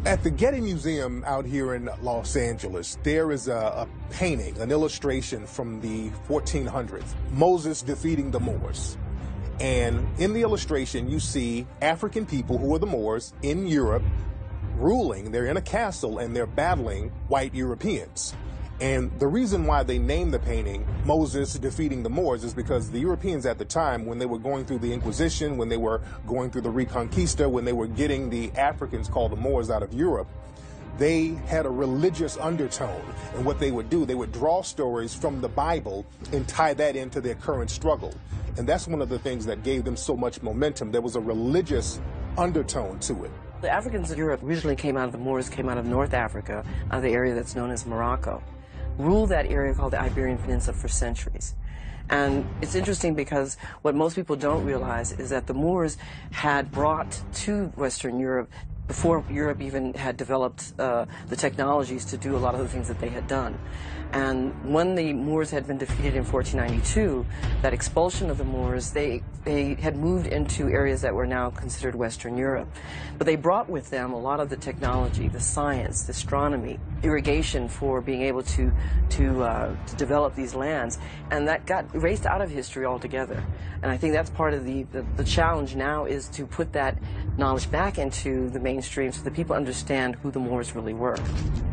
At the Getty Museum out here in Los Angeles, there is a painting, an illustration from the 1400s, Moses defeating the Moors. And in the illustration, you see African people who are the Moors in Europe ruling. They're in a castle and they're battling white Europeans. And the reason why they named the painting Moses defeating the Moors is because the Europeans at the time, when they were going through the Inquisition, when they were going through the Reconquista, when they were getting the Africans called the Moors out of Europe, they had a religious undertone. And what they would do, they would draw stories from the Bible and tie that into their current struggle. And that's one of the things that gave them so much momentum. There was a religious undertone to it. The Africans in Europe originally came out of the Moors, came out of North Africa, out of the area that's known as Morocco. Ruled that area called the Iberian Peninsula for centuries. And it's interesting because what most people don't realize is that the Moors had brought to Western Europe, before Europe even had developed the technologies to do a lot of the things that they had done. And when the Moors had been defeated in 1492, that expulsion of the Moors, they had moved into areas that were now considered Western Europe. But they brought with them a lot of the technology, the science, the astronomy, irrigation for being able to develop these lands. And that got erased out of history altogether. And I think that's part of the challenge now, is to put that knowledge back into the mainstream so that people understand who the Moors really were.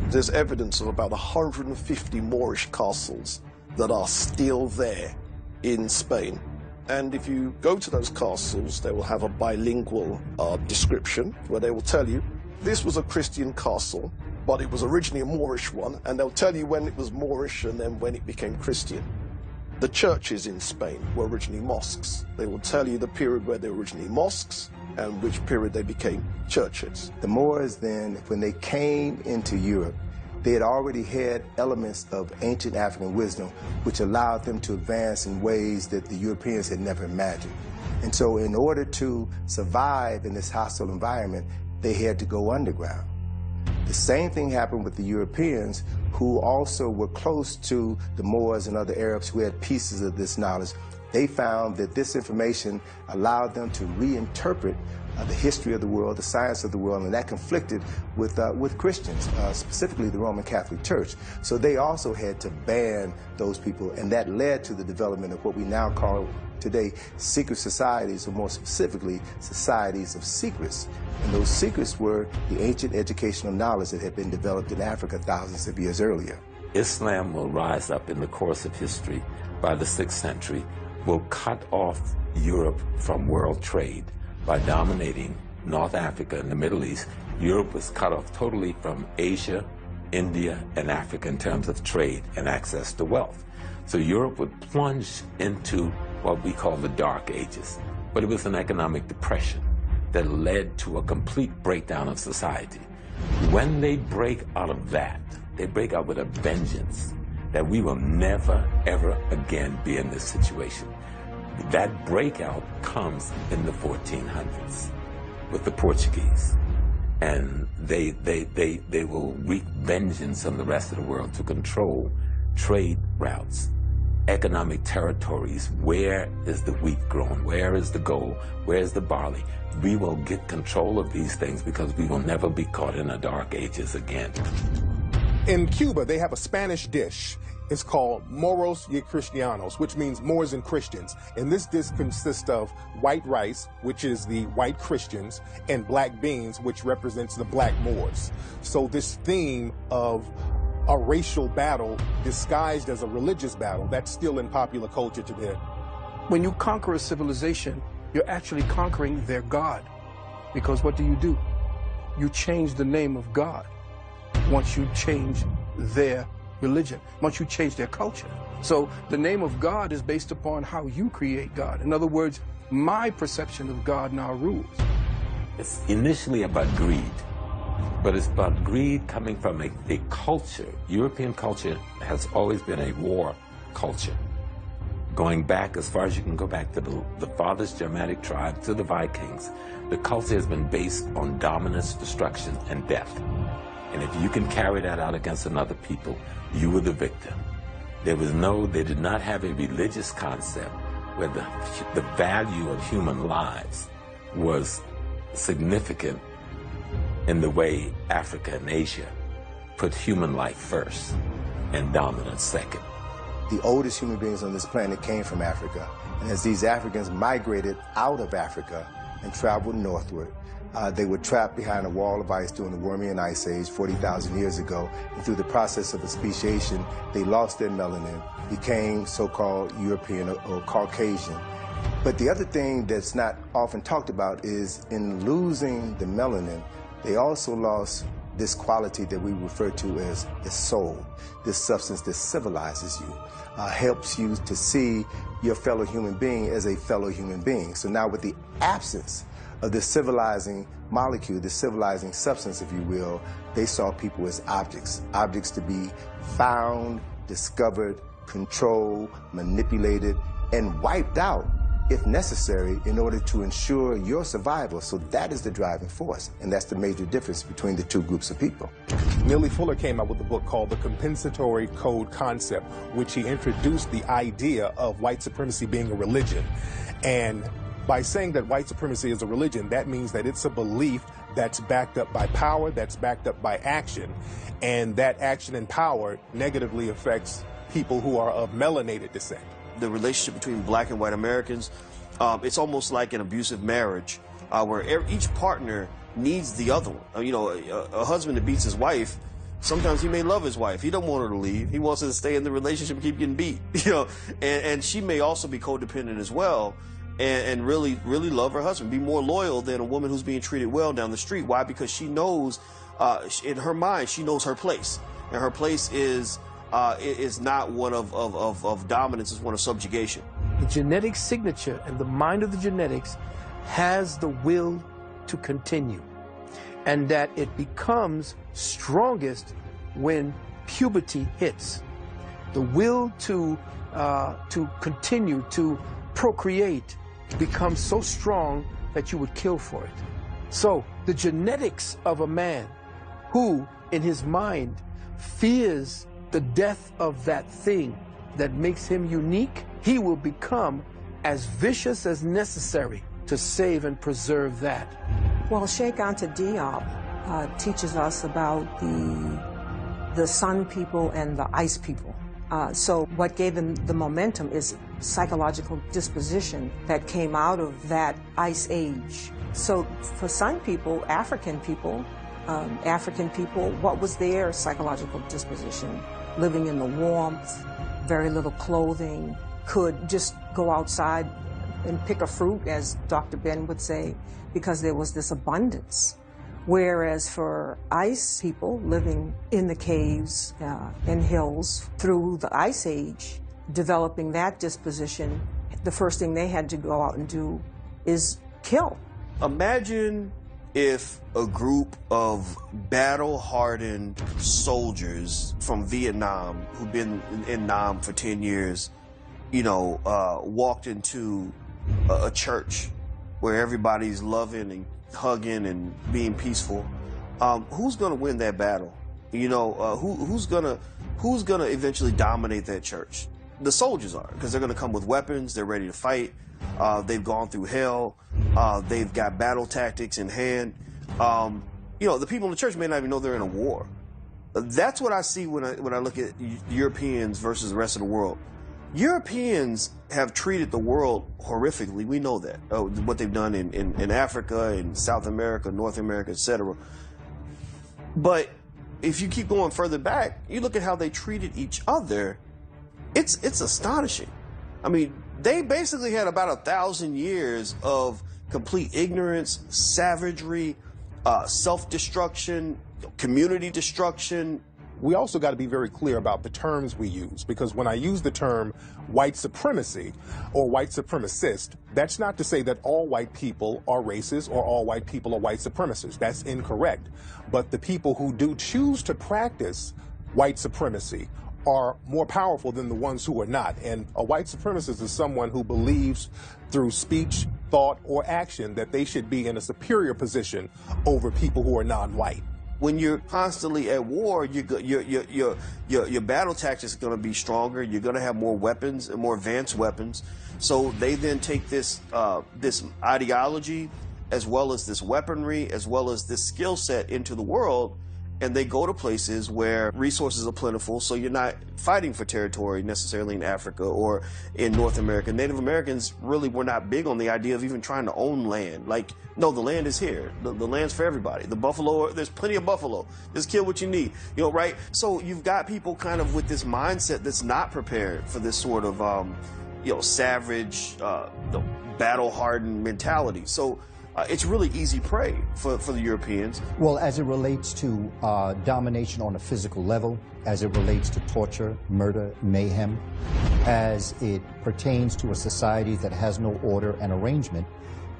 There's evidence of about 150 Moorish castles that are still there in Spain. And if you go to those castles, they will have a bilingual description where they will tell you this was a Christian castle, but it was originally a Moorish one, and they'll tell you when it was Moorish and then when it became Christian. The churches in Spain were originally mosques. They will tell you the period where they were originally mosques and which period they became churches. The Moors then, when they came into Europe, they had already had elements of ancient African wisdom which allowed them to advance in ways that the Europeans had never imagined. And so in order to survive in this hostile environment, they had to go underground. The same thing happened with the Europeans, who also were close to the Moors and other Arabs who had pieces of this knowledge. They found that this information allowed them to reinterpret the history of the world, the science of the world, and that conflicted with Christians, specifically the Roman Catholic Church. So they also had to ban those people, and that led to the development of what we now call today secret societies, or more specifically, societies of secrets. And those secrets were the ancient educational knowledge that had been developed in Africa thousands of years earlier. Islam will rise up in the course of history. By the 6th century, will cut off Europe from world trade by dominating North Africa and the Middle East. Europe was cut off totally from Asia, India, and Africa in terms of trade and access to wealth. So Europe would plunge into what we call the Dark Ages. But it was an economic depression that led to a complete breakdown of society. When they break out of that, they break out with a vengeance that we will never, ever again be in this situation. That breakout comes in the 1400s with the Portuguese. And they will wreak vengeance on the rest of the world to control trade routes, economic territories. Where is the wheat grown? Where is the gold? Where is the barley? We will get control of these things because we will never be caught in the Dark Ages again. In Cuba, they have a Spanish dish. It's called Moros y Cristianos, which means Moors and Christians. And this dish consists of white rice, which is the white Christians, and black beans, which represents the black Moors. So this theme of a racial battle disguised as a religious battle, that's still in popular culture today. When you conquer a civilization, you're actually conquering their God. Because what do? You change the name of God once you change their religion, once you change their culture. So the name of God is based upon how you create God. In other words, my perception of God now rules. It's initially about greed, but it's about greed coming from a culture. European culture has always been a war culture. Going back as far as you can go back to the farthest Germanic tribe, to the Vikings, the culture has been based on dominance, destruction, and death. And if you can carry that out against another people, you were the victim. They did not have a religious concept where the value of human lives was significant in the way Africa and Asia put human life first and dominance second. The oldest human beings on this planet came from Africa. And as these Africans migrated out of Africa and traveled northward, they were trapped behind a wall of ice during the Permian Ice Age 40,000 years ago. And through the process of speciation, they lost their melanin, became so-called European or Caucasian. But the other thing that's not often talked about is in losing the melanin, they also lost this quality that we refer to as soul, this substance that civilizes you, helps you to see your fellow human being as a fellow human being. So now with the absence of the civilizing molecule, the civilizing substance, if you will, they saw people as objects, objects to be found, discovered, controlled, manipulated, and wiped out if necessary, in order to ensure your survival. So that is the driving force, and that's the major difference between the two groups of people. Neely Fuller came out with a book called The Compensatory Code Concept, which he introduced the idea of white supremacy being a religion. And by saying that white supremacy is a religion, that means that it's a belief that's backed up by power, that's backed up by action, and that action and power negatively affects people who are of melanated descent. The relationship between black and white Americans, it's almost like an abusive marriage where each partner needs the other one. You know, a husband that beats his wife, sometimes he may love his wife. He don't want her to leave. He wants her to stay in the relationship and keep getting beat. You know, and she may also be codependent as well and really love her husband, be more loyal than a woman who's being treated well down the street. Why? Because she knows, in her mind, she knows her place. And her place is not one of dominance, it's one of subjugation. The genetic signature and the mind of the genetics has the will to continue, and that it becomes strongest when puberty hits. The will to continue to procreate becomes so strong that you would kill for it. So the genetics of a man who, in his mind, fears the death of that thing that makes him unique, he will become as vicious as necessary to save and preserve that. Well, Sheikh Anta Diop teaches us about the sun people and the ice people. So what gave them the momentum is psychological disposition that came out of that ice age. So for sun people, African people, what was their psychological disposition? Living in the warmth, very little clothing, could just go outside and pick a fruit, as Dr. Ben would say, because there was this abundance. Whereas for ice people living in the caves and hills through the ice age, developing that disposition, the first thing they had to go out and do is kill. Imagine if a group of battle-hardened soldiers from Vietnam who've been in Nam for 10 years, you know, walked into a church where everybody's loving and hugging and being peaceful. Who's gonna win that battle? You know, who's gonna eventually dominate that church? The soldiers are, because they're gonna come with weapons, they're ready to fight. They've gone through hell. They've got battle tactics in hand. You know, the people in the church may not even know they're in a war. That's what I see when I look at Europeans versus the rest of the world. Europeans have treated the world horrifically. We know that. What they've done in Africa, in South America, North America, etc. But if you keep going further back, you look at how they treated each other, it's astonishing. I mean, they basically had about 1,000 years of complete ignorance, savagery, self-destruction, community destruction. We also got to be very clear about the terms we use, because when I use the term white supremacy or white supremacist, that's not to say that all white people are racist or all white people are white supremacists. That's incorrect. But the people who do choose to practice white supremacy are more powerful than the ones who are not. And a white supremacist is someone who believes through speech, thought, or action that they should be in a superior position over people who are non-white. When you're constantly at war, your battle tactics are going to be stronger. You're going to have more weapons and more advanced weapons. So they then take this this ideology as well as this weaponry, as well as this skill set into the world, and they go to places where resources are plentiful, so you're not fighting for territory necessarily in Africa or in North America. Native Americans really were not big on the idea of even trying to own land. Like, no, the land is here. The land's for everybody. The buffalo, there's plenty of buffalo. Just kill what you need, you know, right? So you've got people kind of with this mindset that's not prepared for this sort of, savage, battle-hardened mentality. So it's really easy prey for the Europeans. Well, as it relates to domination on a physical level, as it relates to torture, murder, mayhem, as it pertains to a society that has no order and arrangement,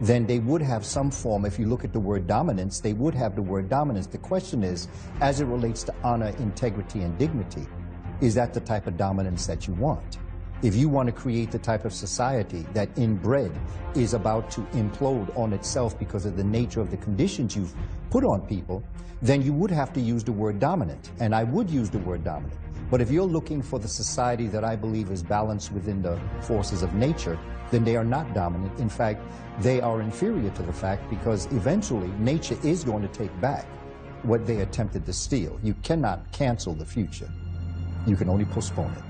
then they would have some form. If you look at the word dominance, they would have the word dominance. The question is, as it relates to honor, integrity, and dignity, is that the type of dominance that you want? If you want to create the type of society that inbred is about to implode on itself because of the nature of the conditions you've put on people, then you would have to use the word dominant, and I would use the word dominant. But if you're looking for the society that I believe is balanced within the forces of nature, then they are not dominant. In fact, they are inferior to the fact, because eventually nature is going to take back what they attempted to steal. You cannot cancel the future. You can only postpone it.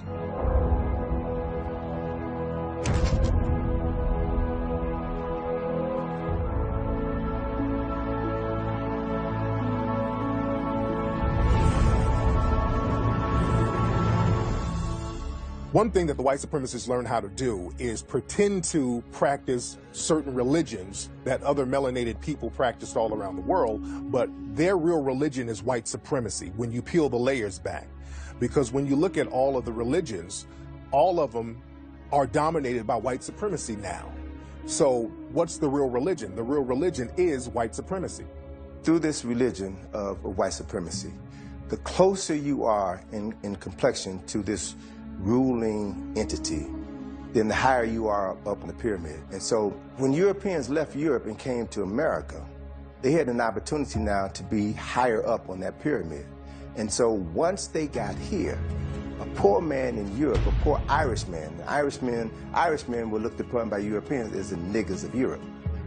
One thing that the white supremacists learn how to do is pretend to practice certain religions that other melanated people practiced all around the world, but their real religion is white supremacy when you peel the layers back. Because when you look at all of the religions, all of them are dominated by white supremacy now. So what's the real religion? The real religion is white supremacy. Through this religion of white supremacy, the closer you are in complexion to this ruling entity, then the higher you are up in the pyramid. And so when Europeans left Europe and came to America, they had an opportunity now to be higher up on that pyramid. And so once they got here, a poor man in Europe, a poor Irishman, Irishmen were looked upon by Europeans as the niggers of Europe.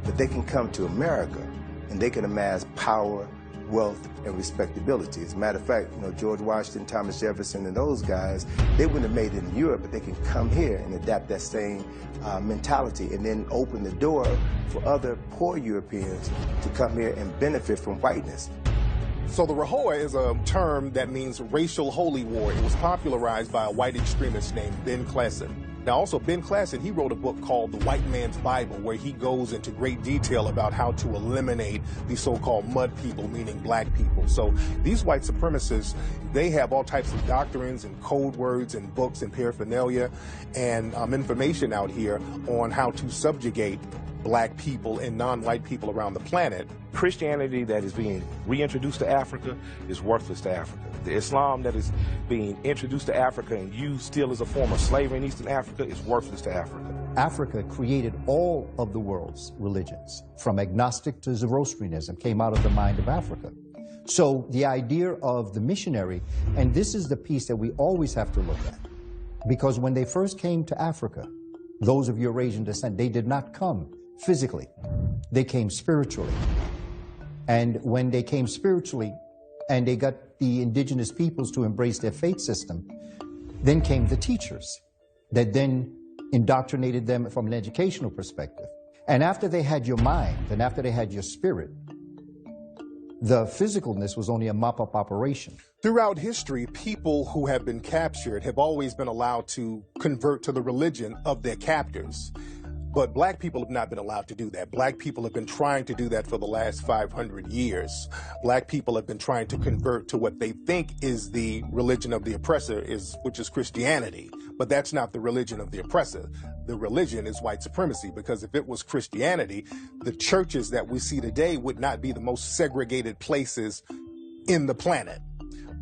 But they can come to America and they can amass power, wealth, and respectability. As a matter of fact, George Washington, Thomas Jefferson, and those guys, they wouldn't have made it in Europe, but they can come here and adapt that same mentality and then open the door for other poor Europeans to come here and benefit from whiteness. So the Rahowa is a term that means racial holy war. It was popularized by a white extremist named Ben Klassen. Now also Ben Klassen, he wrote a book called The White Man's Bible, where he goes into great detail about how to eliminate the so-called mud people, meaning black people. So these white supremacists, they have all types of doctrines and code words and books and paraphernalia and information out here on how to subjugate black people and non-white people around the planet. Christianity that is being reintroduced to Africa is worthless to Africa. The Islam that is being introduced to Africa and used still as a form of slavery in Eastern Africa is worthless to Africa. Africa created all of the world's religions, from agnostic to Zoroastrianism, came out of the mind of Africa. So the idea of the missionary, and this is the piece that we always have to look at, because when they first came to Africa, those of Eurasian descent, they did not come physically, they came spiritually. And when they came spiritually and they got the indigenous peoples to embrace their faith system, then came the teachers that then indoctrinated them from an educational perspective. And after they had your mind and after they had your spirit, the physicalness was only a mop-up operation. Throughout history, people who have been captured have always been allowed to convert to the religion of their captors. But black people have not been allowed to do that. Black people have been trying to do that for the last 500 years. Black people have been trying to convert to what they think is the religion of the oppressor, which is Christianity. But that's not the religion of the oppressor. The religion is white supremacy, because if it was Christianity, the churches that we see today would not be the most segregated places in the planet.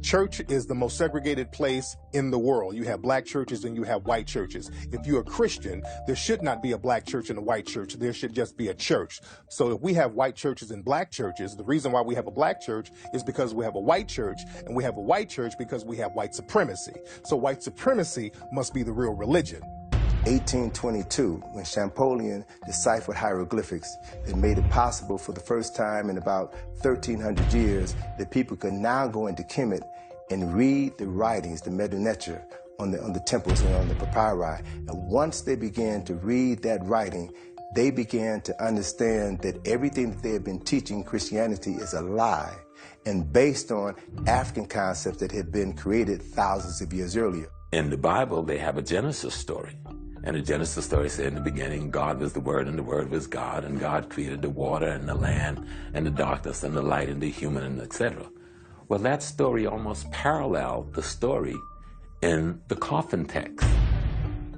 Church is the most segregated place in the world. You have black churches and you have white churches. If you're a Christian, there should not be a black church and a white church. There should just be a church. So if we have white churches and black churches, the reason why we have a black church is because we have a white church, and we have a white church because we have white supremacy. So white supremacy must be the real religion. 1822, when Champollion deciphered hieroglyphics, it made it possible for the first time in about 1,300 years that people could now go into Kemet and read the writings, the Medu-Neter, on the temples and on the papyri. And once they began to read that writing, they began to understand that everything that they had been teaching Christianity is a lie and based on African concepts that had been created thousands of years earlier. In the Bible, they have a Genesis story. And the Genesis story said in the beginning, God was the Word, and the Word was God, and God created the water and the land and the darkness and the light and the human, and etc. Well, that story almost paralleled the story in the coffin text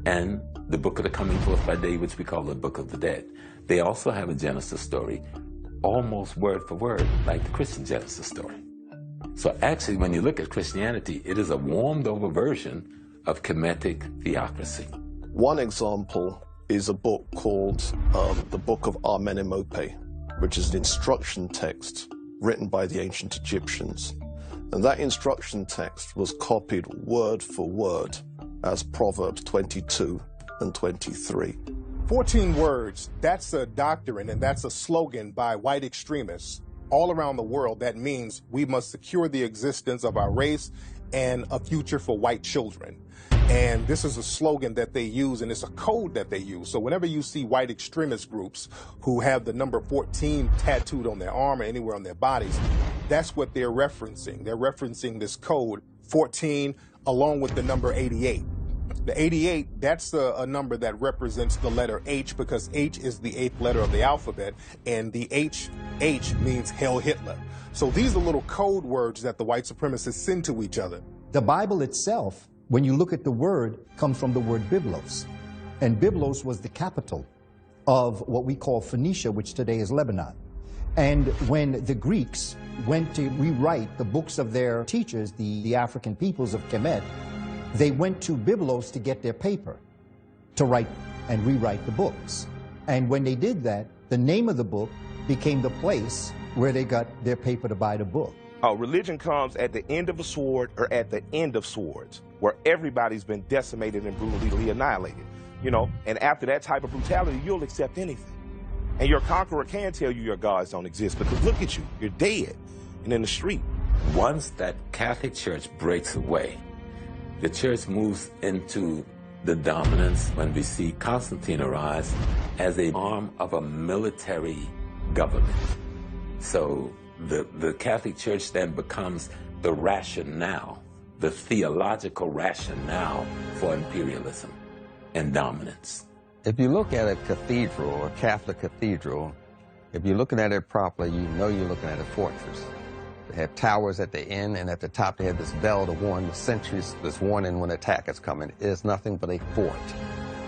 and the Book of the Coming Forth by Day, which we call the Book of the Dead. They also have a Genesis story, almost word for word, like the Christian Genesis story. So actually, when you look at Christianity, it is a warmed-over version of Kemetic theocracy. One example is a book called the Book of Amenemope, which is an instruction text written by the ancient Egyptians. And that instruction text was copied word for word as Proverbs 22 and 23. 14 words, that's a doctrine and that's a slogan by white extremists all around the world. That means we must secure the existence of our race and a future for white children. And this is a slogan that they use, and it's a code that they use. So whenever you see white extremist groups who have the number 14 tattooed on their arm or anywhere on their bodies, that's what they're referencing. They're referencing this code 14 along with the number 88. The 88, that's a number that represents the letter H, because H is the 8th letter of the alphabet, and the H means Hail Hitler. So these are little code words that the white supremacists send to each other. The Bible itself, when you look at the word, comes from the word Byblos. And Byblos was the capital of what we call Phoenicia, which today is Lebanon. And when the Greeks went to rewrite the books of their teachers, the African peoples of Kemet, they went to Byblos to get their paper, to write and rewrite the books. And when they did that, the name of the book became the place where they got their paper to buy the book. Religion comes at the end of a sword or at the end of swords, where everybody's been decimated and brutally annihilated, you know? And after that type of brutality, you'll accept anything. And your conqueror can tell you your gods don't exist, because look at you, you're dead and in the street. Once that Catholic Church breaks away, the church moves into the dominance when we see Constantine arise as an arm of a military government. So the Catholic Church then becomes the rationale, the theological rationale for imperialism and dominance. If you look at a cathedral, a Catholic cathedral, if you're looking at it properly, you know you're looking at a fortress. They have towers at the end, and at the top they have this bell to warn the sentries, this warning when attack is coming. It is nothing but a fort.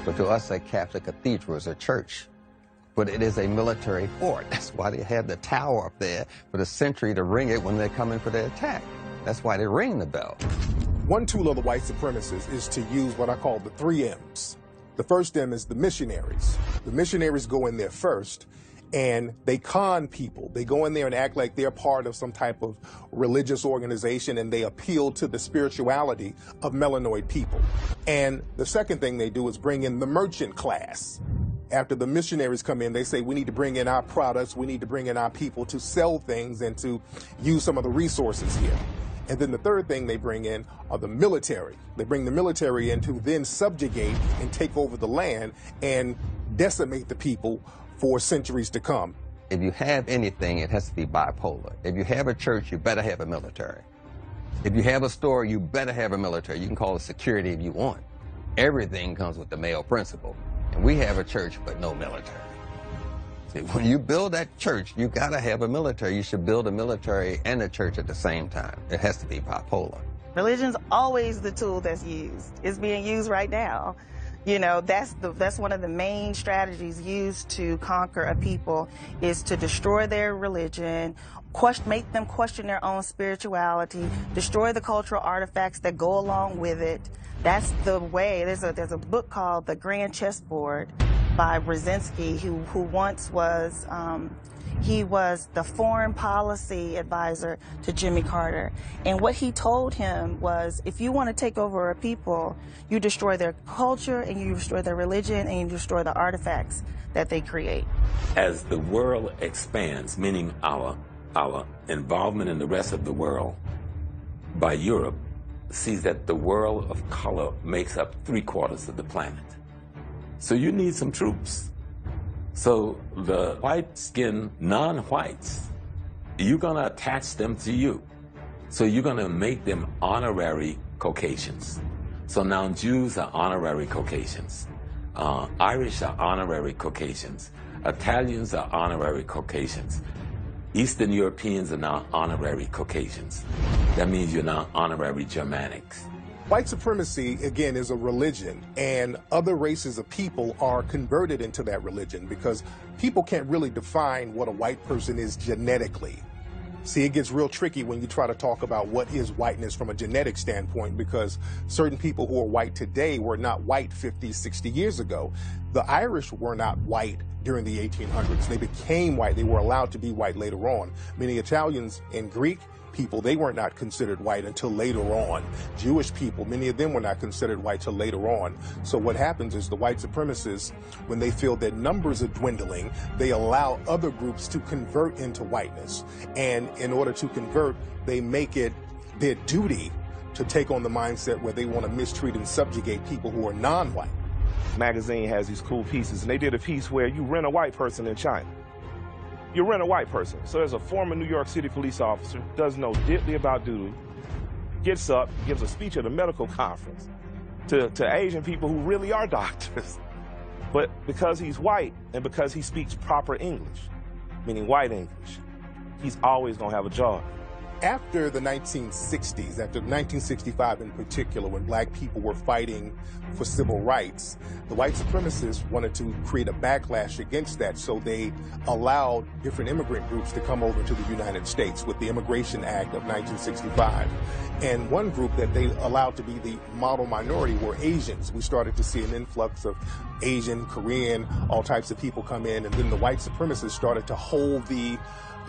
But to us, a Catholic cathedral is a church. But it is a military fort. That's why they have the tower up there for the sentry to ring it when they're coming for the attack. That's why they ring the bell. One tool of the white supremacists is to use what I call the 3 M's. The first M is the missionaries. The missionaries go in there first, and they con people. They go in there and act like they're part of some type of religious organization, and they appeal to the spirituality of melanoid people. And the second thing they do is bring in the merchant class. After the missionaries come in, they say, we need to bring in our products, we need to bring in our people to sell things and to use some of the resources here. And then the third thing they bring in are the military. They bring the military in to then subjugate and take over the land and decimate the people for centuries to come. If you have anything, it has to be bipolar. If you have a church, you better have a military. If you have a store, you better have a military. You can call it security if you want. Everything comes with the male principle. And we have a church, but no military. See, when you build that church, you gotta have a military. You should build a military and a church at the same time. It has to be bipolar. Religion's always the tool that's used. It's being used right now. You know, that's one of the main strategies used to conquer a people, is to destroy their religion, make them question their own spirituality, destroy the cultural artifacts that go along with it. That's the way. There's a book called The Grand Chessboard by Brzezinski, who once was, he was the foreign policy advisor to Jimmy Carter. And what he told him was, if you want to take over a people, you destroy their culture and you destroy their religion and you destroy the artifacts that they create. As the world expands, meaning our involvement in the rest of the world by Europe, sees that the world of color makes up 3/4 of the planet. So you need some troops. So the white-skinned non-whites, you're gonna attach them to you. So you're gonna make them honorary Caucasians. So now Jews are honorary Caucasians. Irish are honorary Caucasians. Italians are honorary Caucasians. Eastern Europeans are now honorary Caucasians. That means you're now honorary Germanics. White supremacy, again, is a religion, and other races of people are converted into that religion because people can't really define what a white person is genetically. See, it gets real tricky when you try to talk about what is whiteness from a genetic standpoint, because certain people who are white today were not white 50, 60 years ago. The Irish were not white during the 1800s. They became white. They were allowed to be white later on. Many Italians and Greek people, they were not considered white until later on. Jewish people, many of them were not considered white till later on. So what happens is the white supremacists, when they feel that numbers are dwindling, they allow other groups to convert into whiteness. And in order to convert, they make it their duty to take on the mindset where they want to mistreat and subjugate people who are non-white. Magazine has these cool pieces, and they did a piece where you rent a white person in China. You rent a white person. So there's a former New York City police officer, doesn't know diddly about doodle, gets up, gives a speech at a medical conference to Asian people who really are doctors. But because he's white and because he speaks proper English, meaning white English, he's always gonna have a job. After the 1960s, after 1965 in particular, when black people were fighting for civil rights, the white supremacists wanted to create a backlash against that, so they allowed different immigrant groups to come over to the United States with the Immigration Act of 1965. And one group that they allowed to be the model minority were Asians. We started to see an influx of Asian, Korean, all types of people come in, and then the white supremacists started to hold the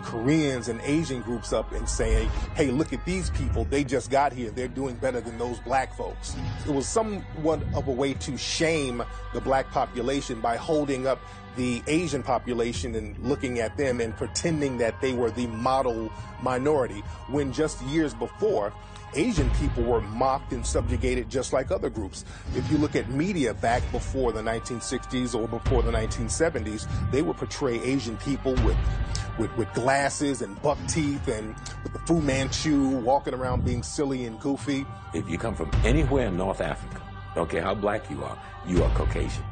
Koreans and Asian groups up and saying, hey, look at these people, they just got here, they're doing better than those black folks. It was somewhat of a way to shame the black population by holding up the Asian population and looking at them and pretending that they were the model minority, when just years before, Asian people were mocked and subjugated just like other groups. If you look at media back before the 1960s or before the 1970s, they would portray Asian people with glasses and buck teeth and with the Fu Manchu, walking around being silly and goofy. If you come from anywhere in North Africa, don't care how black you are Caucasian.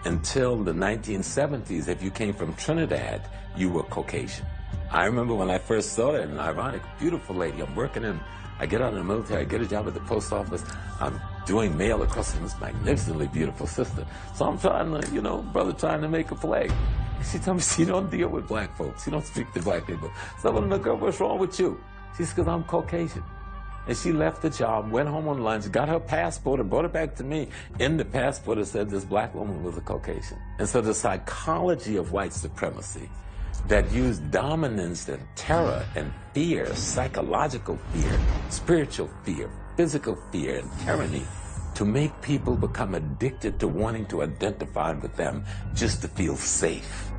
Until the 1970s, if you came from Trinidad, you were Caucasian. I remember when I first saw that, an ironic, beautiful lady, I'm working in, I get out of the military, I get a job at the post office, I'm doing mail across from this magnificently beautiful sister. So I'm trying to, brother trying to make a play. She told me, she don't deal with black folks. She don't speak to black people. So I went, look, girl, what's wrong with you? She said, because I'm Caucasian. And she left the job, went home on lunch, got her passport and brought it back to me. In the passport, it said this black woman was a Caucasian. And so the psychology of white supremacy that used dominance and terror and fear, psychological fear, spiritual fear, physical fear, and tyranny to make people become addicted to wanting to identify with them just to feel safe.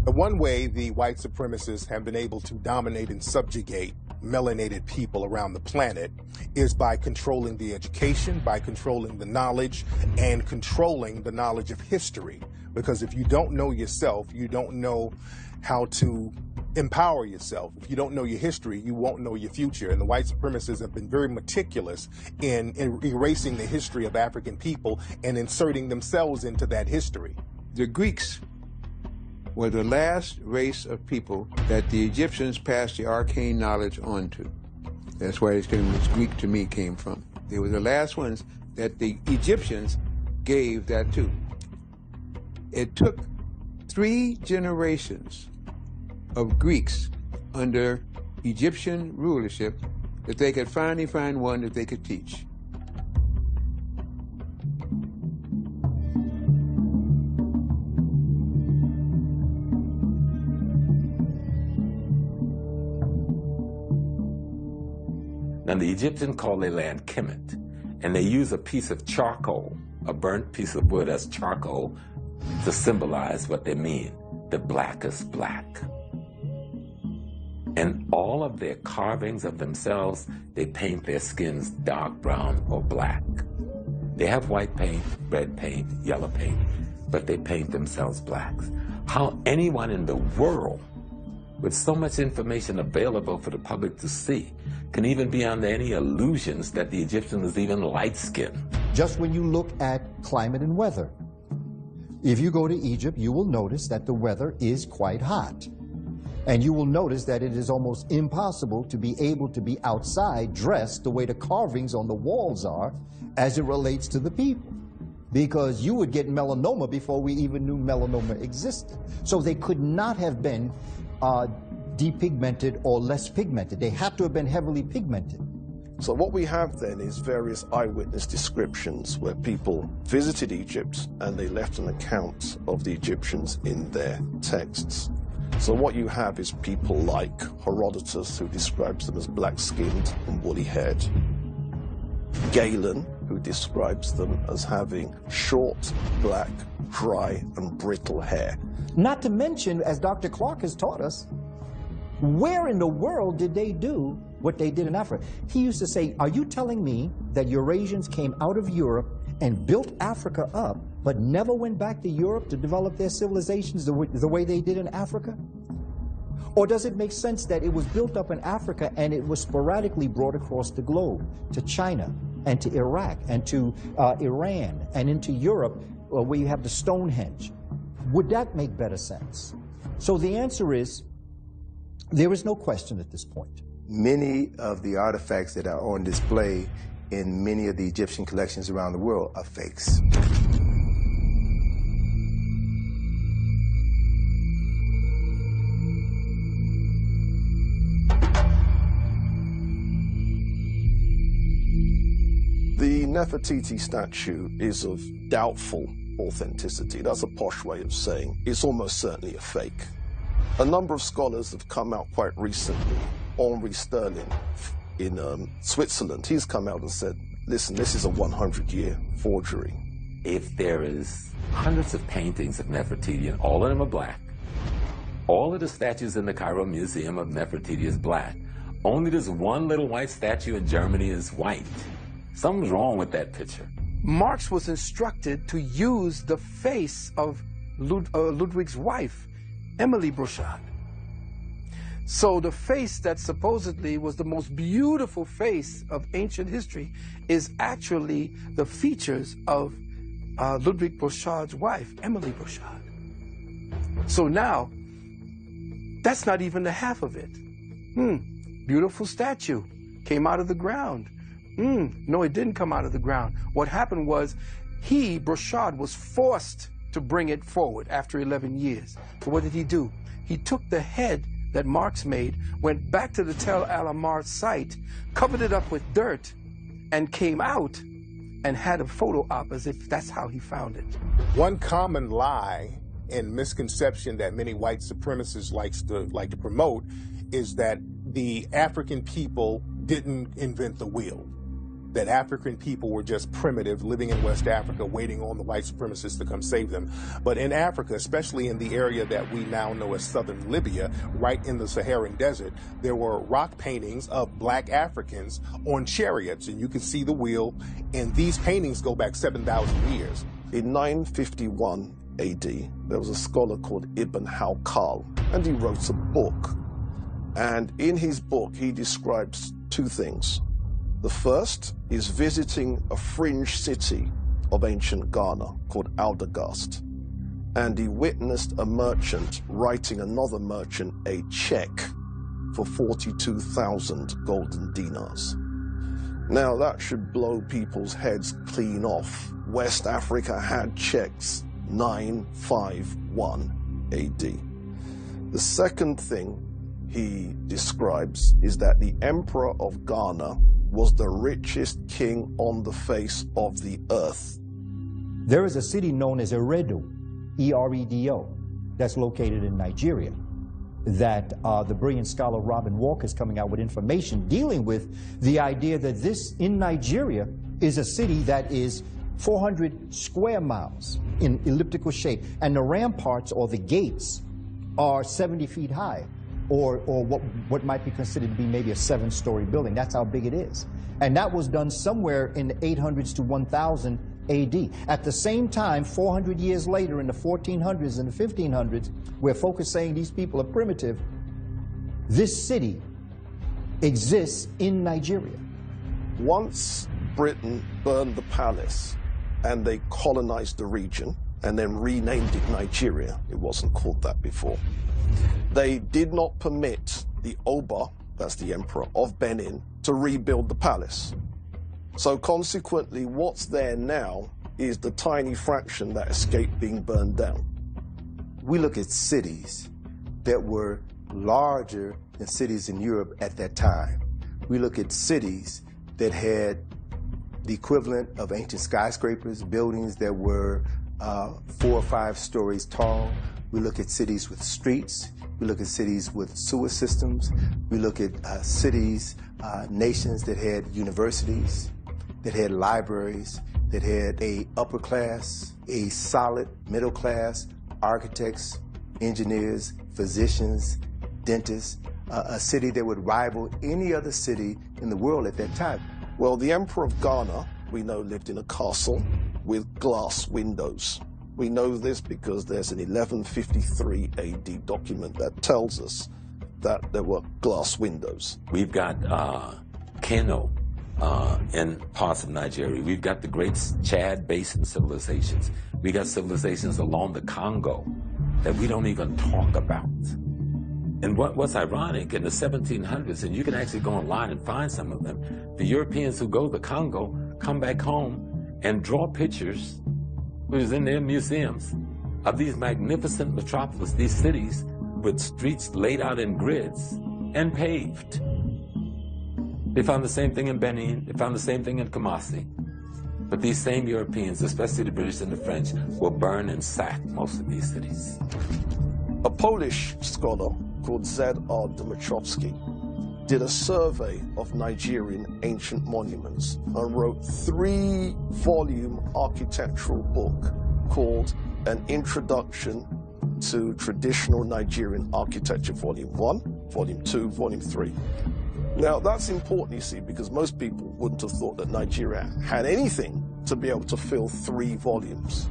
One way the white supremacists have been able to dominate and subjugate melanated people around the planet is by controlling the education, by controlling the knowledge, and controlling the knowledge of history. Because if you don't know yourself, you don't know how to empower yourself. If you don't know your history, you won't know your future. And the white supremacists have been very meticulous in erasing the history of African people and inserting themselves into that history. The Greeks were the last race of people that the Egyptians passed the arcane knowledge on to. That's where Greek to me came from. They were the last ones that the Egyptians gave that to. It took 3 generations of Greeks under Egyptian rulership that they could finally find one that they could teach. Now, the Egyptians call their land Kemet, and they use a piece of charcoal, a burnt piece of wood as charcoal, to symbolize what they mean, the blackest black. And all of their carvings of themselves, they paint their skins dark brown or black. They have white paint, red paint, yellow paint, but they paint themselves blacks. How anyone in the world, with so much information available for the public to see, can even be under any illusions that the Egyptian was even light-skinned? Just when you look at climate and weather, if you go to Egypt, you will notice that the weather is quite hot. And you will notice that it is almost impossible to be able to be outside dressed the way the carvings on the walls are as it relates to the people. Because you would get melanoma before we even knew melanoma existed. So they could not have been depigmented or less pigmented. They had to have been heavily pigmented. So what we have then is various eyewitness descriptions where people visited Egypt and they left an account of the Egyptians in their texts. So what you have is people like Herodotus, who describes them as black-skinned and woolly-haired. Galen, who describes them as having short, black, dry, and brittle hair. Not to mention, as Dr. Clark has taught us, where in the world did they do what they did in Africa? He used to say, are you telling me that Eurasians came out of Europe and built Africa up, but never went back to Europe to develop their civilizations the way they did in Africa? Or does it make sense that it was built up in Africa and it was sporadically brought across the globe to China and to Iraq and to Iran and into Europe where you have the Stonehenge? Would that make better sense? So the answer is, there is no question at this point. Many of the artifacts that are on display in many of the Egyptian collections around the world are fakes. The Nefertiti statue is of doubtful authenticity. That's a posh way of saying it's almost certainly a fake. A number of scholars have come out quite recently. Henri Sterling in Switzerland, he's come out and said, listen, this is a 100-year forgery. If there is hundreds of paintings of Nefertiti and all of them are black, all of the statues in the Cairo Museum of Nefertiti is black, only this one little white statue in Germany is white. Something's wrong with that picture. Marx was instructed to use the face of Ludwig's wife, Emily Brochard. So the face that supposedly was the most beautiful face of ancient history is actually the features of Ludwig Brochard's wife, Emily Brochard. So now, that's not even the half of it. Beautiful statue, came out of the ground. No, it didn't come out of the ground. What happened was, Brochard, was forced to bring it forward after 11 years. So what did he do? He took the head that Marx made, went back to the Tel Al-Amar site, covered it up with dirt, and came out and had a photo op as if that's how he found it. One common lie and misconception that many white supremacists like to promote is that the African people didn't invent the wheel. That African people were just primitive, living in West Africa, waiting on the white supremacists to come save them. But in Africa, especially in the area that we now know as southern Libya, right in the Saharan desert, there were rock paintings of black Africans on chariots, and you can see the wheel, and these paintings go back 7,000 years. In 951 AD, there was a scholar called Ibn Hawqal, and he wrote a book. And in his book, he describes two things. The first is visiting a fringe city of ancient Ghana called Aldegast. And he witnessed a merchant writing another merchant a check for 42,000 golden dinars. Now that should blow people's heads clean off. West Africa had checks 951 AD. The second thing he describes is that the Emperor of Ghana was the richest king on the face of the earth. There is a city known as Eredo, E-R-E-D-O, that's located in Nigeria, that the brilliant scholar Robin Walker is coming out with information dealing with the idea that this, in Nigeria, is a city that is 400 square miles in elliptical shape, and the ramparts or the gates are 70 feet high, or what might be considered to be maybe a 7-story building. That's how big it is. And that was done somewhere in the 800s to 1000 AD. At the same time, 400 years later, in the 1400s and the 1500s, where folk are saying these people are primitive, this city exists in Nigeria. Once Britain burned the palace and they colonized the region and then renamed it Nigeria, it wasn't called that before, they did not permit the Oba, that's the emperor of Benin, to rebuild the palace. So consequently, what's there now is the tiny fraction that escaped being burned down. We look at cities that were larger than cities in Europe at that time. We look at cities that had the equivalent of ancient skyscrapers, buildings that were 4 or 5 stories tall. We look at cities with streets. We look at cities with sewer systems. We look at cities, nations that had universities, that had libraries, that had a upper class, a solid middle class, architects, engineers, physicians, dentists, a city that would rival any other city in the world at that time. Well, the Emperor of Ghana, we know, lived in a castle with glass windows. We know this because there's an 1153 AD document that tells us that there were glass windows. We've got Kano in parts of Nigeria. We've got the great Chad Basin civilizations. We got civilizations along the Congo that we don't even talk about. And what's ironic, in the 1700s, and you can actually go online and find some of them, the Europeans who go to the Congo come back home and draw pictures, which is in their museums, of these magnificent metropolises, these cities with streets laid out in grids and paved. They found the same thing in Benin, they found the same thing in Kumasi. But these same Europeans, especially the British and the French, will burn and sack most of these cities. A Polish scholar called Z.R. Dmytrowski did a survey of Nigerian ancient monuments and wrote a 3-volume architectural book called An Introduction to Traditional Nigerian Architecture, Volume 1, Volume 2, Volume 3. Now, that's important, you see, because most people wouldn't have thought that Nigeria had anything to be able to fill 3 volumes.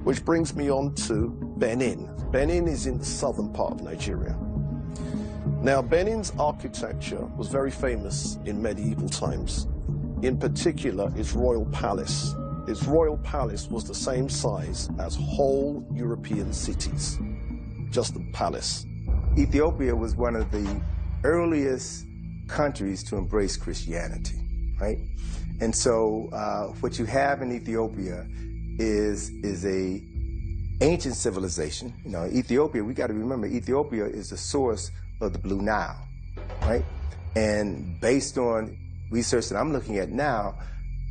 Which brings me on to Benin. Benin is in the southern part of Nigeria. Now, Benin's architecture was very famous in medieval times. In particular, its royal palace. Its royal palace was the same size as whole European cities, just the palace. Ethiopia was one of the earliest countries to embrace Christianity, right? And so what you have in Ethiopia is a ancient civilization. You know, Ethiopia, we got to remember, Ethiopia is the source of the Blue Nile, right? And based on research that I'm looking at now,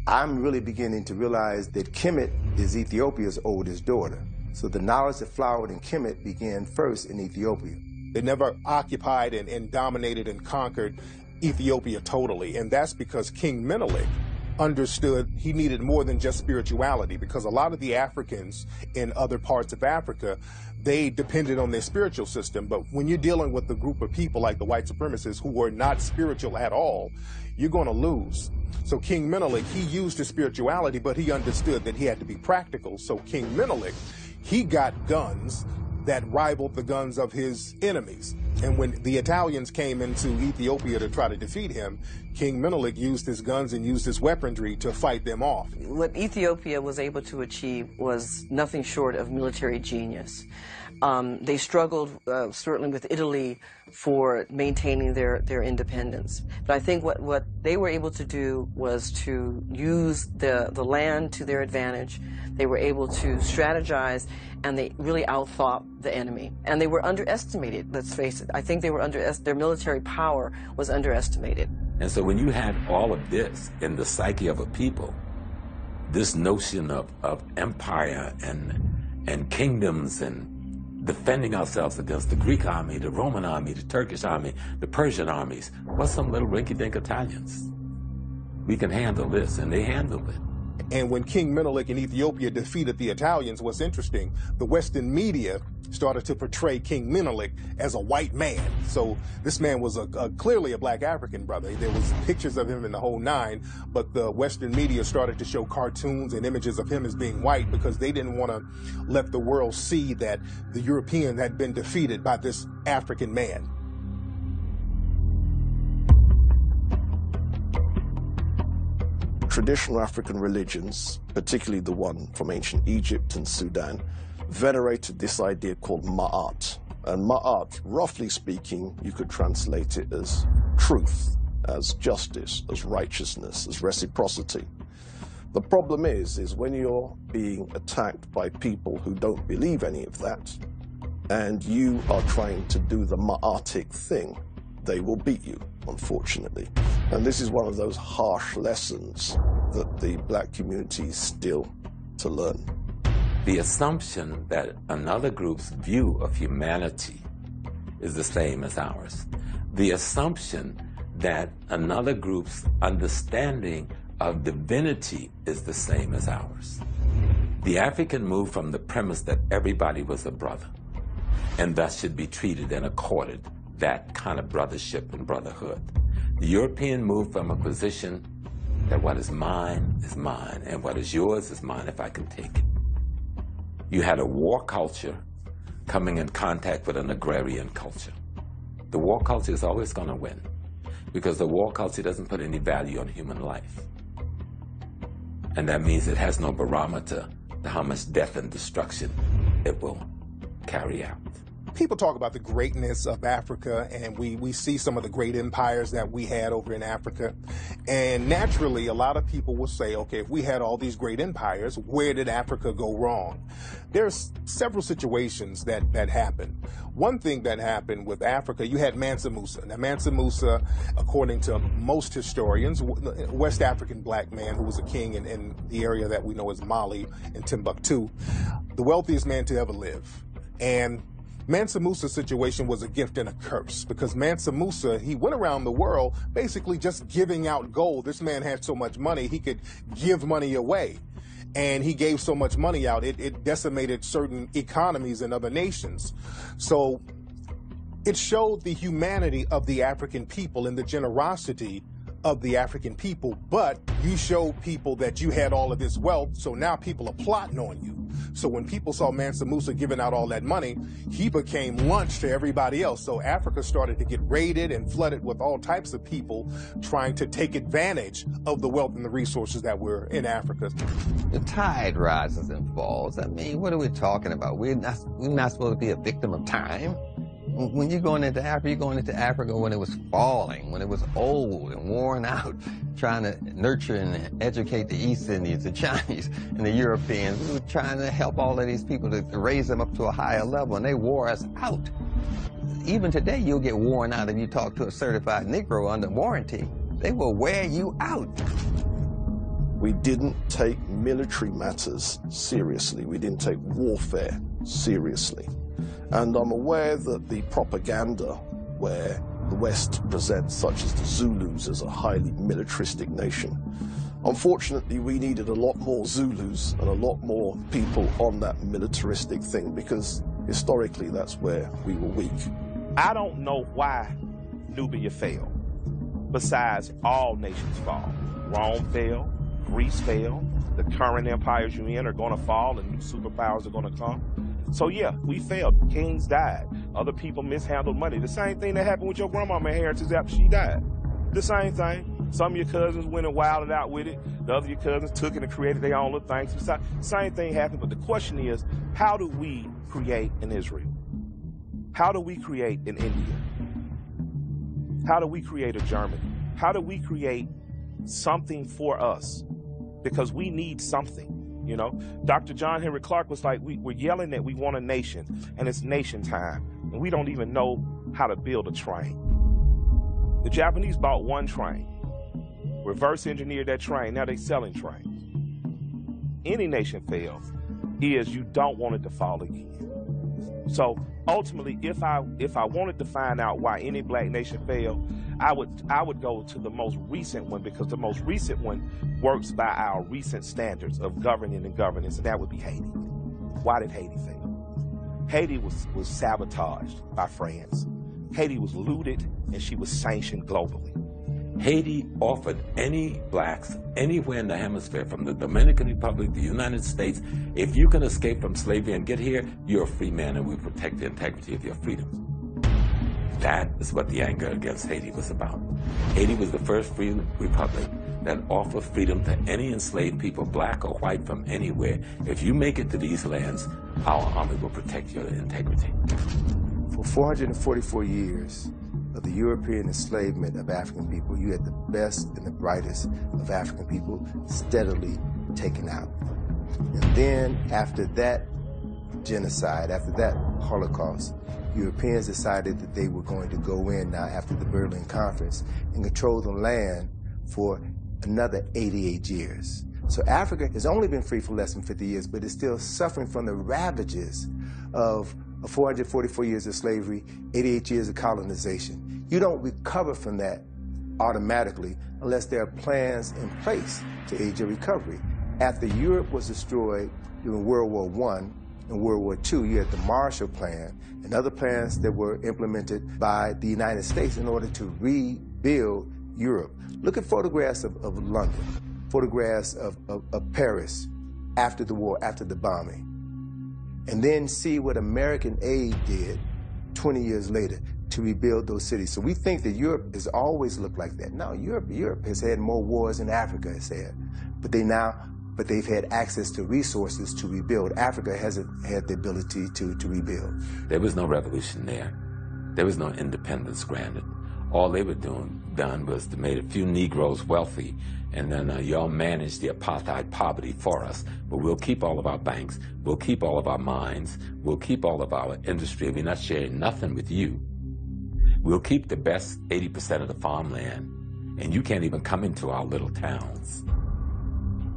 I'm really beginning to realize that Kemet is Ethiopia's oldest daughter. So the knowledge that flowered in Kemet began first in Ethiopia. They never occupied and dominated and conquered Ethiopia totally, and that's because King Menelik understood he needed more than just spirituality, because a lot of the Africans in other parts of Africa, they depended on their spiritual system. But when you're dealing with a group of people like the white supremacists who were not spiritual at all, you're going to lose. So King Menelik, he used his spirituality, but he understood that he had to be practical. So King Menelik, he got guns that rivaled the guns of his enemies. And when the Italians came into Ethiopia to try to defeat him, King Menelik used his guns and used his weaponry to fight them off. What Ethiopia was able to achieve was nothing short of military genius. They struggled certainly with Italy for maintaining their independence. But I think what they were able to do was to use the land to their advantage. They were able to strategize, and they really outthought the enemy. And they were underestimated, let's face it. I think they were their military power was underestimated. And so when you had all of this in the psyche of a people, this notion of empire and kingdoms and defending ourselves against the Greek army, the Roman army, the Turkish army, the Persian armies, what's some little rinky-dink Italians? We can handle this, and they handled it. And when King Menelik in Ethiopia defeated the Italians, what's interesting, the Western media started to portray King Menelik as a white man. So this man was clearly a black African brother. There was pictures of him in the whole nine, but the Western media started to show cartoons and images of him as being white because they didn't want to let the world see that the European had been defeated by this African man. Traditional African religions, particularly the one from ancient Egypt and Sudan, venerated this idea called Ma'at. And Ma'at, roughly speaking, you could translate it as truth, as justice, as righteousness, as reciprocity. The problem is when you're being attacked by people who don't believe any of that, and you are trying to do the Ma'atic thing, they will beat you, unfortunately. And this is one of those harsh lessons that the black community is still to learn. The assumption that another group's view of humanity is the same as ours. The assumption that another group's understanding of divinity is the same as ours. The African moved from the premise that everybody was a brother, and thus should be treated and accorded that kind of brothership and brotherhood. The European moved from a position that what is mine, and what is yours is mine if I can take it. You had a war culture coming in contact with an agrarian culture. The war culture is always going to win because the war culture doesn't put any value on human life. And that means it has no barometer to how much death and destruction it will carry out. People talk about the greatness of Africa, and we see some of the great empires that we had over in Africa. And naturally, a lot of people will say, okay, if we had all these great empires, where did Africa go wrong? There's several situations that happened. One thing that happened with Africa, you had Mansa Musa. Now, Mansa Musa, according to most historians, a West African black man who was a king in the area that we know as Mali and Timbuktu, the wealthiest man to ever live. And Mansa Musa's situation was a gift and a curse because Mansa Musa, he went around the world basically just giving out gold. This man had so much money, he could give money away. And he gave so much money out, it decimated certain economies in other nations. So it showed the humanity of the African people and the generosity of the African people, but you showed people that you had all of this wealth, so now people are plotting on you. So when people saw Mansa Musa giving out all that money, he became lunch to everybody else. So Africa started to get raided and flooded with all types of people trying to take advantage of the wealth and the resources that were in Africa. The tide rises and falls. I mean, what are we talking about? We're not supposed to be a victim of time. When you're going into Africa when it was falling, when it was old and worn out, trying to nurture and educate the East Indians, the Chinese, and the Europeans. We were trying to help all of these people to raise them up to a higher level, and they wore us out. Even today, you'll get worn out if you talk to a certified Negro under warranty. They will wear you out. We didn't take military matters seriously. We didn't take warfare seriously. And I'm aware that the propaganda where the West presents such as the Zulus as a highly militaristic nation. Unfortunately, we needed a lot more Zulus and a lot more people on that militaristic thing because historically that's where we were weak. I don't know why Nubia fell, besides all nations fall. Rome fell, Greece fell, the current empires you're in are going to fall and new superpowers are going to come. So yeah, we failed. Kings died. Other people mishandled money. The same thing that happened with your grandmama inheritance after she died. The same thing. Some of your cousins went and wilded out with it. The other of your cousins took it and created their own little things. Same thing happened, but the question is, how do we create in Israel? How do we create in India? How do we create a Germany? How do we create something for us? Because we need something. You know, Dr. John Henry Clark was like, we're yelling that we want a nation, and it's nation time, and we don't even know how to build a train. The Japanese bought one train, reverse engineered that train, now they're selling trains. Any nation fails is you don't want it to fall again. So ultimately, if I wanted to find out why any black nation failed, I would go to the most recent one, because the most recent one works by our recent standards of governing and governance, and that would be Haiti. Why did Haiti fail? Haiti was sabotaged by France. Haiti was looted, and she was sanctioned globally. Haiti offered any blacks anywhere in the hemisphere, from the Dominican Republic, the United States, if you can escape from slavery and get here, you're a free man, and we protect the integrity of your freedoms. That is what the anger against Haiti was about. Haiti was the first free republic that offered freedom to any enslaved people, black or white, from anywhere. If you make it to these lands, our army will protect your integrity. For 444 years of the European enslavement of African people, you had the best and the brightest of African people steadily taken out. And then after that genocide, after that Holocaust, Europeans decided that they were going to go in now after the Berlin Conference and control the land for another 88 years. So Africa has only been free for less than 50 years, but is still suffering from the ravages of 444 years of slavery, 88 years of colonization. You don't recover from that automatically unless there are plans in place to aid your recovery. After Europe was destroyed during World War I and World War II, you had the Marshall Plan and other plans that were implemented by the United States in order to rebuild Europe. Look at photographs of London, photographs of Paris after the war, after the bombing, and then see what American aid did 20 years later to rebuild those cities. So we think that Europe has always looked like that. No, Europe has had more wars than Africa has had, but they've had access to resources to rebuild. Africa hasn't had the ability to rebuild. There was no revolution there. There was no independence granted. All they were done was to make a few Negroes wealthy, and then y'all managed the apartheid poverty for us. But we'll keep all of our banks, we'll keep all of our mines, we'll keep all of our industry. We're not sharing nothing with you. We'll keep the best 80% of the farmland, and you can't even come into our little towns.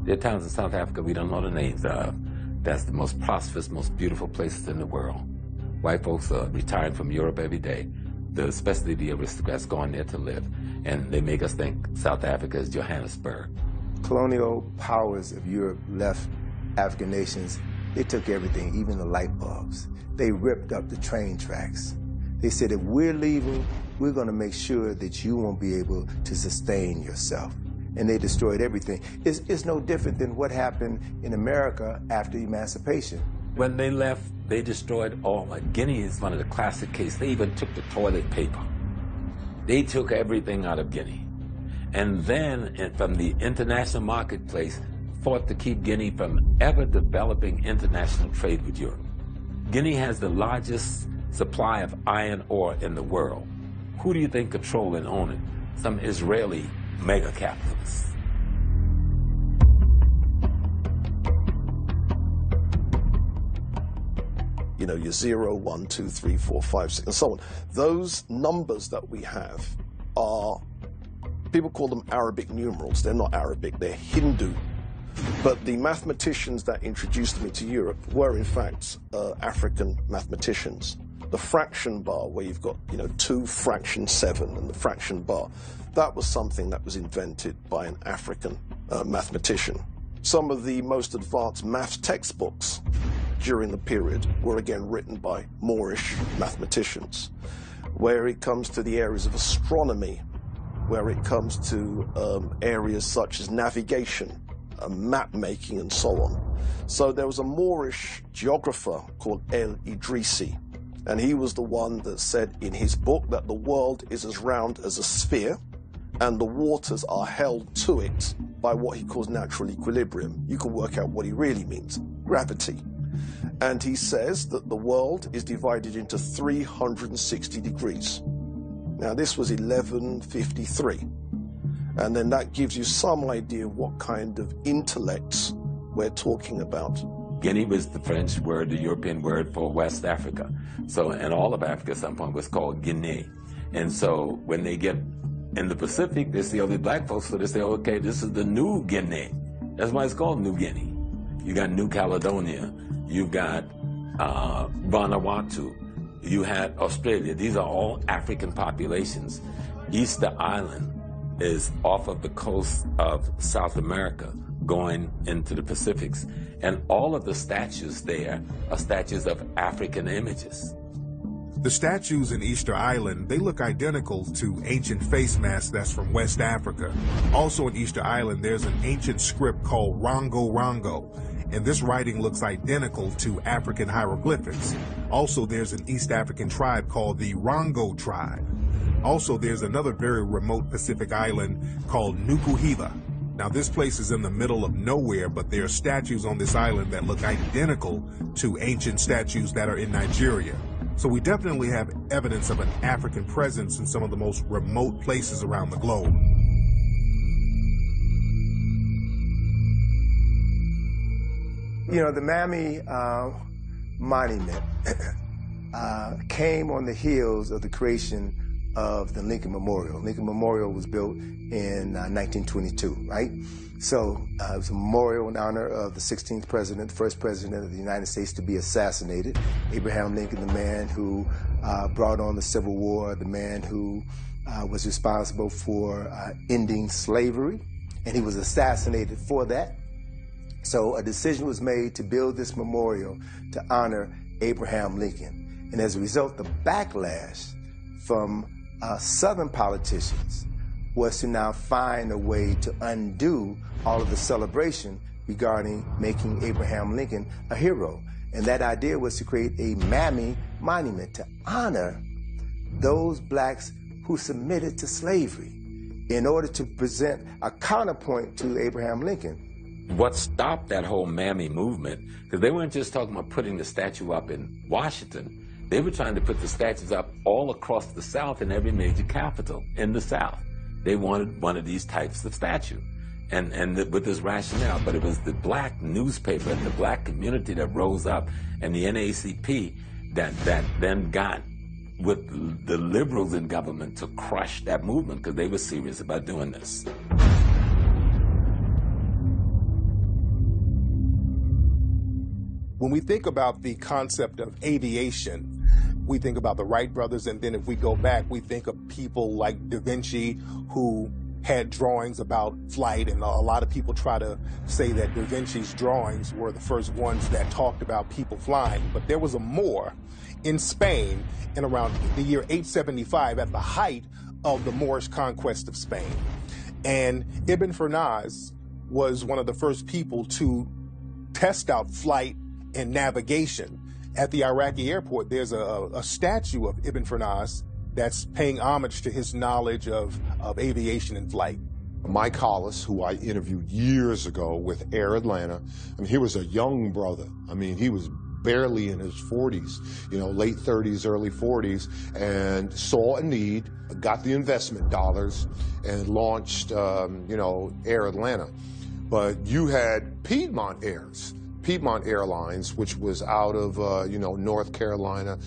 There are towns in South Africa we don't know the names of. That's the most prosperous, most beautiful places in the world. White folks are retiring from Europe every day, especially the aristocrats going there to live. And they make us think South Africa is Johannesburg. Colonial powers of Europe left African nations. They took everything, even the light bulbs. They ripped up the train tracks. They said, if we're leaving, we're going to make sure that you won't be able to sustain yourself. And they destroyed everything. It's no different than what happened in America after emancipation. When they left, they destroyed all. Guinea is one of the classic cases. They even took the toilet paper. They took everything out of Guinea. And then, from the international marketplace, fought to keep Guinea from ever developing international trade with Europe. Guinea has the largest supply of iron ore in the world. Who do you think control and own it? Some Israeli mega capitalists. You know, your 0, 1, 2, 3, 4, 5, 6, and so on. Those numbers that we have are, people call them Arabic numerals. They're not Arabic, they're Hindu. But the mathematicians that introduced me to Europe were, in fact, African mathematicians. The fraction bar, where you've got, 2 fraction 7 and the fraction bar, that was something that was invented by an African mathematician. Some of the most advanced maths textbooks during the period were again written by Moorish mathematicians. Where it comes to the areas of astronomy, where it comes to areas such as navigation, map making and so on. So there was a Moorish geographer called El-Idrisi, and he was the one that said in his book that the world is as round as a sphere, and the waters are held to it by what he calls natural equilibrium. You can work out what he really means, gravity. And he says that the world is divided into 360 degrees. Now this was 1153. And then that gives you some idea of what kind of intellects we're talking about. Guinea was the French word, the European word for West Africa. So, and all of Africa at some point was called Guinea. And so when they get in the Pacific, they see all these black folks, so they say, okay, this is the New Guinea. That's why it's called New Guinea. You got New Caledonia, you got Vanuatu, you had Australia. These are all African populations. Easter Island is off of the coast of South America, going into the Pacifics. And all of the statues there are statues of African images. The statues in Easter Island, they look identical to ancient face masks that's from West Africa. Also in Easter Island, there's an ancient script called Rongo Rongo, and this writing looks identical to African hieroglyphics. Also, there's an East African tribe called the Rongo tribe. Also, there's another very remote Pacific island called Nukuhiva. Now, this place is in the middle of nowhere, but there are statues on this island that look identical to ancient statues that are in Nigeria. So we definitely have evidence of an African presence in some of the most remote places around the globe. You know, the Mammy Monument came on the heels of the creation of the Lincoln Memorial. Lincoln Memorial was built in 1922, right? So it was a memorial in honor of the 16th president, the first president of the United States to be assassinated. Abraham Lincoln, the man who brought on the Civil War, the man who was responsible for ending slavery, and he was assassinated for that. So a decision was made to build this memorial to honor Abraham Lincoln. And as a result, the backlash from Southern politicians was to now find a way to undo all of the celebration regarding making Abraham Lincoln a hero. And that idea was to create a Mammy Monument to honor those blacks who submitted to slavery in order to present a counterpoint to Abraham Lincoln. What stopped that whole Mammy movement, because they weren't just talking about putting the statue up in Washington, they were trying to put the statues up all across the South in every major capital in the South. They wanted one of these types of statue, and with this rationale. But it was the black newspaper and the black community that rose up, and the NAACP that then got with the liberals in government to crush that movement, because they were serious about doing this. When we think about the concept of aviation, we think about the Wright brothers, and then if we go back, we think of people like Da Vinci who had drawings about flight, and a lot of people try to say that Da Vinci's drawings were the first ones that talked about people flying. But there was a Moor in Spain in around the year 875 at the height of the Moorish conquest of Spain. And Ibn Firnas was one of the first people to test out flight and navigation. At the Iraqi airport, there's a statue of Ibn Firnas that's paying homage to his knowledge of aviation and flight. Mike Hollis, who I interviewed years ago with Air Atlanta, I mean, he was a young brother. I mean, he was barely in his 40s, you know, late 30s, early 40s, and saw a need, got the investment dollars, and launched, you know, Air Atlanta. But you had Piedmont Airlines, which was out of, you know, North Carolina,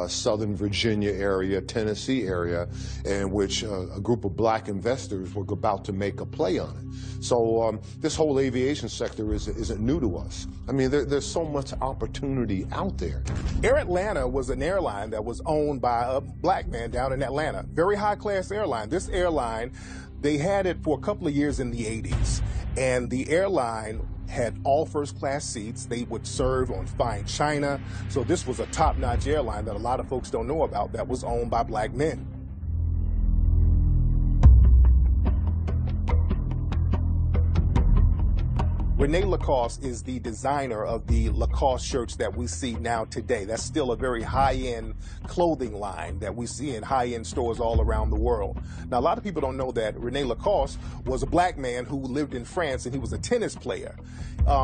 Southern Virginia area, Tennessee area, in which a group of black investors were about to make a play on it. So this whole aviation sector isn't new to us. I mean, there's so much opportunity out there. Air Atlanta was an airline that was owned by a black man down in Atlanta. Very high-class airline. This airline, they had it for a couple of years in the 80s, and the airline had all first-class seats. They would serve on fine china. So this was a top-notch airline that a lot of folks don't know about that was owned by black men. Rene Lacoste is the designer of the Lacoste shirts that we see now today. That's still a very high-end clothing line that we see in high-end stores all around the world. Now, a lot of people don't know that Rene Lacoste was a black man who lived in France, and he was a tennis player.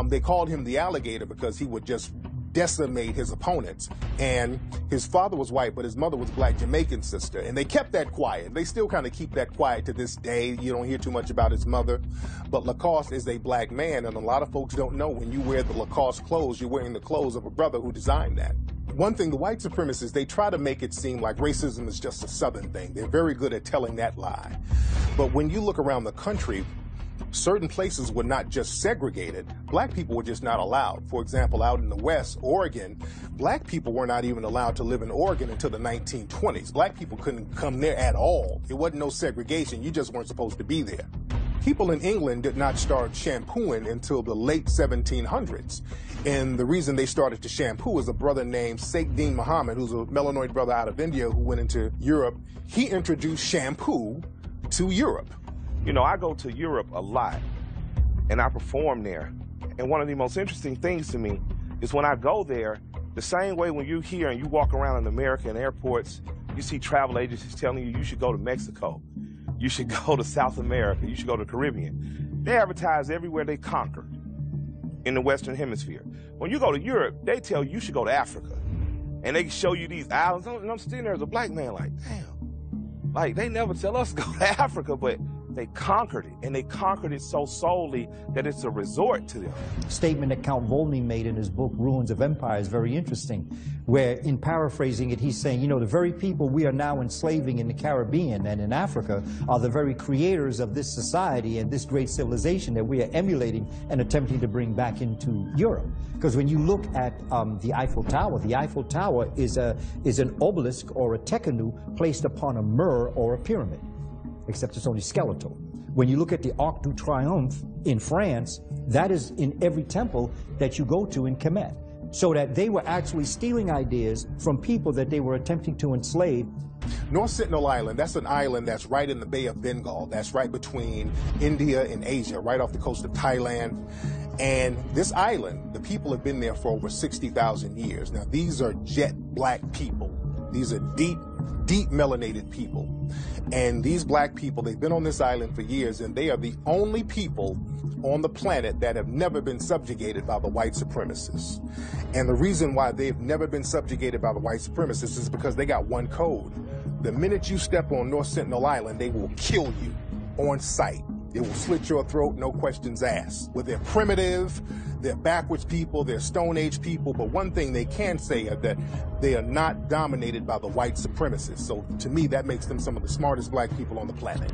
They called him the alligator because he would just decimate his opponents. And his father was white, but his mother was black Jamaican sister. And they kept that quiet. They still kind of keep that quiet to this day. You don't hear too much about his mother. But Lacoste is a black man, and a lot of folks don't know when you wear the Lacoste clothes, you're wearing the clothes of a brother who designed that. One thing, the white supremacists, they try to make it seem like racism is just a Southern thing. They're very good at telling that lie. But when you look around the country, certain places were not just segregated, black people were just not allowed. For example, out in the West, Oregon, black people were not even allowed to live in Oregon until the 1920s. Black people couldn't come there at all. There wasn't no segregation. You just weren't supposed to be there. People in England did not start shampooing until the late 1700s. And the reason they started to shampoo is a brother named Sheikh Deen Muhammad, who's a melanoid brother out of India who went into Europe. He introduced shampoo to Europe. You know, I go to Europe a lot, and I perform there. And one of the most interesting things to me is when I go there, the same way when you're here and you walk around in American airports, you see travel agencies telling you should go to Mexico, you should go to South America, you should go to the Caribbean. They advertise everywhere they conquer in the Western Hemisphere. When you go to Europe, they tell you should go to Africa. And they show you these islands, and I'm sitting there as a black man like, damn. Like, they never tell us to go to Africa, but they conquered it, and they conquered it so solely that it's a resort to them. Statement that Count Volney made in his book, Ruins of Empire, is very interesting, where, in paraphrasing it, he's saying, you know, the very people we are now enslaving in the Caribbean and in Africa are the very creators of this society and this great civilization that we are emulating and attempting to bring back into Europe. Because when you look at the Eiffel Tower is an obelisk or a tekenu placed upon a mur or a pyramid, except it's only skeletal. When you look at the Arc de Triomphe in France, that is in every temple that you go to in Kemet. So that they were actually stealing ideas from people that they were attempting to enslave. North Sentinel Island, that's an island that's right in the Bay of Bengal. That's right between India and Asia, right off the coast of Thailand. And this island, the people have been there for over 60,000 years. Now, these are jet black people. These are deep melanated people. And these black people, they've been on this island for years, and they are the only people on the planet that have never been subjugated by the white supremacists. And the reason why they've never been subjugated by the white supremacists is because they got one code. The minute you step on North Sentinel Island, they will kill you on sight. They will slit your throat, no questions asked. Well, they're primitive, they're backwards people, they're Stone Age people, but one thing they can say is that they are not dominated by the white supremacists. So to me, that makes them some of the smartest black people on the planet.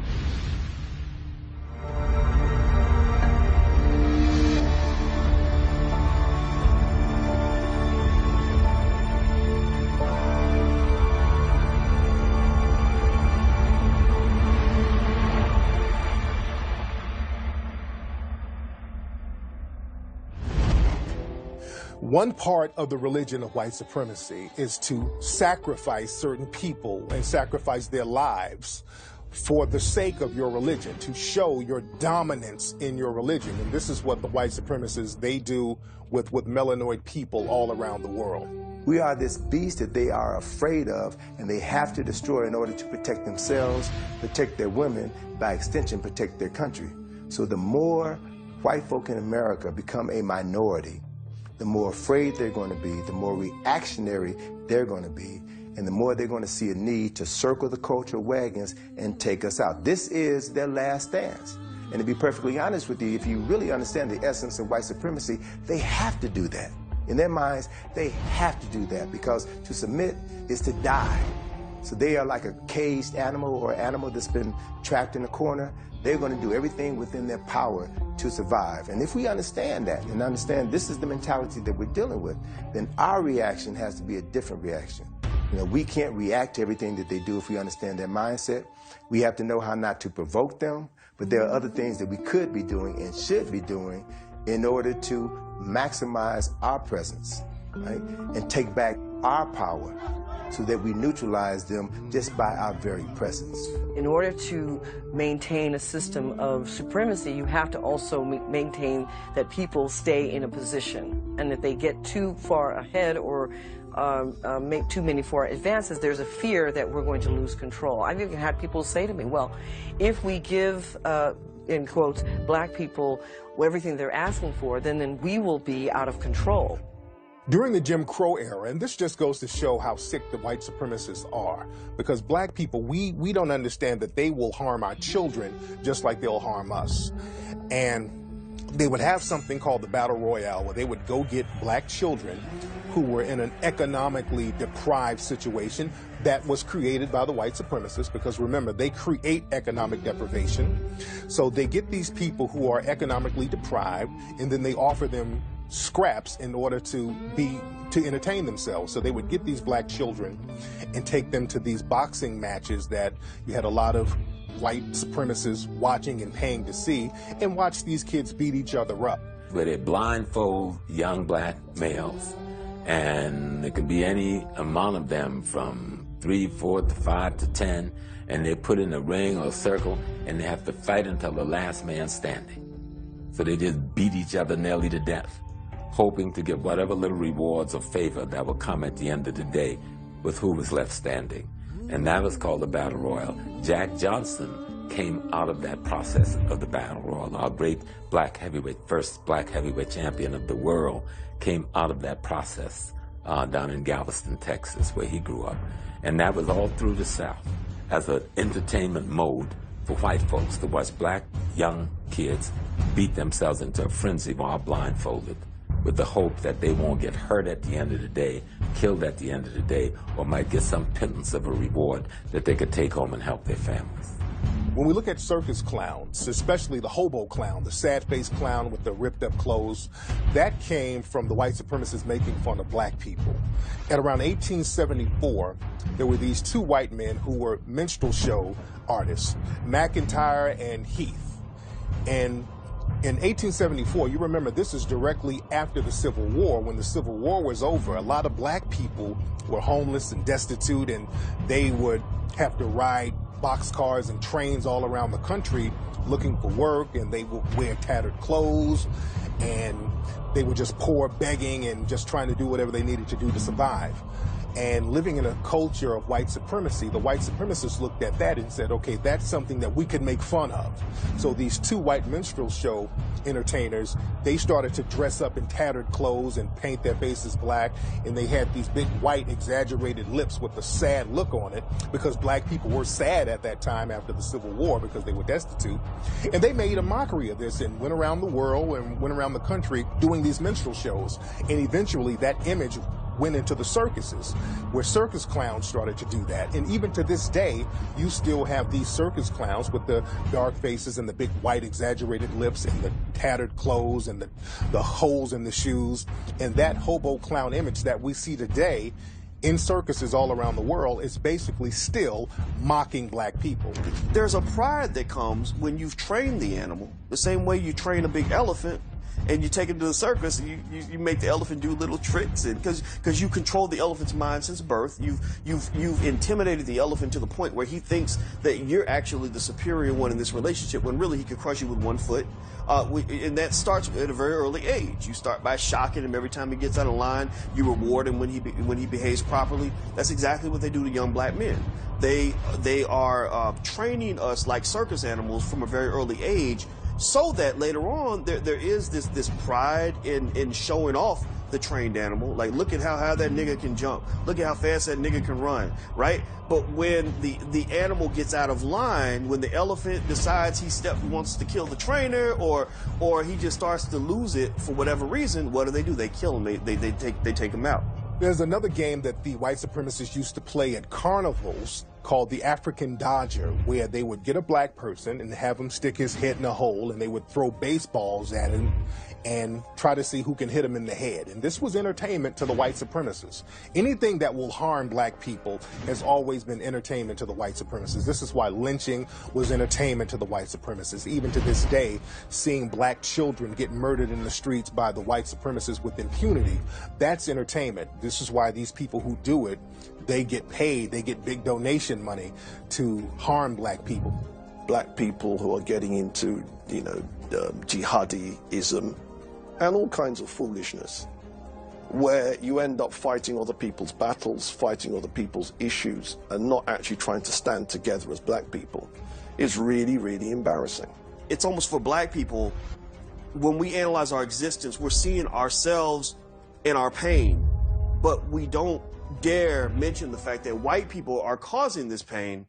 One part of the religion of white supremacy is to sacrifice certain people and sacrifice their lives for the sake of your religion, to show your dominance in your religion. And this is what the white supremacists, they do with melanoid people all around the world. We are this beast that they are afraid of, and they have to destroy in order to protect themselves, protect their women, by extension, protect their country. So the more white folk in America become a minority, the more afraid they're going to be, the more reactionary they're going to be, and the more they're going to see a need to circle the cultural wagons and take us out. This is their last stance. And to be perfectly honest with you, if you really understand the essence of white supremacy, they have to do that. In their minds, they have to do that, because to submit is to die. So they are like a caged animal or an animal that's been trapped in a corner. They're going to do everything within their power to survive. And if we understand that and understand this is the mentality that we're dealing with, then our reaction has to be a different reaction. You know, we can't react to everything that they do if we understand their mindset. We have to know how not to provoke them, but there are other things that we could be doing and should be doing in order to maximize our presence, right? And take back our power so that we neutralize them just by our very presence. In order to maintain a system of supremacy, you have to also maintain that people stay in a position. And if they get too far ahead or make too many forward advances, there's a fear that we're going to lose control. I've even had people say to me, well, if we give, in quotes, black people everything they're asking for, then we will be out of control. During the Jim Crow era, and this just goes to show how sick the white supremacists are, because black people, we don't understand that they will harm our children just like they'll harm us. And they would have something called the Battle Royale, where they would go get black children who were in an economically deprived situation that was created by the white supremacists, because remember, they create economic deprivation. So they get these people who are economically deprived, and then they offer them scraps in order to entertain themselves. So they would get these black children and take them to these boxing matches that you had a lot of white supremacists watching and paying to see, and watch these kids beat each other up. Where they blindfold young black males, and it could be any amount of them from 3, 4 to 5 to 10, and they put in a ring or a circle, and they have to fight until the last man standing. So they just beat each other nearly to death, hoping to get whatever little rewards or favor that will come at the end of the day with who was left standing. And that was called the Battle Royal. Jack Johnson came out of that process of the Battle Royal. Our great black heavyweight, first black heavyweight champion of the world, came out of that process down in Galveston, Texas, where he grew up. And that was all through the South as an entertainment mode for white folks to watch black young kids beat themselves into a frenzy while blindfolded, with the hope that they won't get hurt at the end of the day, killed at the end of the day, or might get some pittance of a reward that they could take home and help their families. When we look at circus clowns, especially the hobo clown, the sad-faced clown with the ripped-up clothes, that came from the white supremacists making fun of black people. At around 1874, there were these two white men who were minstrel show artists, McIntyre and Heath. And in 1874, you remember this is directly after the Civil War. When the Civil War was over, a lot of black people were homeless and destitute, and they would have to ride boxcars and trains all around the country looking for work, and they would wear tattered clothes, and they were just poor, begging and just trying to do whatever they needed to do to survive. And living in a culture of white supremacy, the white supremacists looked at that and said, okay, that's something that we could make fun of. So these two white minstrel show entertainers, they started to dress up in tattered clothes and paint their faces black, and they had these big white exaggerated lips with a sad look on it, because black people were sad at that time after the Civil War because they were destitute. And they made a mockery of this and went around the world and went around the country doing these minstrel shows. And eventually that image went into the circuses, where circus clowns started to do that. And even to this day, you still have these circus clowns with the dark faces and the big white exaggerated lips and the tattered clothes and the holes in the shoes. And that hobo clown image that we see today in circuses all around the world is basically still mocking black people. There's a pride that comes when you've trained the animal, the same way you train a big elephant and you take him to the circus, and you make the elephant do little tricks, and because you control the elephant's mind since birth, you've intimidated the elephant to the point where he thinks that you're actually the superior one in this relationship, when really he could crush you with one foot. And that starts at a very early age. You start by shocking him every time he gets out of line. You reward him when he behaves properly. That's exactly what they do to young black men. They are training us like circus animals from a very early age, so that later on there is this pride in showing off the trained animal. Like, look at how high that nigga can jump. Look at how fast that nigga can run, right? But when the animal gets out of line, when the elephant decides he wants to kill the trainer, or he just starts to lose it for whatever reason, what do? They kill him. They take him out. There's another game that the white supremacists used to play at carnivals called the African Dodger, where they would get a black person and have him stick his head in a hole, and they would throw baseballs at him, and try to see who can hit them in the head. And this was entertainment to the white supremacists. Anything that will harm black people has always been entertainment to the white supremacists. This is why lynching was entertainment to the white supremacists. Even to this day, seeing black children get murdered in the streets by the white supremacists with impunity, that's entertainment. This is why these people who do it, they get paid, they get big donation money to harm black people. Black people who are getting into, jihadism and all kinds of foolishness, where you end up fighting other people's battles, fighting other people's issues, and not actually trying to stand together as black people, is really, really embarrassing. It's almost for black people, when we analyze our existence, we're seeing ourselves in our pain, but we don't dare mention the fact that white people are causing this pain,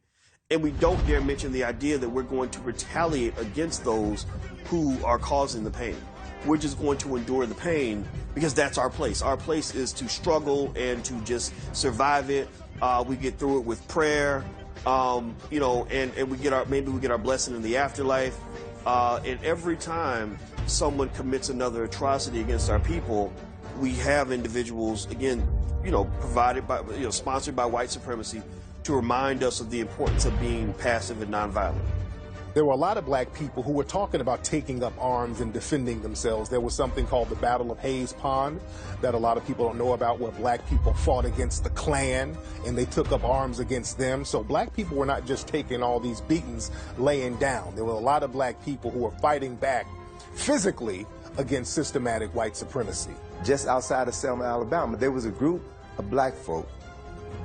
and we don't dare mention the idea that we're going to retaliate against those who are causing the pain. We're just going to endure the pain because that's our place. Our place is to struggle and to just survive it. We get through it with prayer, and we get our blessing in the afterlife. And every time someone commits another atrocity against our people, we have individuals, again, sponsored by white supremacy, to remind us of the importance of being passive and nonviolent. There were a lot of black people who were talking about taking up arms and defending themselves. There was something called the Battle of Hayes Pond that a lot of people don't know about, where black people fought against the Klan and they took up arms against them. So black people were not just taking all these beatings laying down. There were a lot of black people who were fighting back physically against systematic white supremacy. Just outside of Selma, Alabama, there was a group of black folk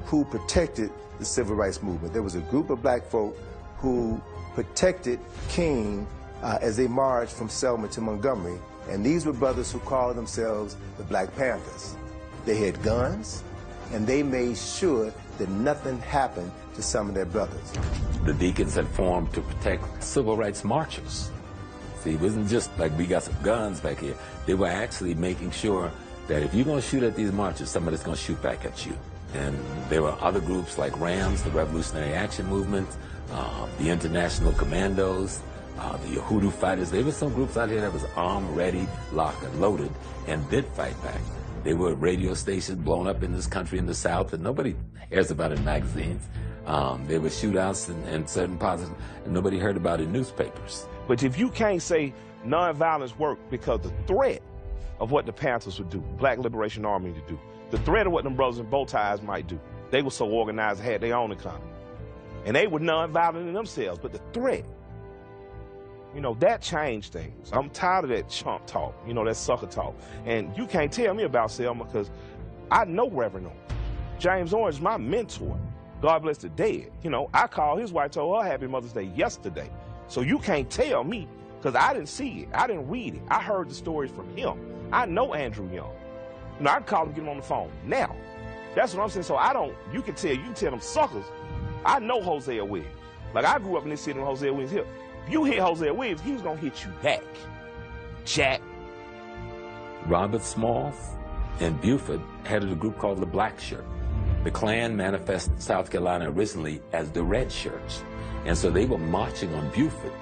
who protected the civil rights movement. There was a group of black folk who protected King as they marched from Selma to Montgomery, and these were brothers who called themselves the Black Panthers. They had guns, and they made sure that nothing happened to some of their brothers. The Deacons had formed to protect civil rights marchers. See, it wasn't just like we got some guns back here. They were actually making sure that if you're going to shoot at these marchers, somebody's going to shoot back at you. And there were other groups like RAMS, the Revolutionary Action Movement, the International Commandos, the Yahudu Fighters. There were some groups out here that was armed, ready, locked, and loaded, and did fight back. There were radio stations blown up in this country in the South that nobody hears about in magazines. There were shootouts in certain parts, and nobody heard about in newspapers. But if you can't say nonviolence worked because the threat of what the Panthers would do, Black Liberation Army to do, the threat of what them brothers in bow ties might do, they were so organized, had their own economy. And they were nonviolent in themselves, but the threat, that changed things. I'm tired of that chump talk, that sucker talk. And you can't tell me about Selma because I know Reverend Orange. James Orange is my mentor. God bless the dead. I called his wife, told her Happy Mother's Day yesterday. So you can't tell me because I didn't see it. I didn't read it. I heard the stories from him. I know Andrew Young. I can call him, get him on the phone now. That's what I'm saying. So you can tell them suckers. I know Hosea Williams. Like, I grew up in this city when Hosea Williams hit. If you hit Hosea Williams, he was going to hit you back. Jack. Robert Smalls and Buford headed a group called the Black Shirt. The Klan manifested South Carolina originally as the Red Shirts. And so they were marching on Buford,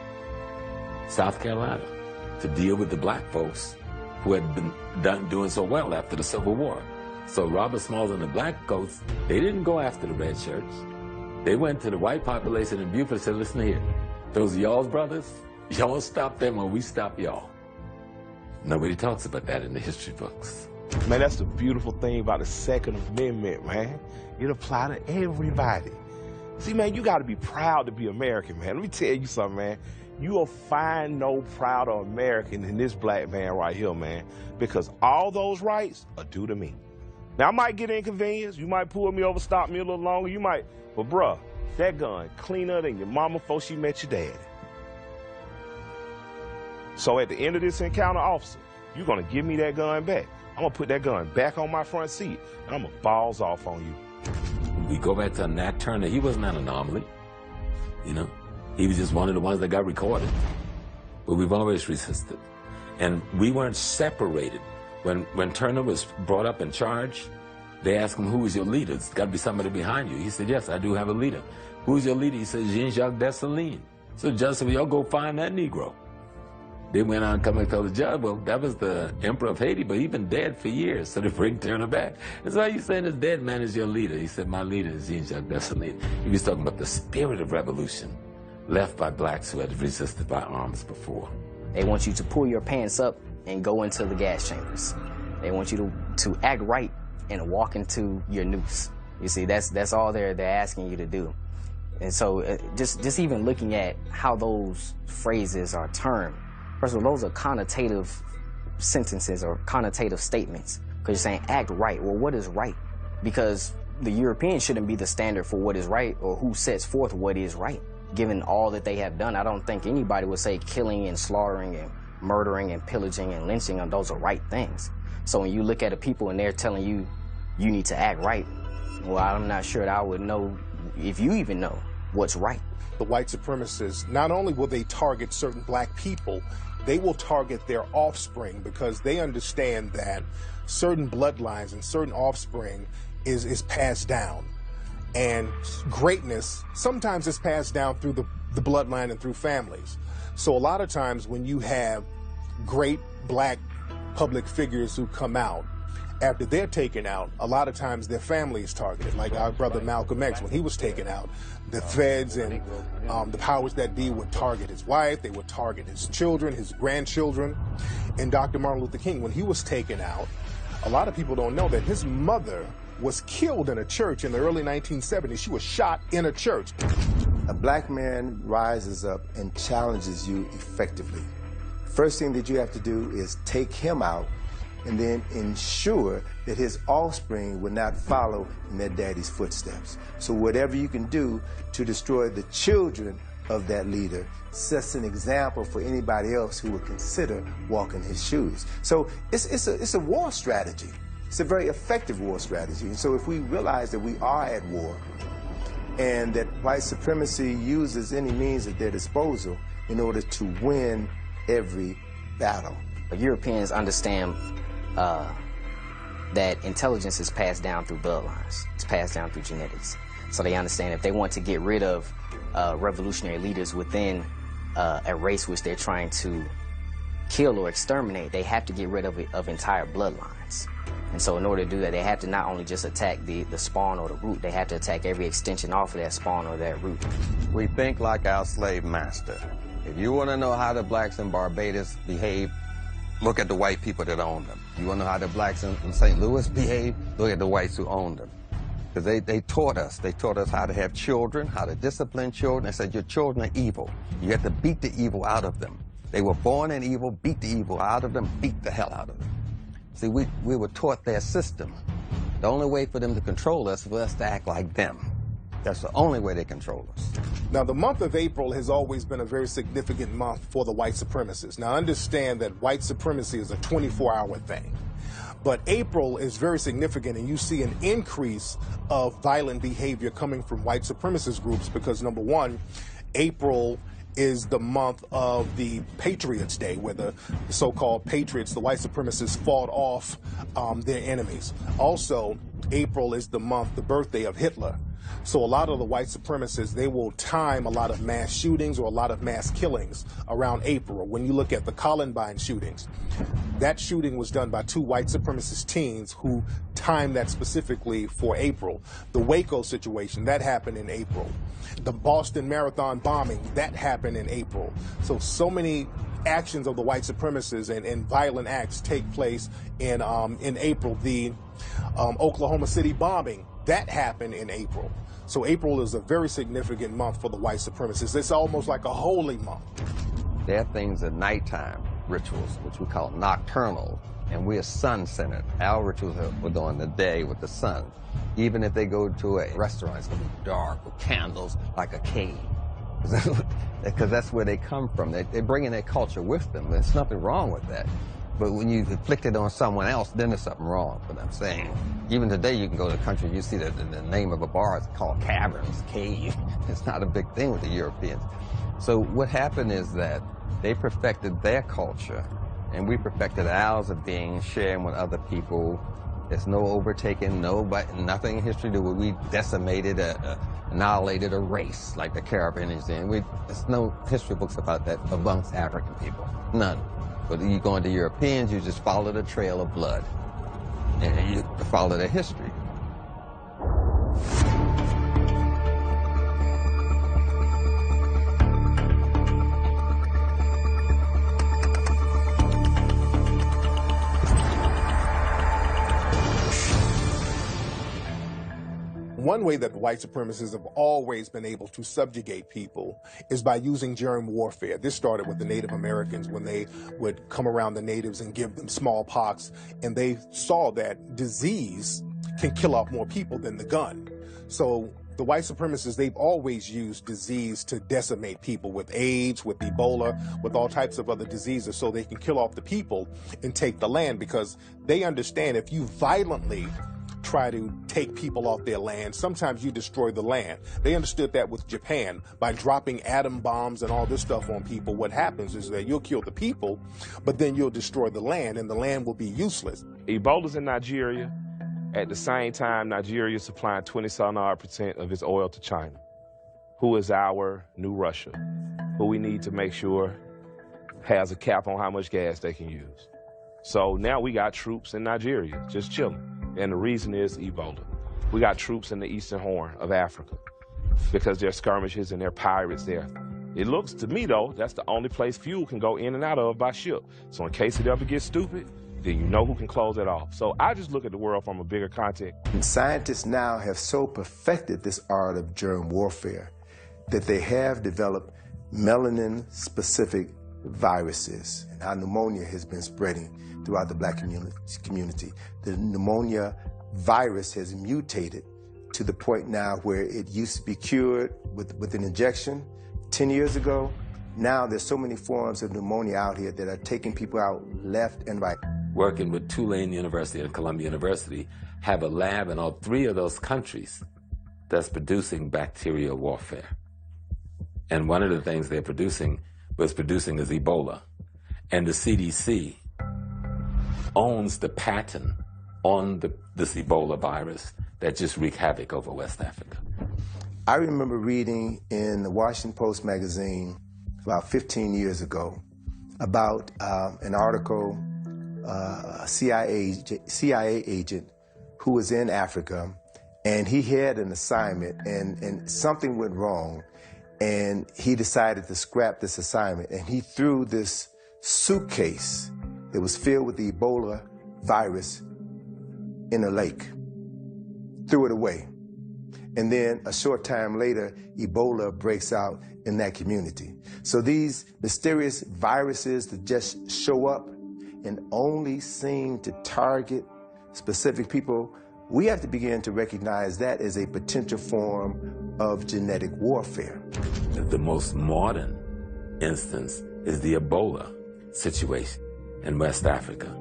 South Carolina, to deal with the black folks who had been doing so well after the Civil War. So Robert Smalls and the black coats, they didn't go after the Red Shirts. They went to the white population in Buford and said, listen here, those y'all's brothers, y'all stop them or we stop y'all. Nobody talks about that in the history books. Man, that's the beautiful thing about the Second Amendment, man. It applies to everybody. See, man, you got to be proud to be American, man. Let me tell you something, man. You will find no prouder American than this black man right here, man, because all those rights are due to me. Now, I might get inconvenienced. You might pull me over, stop me a little longer. You might, but bruh, that gun cleaner than your mama before she met your daddy. So at the end of this encounter, officer, you're going to give me that gun back. I'm going to put that gun back on my front seat, and I'm going to balls off on you. We go back to Nat Turner. He wasn't an anomaly, He was just one of the ones that got recorded. But we've always resisted. And we weren't separated. When Turner was brought up in charge, they asked him, who is your leader? It's got to be somebody behind you. He said, yes, I do have a leader. Who's your leader? He said, Jean-Jacques Dessalines. So Justin, y'all go find that Negro. They went on coming and told the judge, well, that was the emperor of Haiti, but he's been dead for years, so they bring Turner back. And so how you saying this dead man is your leader? He said, my leader is Jean-Jacques Dessalines. He was talking about the spirit of revolution left by blacks who had resisted by arms before. They want you to pull your pants up and go into the gas chambers. They want you to act right and walk into your noose. You see, that's all they're asking you to do. And so just even looking at how those phrases are termed, first of all, those are connotative sentences or connotative statements, because you're saying act right. Well, what is right? Because the Europeans shouldn't be the standard for what is right or who sets forth what is right. Given all that they have done, I don't think anybody would say killing and slaughtering and murdering and pillaging and lynching, and those are right things. So when you look at a people and they're telling you, you need to act right, well, I'm not sure that I would know if you even know what's right. The white supremacists, not only will they target certain black people, they will target their offspring, because they understand that certain bloodlines and certain offspring is passed down. And greatness sometimes is passed down through the bloodline and through families. So a lot of times when you have great black public figures who come out, after they're taken out, a lot of times their family is targeted. Like our brother Malcolm X, when he was taken out, the feds and the powers that be would target his wife, they would target his children, his grandchildren. And Dr. Martin Luther King, when he was taken out, a lot of people don't know that his mother was killed in a church in the early 1970s. She was shot in a church. A black man rises up and challenges you effectively. First thing that you have to do is take him out and then ensure that his offspring will not follow in their daddy's footsteps. So whatever you can do to destroy the children of that leader sets an example for anybody else who would consider walking his shoes. So it's a war strategy. It's a very effective war strategy. And so if we realize that we are at war and that white supremacy uses any means at their disposal in order to win every battle. Europeans understand that intelligence is passed down through bloodlines. It's passed down through genetics. So they understand if they want to get rid of revolutionary leaders within a race which they're trying to kill or exterminate, they have to get rid of entire bloodlines. And so in order to do that, they have to not only just attack the spawn or the root, they have to attack every extension off of that spawn or that root. We think like our slave master. If you want to know how the blacks in Barbados behave, look at the white people that own them. You want to know how the blacks in St. Louis behave, look at the whites who own them. Because they taught us. They taught us how to have children, how to discipline children. They said, your children are evil. You have to beat the evil out of them. They were born in evil, beat the evil out of them, beat the hell out of them. See, we were taught their system. The only way for them to control us was to act like them. That's the only way they control us. Now, the month of April has always been a very significant month for the white supremacists. Now, understand that white supremacy is a 24-hour thing. But April is very significant, and you see an increase of violent behavior coming from white supremacist groups because, number one, April is the month of the Patriots' Day, where the so-called patriots, the white supremacists, fought off their enemies. Also, April is the month, the birthday of Hitler. So a lot of the white supremacists, they will time a lot of mass shootings or a lot of mass killings around April. When you look at the Columbine shootings, that shooting was done by 2 white supremacist teens who timed that specifically for April. The Waco situation, that happened in April. The Boston Marathon bombing, that happened in April. So many actions of the white supremacists and violent acts take place in April. The Oklahoma City bombing, that happened in April. So April is a very significant month for the white supremacists. It's almost like a holy month. There are things at nighttime rituals, which we call nocturnal, and we're sun-centered. Our rituals are during the day with the sun. Even if they go to a restaurant, it's going to be dark with candles like a cave. Because that's where they come from. They bring in their culture with them. There's nothing wrong with that. But when you inflict it on someone else, then there's something wrong. But I'm saying, even today you can go to the country, you see that the name of a bar is called Caverns, Cave. It's not a big thing with the Europeans. So what happened is that they perfected their culture, and we perfected ours of being sharing with other people There's no overtaking, nothing in history that we decimated, annihilated a race like the Caribbeans did. There's no history books about that amongst African people. None. But you go into Europeans, you just follow the trail of blood. And you follow the history. One way that white supremacists have always been able to subjugate people is by using germ warfare. This started with the Native Americans when they would come around the natives and give them smallpox, and they saw that disease can kill off more people than the gun. So the white supremacists, they've always used disease to decimate people, with AIDS, with Ebola, with all types of other diseases, so they can kill off the people and take the land, because they understand if you violently try to take people off their land, sometimes you destroy the land. They understood that with Japan. By dropping atom bombs and all this stuff on people, what happens is that you'll kill the people, but then you'll destroy the land, and the land will be useless. Ebola's in Nigeria. At the same time, Nigeria is supplying 20% of its oil to China, who is our new Russia, who we need to make sure has a cap on how much gas they can use. So now we got troops in Nigeria just chilling. And the reason is Ebola. We got troops in the Eastern Horn of Africa because there's skirmishes and there are pirates there. It looks to me, though, that's the only place fuel can go in and out of by ship. So in case it ever gets stupid, then you know who can close it off. So I just look at the world from a bigger context. And scientists now have so perfected this art of germ warfare that they have developed melanin-specific viruses. And how pneumonia has been spreading throughout the black community. The pneumonia virus has mutated to the point now where it used to be cured with an injection 10 years ago. Now there's so many forms of pneumonia out here that are taking people out left and right. Working with Tulane University and Columbia University, have a lab in all three of those countries that's producing bacterial warfare. And one of the things they're producing is Ebola. And the CDC owns the patent on this Ebola virus that just wreaked havoc over West Africa. I remember reading in the Washington Post magazine about 15 years ago about an article, a CIA agent who was in Africa, and he had an assignment, and something went wrong, and he decided to scrap this assignment, and he threw this suitcase that was filled with the Ebola virus in a lake, threw it away. And then a short time later, Ebola breaks out in that community. So these mysterious viruses that just show up and only seem to target specific people, we have to begin to recognize that as a potential form of genetic warfare. The most modern instance is the Ebola situation in West Africa.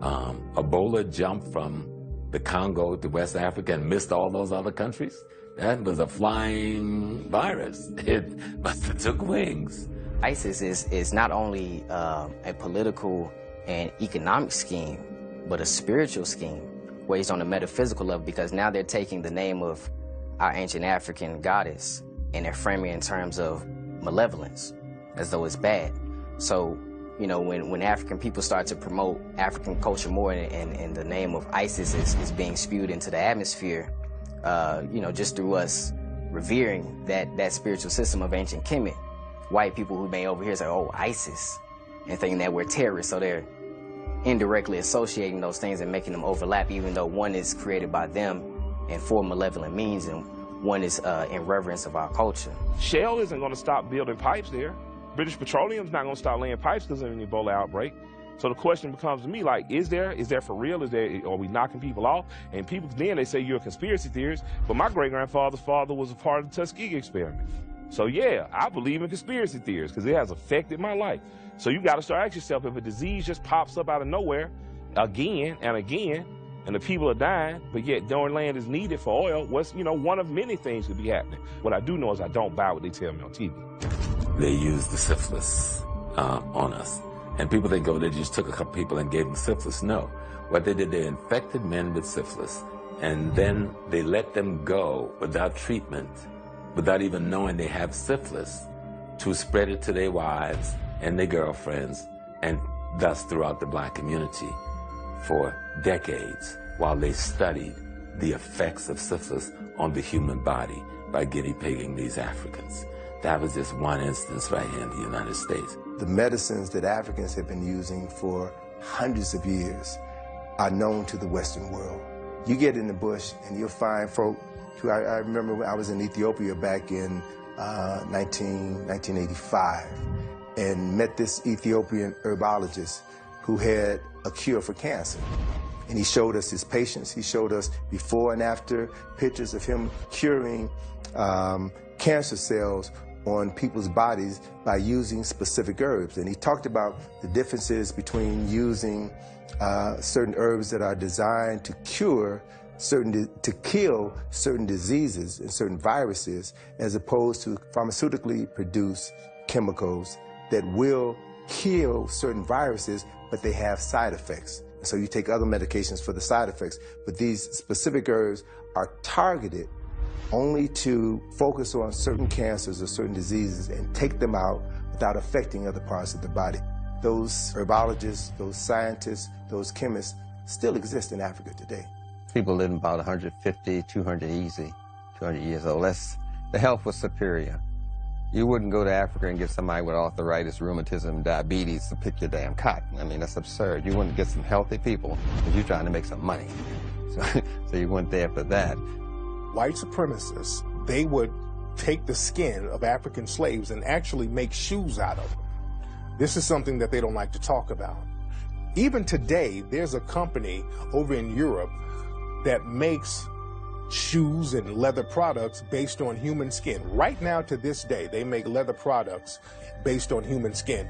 Ebola jumped from the Congo to West Africa and missed all those other countries. That was a flying virus. It must have took wings. ISIS is not only a political and economic scheme, but a spiritual scheme based on a metaphysical level, because now they're taking the name of our ancient African goddess and they're framing it in terms of malevolence, as though it's bad. So, you know, when African people start to promote African culture more and the name of ISIS is being spewed into the atmosphere, you know, just through us revering that spiritual system of ancient Kemet, white people who may over here say, oh, ISIS, and thinking that we're terrorists, so they're indirectly associating those things and making them overlap, even though one is created by them and for malevolent means, and one is in reverence of our culture. Shell isn't going to stop building pipes there. British Petroleum's not going to stop laying pipes because of an Ebola outbreak. So the question becomes to me, like, is there for real? Are we knocking people off? And people, then they say you're a conspiracy theorist, but my great-grandfather's father was a part of the Tuskegee experiment. So yeah, I believe in conspiracy theories because it has affected my life. So you got to start asking yourself, if a disease just pops up out of nowhere again and again, and the people are dying, but yet their land is needed for oil, what's, you know, one of many things could be happening. What I do know is I don't buy what they tell me on TV. They used the syphilis on us. And people think, oh, they just took a couple people and gave them syphilis. No. What they did, they infected men with syphilis, and then they let them go without treatment, without even knowing they have syphilis, to spread it to their wives and their girlfriends, and thus throughout the black community for decades, while they studied the effects of syphilis on the human body by guinea pigging these Africans. That was just one instance right here in the United States. The medicines that Africans have been using for hundreds of years are known to the Western world. You get in the bush and you'll find folk who, I remember when I was in Ethiopia back in 1985 and met this Ethiopian herbologist who had a cure for cancer. And he showed us his patients. He showed us before and after pictures of him curing cancer cells on people's bodies by using specific herbs. And he talked about the differences between using certain herbs that are designed to kill certain diseases and certain viruses, as opposed to pharmaceutically produced chemicals that will kill certain viruses, but they have side effects. So you take other medications for the side effects, but these specific herbs are targeted only to focus on certain cancers or certain diseases and take them out without affecting other parts of the body. Those herbologists, those scientists, those chemists still exist in Africa today. People living about 150, 200 easy, 200 years old. The health was superior. You wouldn't go to Africa and get somebody with arthritis, rheumatism, diabetes to pick your damn cotton. I mean, that's absurd. You wouldn't get some healthy people because you're trying to make some money. So you went there for that. White supremacists, they would take the skin of African slaves and actually make shoes out of them. This is something that they don't like to talk about. Even today, there's a company over in Europe that makes shoes and leather products based on human skin. Right now, to this day, they make leather products based on human skin.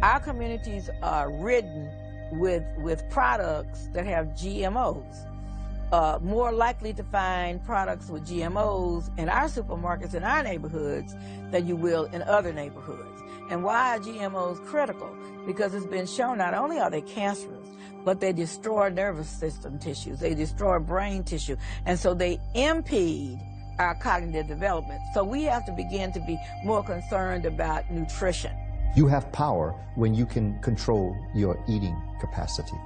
Our communities are ridden with products that have GMOs. More likely to find products with GMOs in our supermarkets in our neighborhoods than you will in other neighborhoods. And why are GMOs critical? Because it's been shown not only are they cancerous, but they destroy nervous system tissues, they destroy brain tissue, and so they impede our cognitive development. So we have to begin to be more concerned about nutrition. You have power when you can control your eating capacity.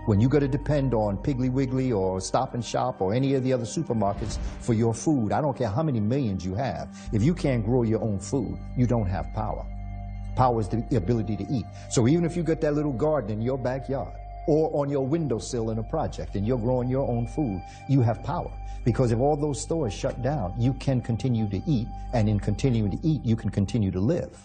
When you got to depend on Piggly Wiggly or Stop and Shop or any of the other supermarkets for your food, I don't care how many millions you have, if you can't grow your own food, you don't have power. Power is the ability to eat. So even if you got that little garden in your backyard or on your windowsill in a project and you're growing your own food, you have power. Because if all those stores shut down, you can continue to eat, and in continuing to eat, you can continue to live.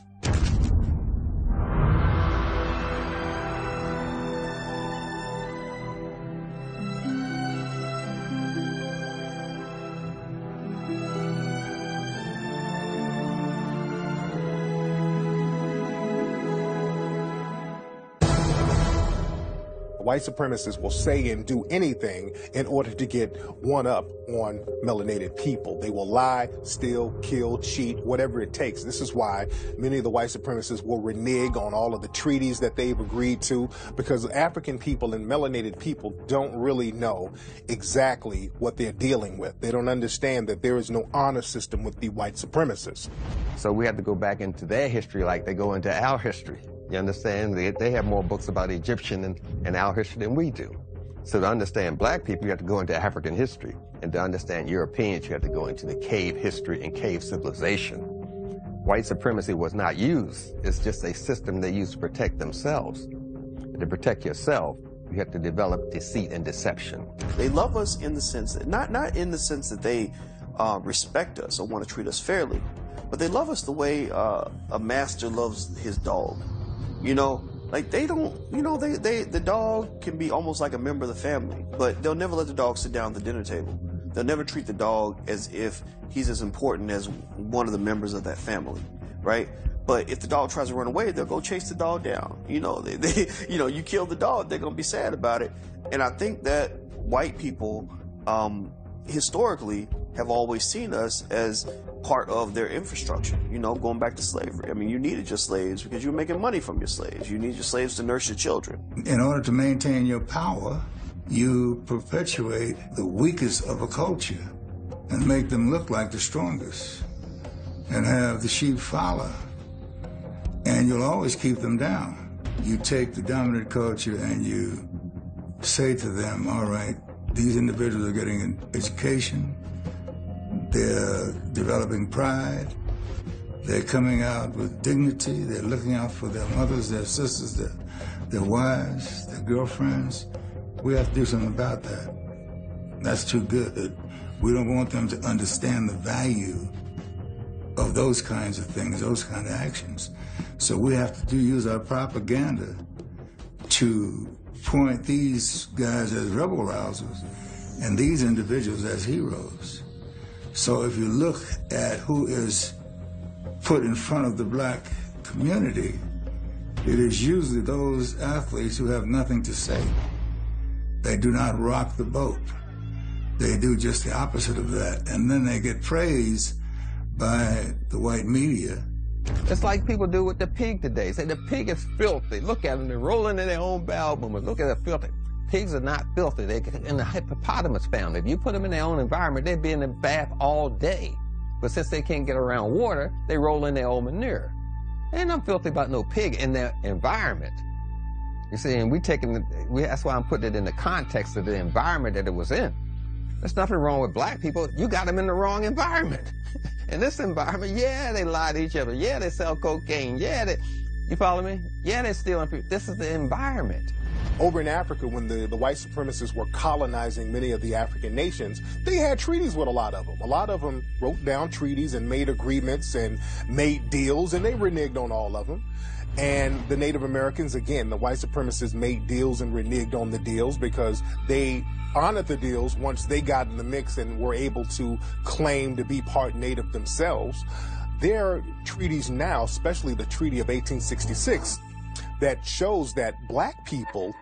White supremacists will say and do anything in order to get one up on melanated people. They will lie, steal, kill, cheat, whatever it takes. This is why many of the white supremacists will renege on all of the treaties that they've agreed to, because African people and melanated people don't really know exactly what they're dealing with. They don't understand that there is no honor system with the white supremacists. So we have to go back into their history like they go into our history. You understand? They have more books about Egyptian and our history than we do. So to understand black people, you have to go into African history. And to understand Europeans, you have to go into the cave history and cave civilization. White supremacy was not used. It's just a system they use to protect themselves. And to protect yourself, you have to develop deceit and deception. They love us in the sense that, not in the sense that they respect us or want to treat us fairly, but they love us the way a master loves his dog. You know, like they don't, you know, the dog can be almost like a member of the family, but they'll never let the dog sit down at the dinner table. They'll never treat the dog as if he's as important as one of the members of that family, right? But if the dog tries to run away, they'll go chase the dog down. You know, you know, you kill the dog, they're gonna be sad about it. And I think that white people historically have always seen us as part of their infrastructure, you know, going back to slavery. I mean, you needed your slaves because you were making money from your slaves. You need your slaves to nurse your children. In order to maintain your power, you perpetuate the weakest of a culture and make them look like the strongest and have the sheep follow. And you'll always keep them down. You take the dominant culture and you say to them, all right, these individuals are getting an education, they're developing pride, they're coming out with dignity, they're looking out for their mothers, their sisters, their wives, their girlfriends. We have to do something about that. That's too good. We don't want them to understand the value of those kinds of things, those kind of actions. So we have to use our propaganda to point these guys as rebel rousers and these individuals as heroes. So if you look at who is put in front of the black community, it is usually those athletes who have nothing to say. They do not rock the boat. They do just the opposite of that. And then they get praised by the white media. It's like people do with the pig today. Say the pig is filthy. Look at them, they're rolling in their own bowel movements. Look at the filthy. Pigs are not filthy. They're in the hippopotamus family. If you put them in their own environment, they'd be in the bath all day. But since they can't get around water, they roll in their own manure. Ain't nothing filthy about no pig in their environment. You see, and that's why I'm putting it in the context of the environment that it was in. There's nothing wrong with black people. You got them in the wrong environment. In this environment, yeah, they lie to each other. Yeah, they sell cocaine. Yeah, you follow me? Yeah, they're stealing people. This is the environment. Over in Africa, when the white supremacists were colonizing many of the African nations, they had treaties with a lot of them. A lot of them wrote down treaties and made agreements and made deals, and they reneged on all of them. And the Native Americans, again, the white supremacists made deals and reneged on the deals because they honored the deals once they got in the mix and were able to claim to be part Native themselves. There are treaties now, especially the Treaty of 1866, that shows that black people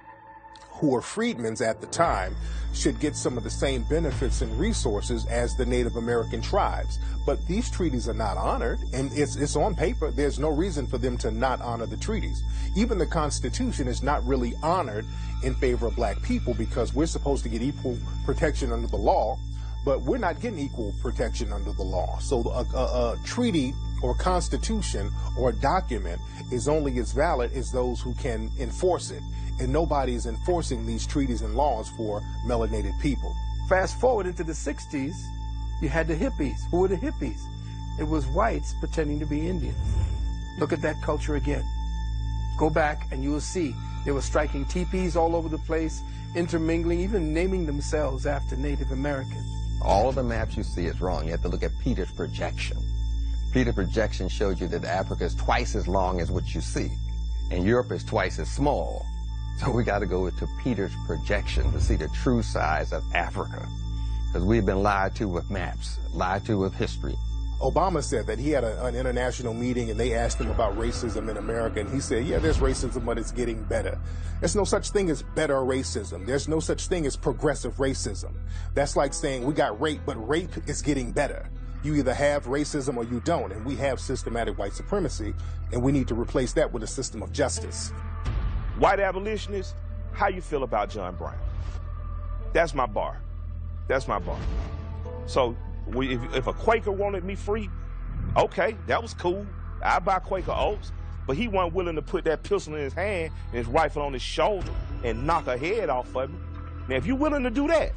who were freedmen at the time should get some of the same benefits and resources as the Native American tribes. But these treaties are not honored, and it's on paper. There's no reason for them to not honor the treaties. Even the Constitution is not really honored in favor of black people because we're supposed to get equal protection under the law, but we're not getting equal protection under the law. So a treaty or constitution or a document is only as valid as those who can enforce it. And nobody is enforcing these treaties and laws for melanated people. Fast forward into the 60s, you had the hippies. Who were the hippies? It was whites pretending to be Indians. Look at that culture again. Go back and you will see they were striking teepees all over the place, intermingling, even naming themselves after Native Americans. All of the maps you see is wrong. You have to look at Peter's projection. Peter's projection showed you that Africa is twice as long as what you see, and Europe is twice as small. So we got to go to Peter's projection to see the true size of Africa, because we've been lied to with maps, lied to with history. Obama said that he had an international meeting and they asked him about racism in America, and he said, yeah, there's racism, but it's getting better. There's no such thing as better racism. There's no such thing as progressive racism. That's like saying we got rape, but rape is getting better. You either have racism or you don't, and we have systematic white supremacy, and we need to replace that with a system of justice. White abolitionists, how you feel about John Brown? That's my bar. That's my bar. So if a Quaker wanted me free, okay, that was cool. I'd buy Quaker oats, but he wasn't willing to put that pistol in his hand and his rifle on his shoulder and knock her head off of me. Now, if you're willing to do that,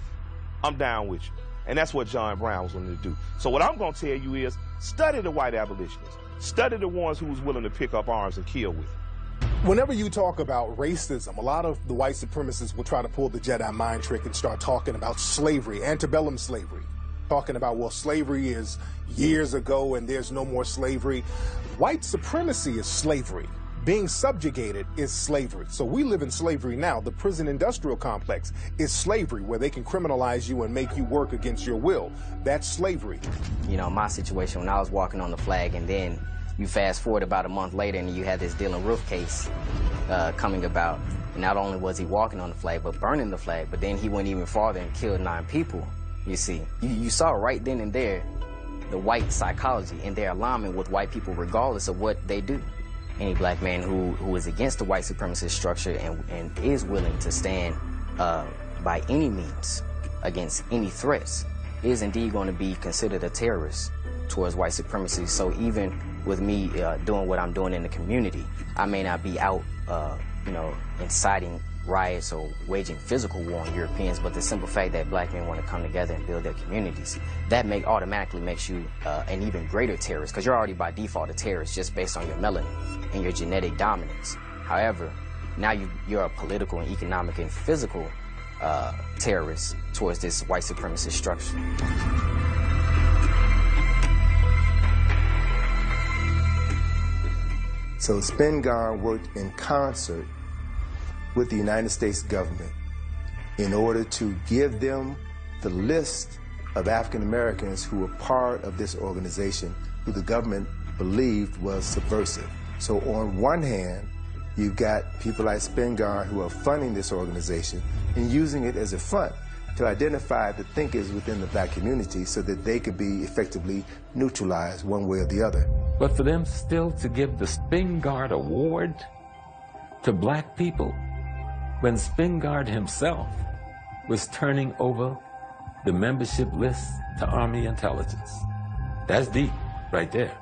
I'm down with you. And that's what John Brown was willing to do. So what I'm going to tell you is study the white abolitionists. Study the ones who was willing to pick up arms and kill with it. Whenever you talk about racism, a lot of the white supremacists will try to pull the Jedi mind trick and start talking about slavery, antebellum slavery, talking about, well, slavery is years ago and there's no more slavery. White supremacy is slavery. Being subjugated is slavery. So we live in slavery now. The prison industrial complex is slavery, where they can criminalize you and make you work against your will. That's slavery. You know, my situation, when I was walking on the flag, and then you fast forward about a month later and you had this Dylan Roof case coming about. Not only was he walking on the flag, but burning the flag, but then he went even farther and killed 9 people. You see, you saw right then and there the white psychology and their alignment with white people regardless of what they do. Any black man who is against the white supremacist structure and is willing to stand by any means against any threats is indeed going to be considered a terrorist towards white supremacy. So even with me doing what I'm doing in the community, I may not be out, inciting riots or waging physical war on Europeans, but the simple fact that black men want to come together and build their communities, that automatically makes you an even greater terrorist, because you're already by default a terrorist just based on your melanin and your genetic dominance. However, now you're a political and economic and physical terrorist towards this white supremacist structure. So Spingarn worked in concert with the United States government in order to give them the list of African Americans who were part of this organization who the government believed was subversive. So on one hand, you've got people like Spingarn who are funding this organization and using it as a front to identify the thinkers within the black community so that they could be effectively neutralized one way or the other. But for them still to give the Spingarn Award to black people when Spingarn himself was turning over the membership list to Army intelligence. That's deep right there.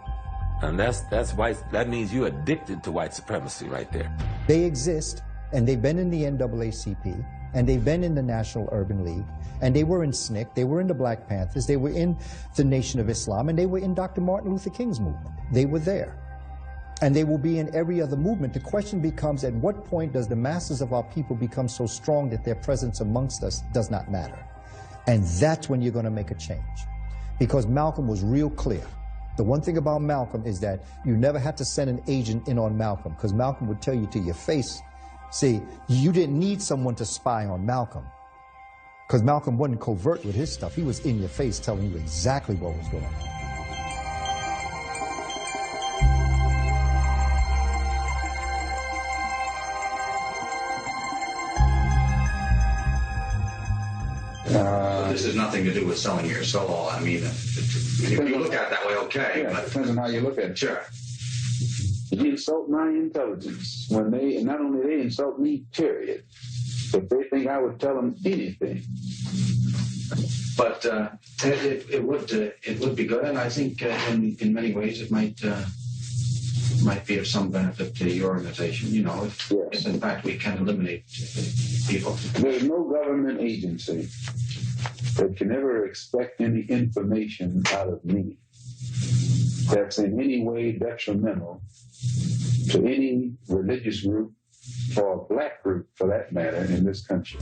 And that's white. That means you're addicted to white supremacy right there. They exist, and they've been in the NAACP, and they've been in the National Urban League, and they were in SNCC, they were in the Black Panthers, they were in the Nation of Islam, and they were in Dr. Martin Luther King's movement. They were there. And they will be in every other movement. The question becomes, at what point does the masses of our people become so strong that their presence amongst us does not matter? And that's when you're going to make a change. Because Malcolm was real clear. The one thing about Malcolm is that you never had to send an agent in on Malcolm, because Malcolm would tell you to your face. See, you didn't need someone to spy on Malcolm, because Malcolm wasn't covert with his stuff. He was in your face telling you exactly what was going on. This has nothing to do with selling your soul. I mean, if you look at it that way, okay. Yeah, but depends on how you look at it. Sure. You insult my intelligence when they, not only they insult me, period, but they think I would tell them anything. But it would be good, and I think in many ways it might be of some benefit to your organization. You know, if in fact we can eliminate people. There's no government agency that can ever expect any information out of me that's in any way detrimental to any religious group or a black group, for that matter, in this country.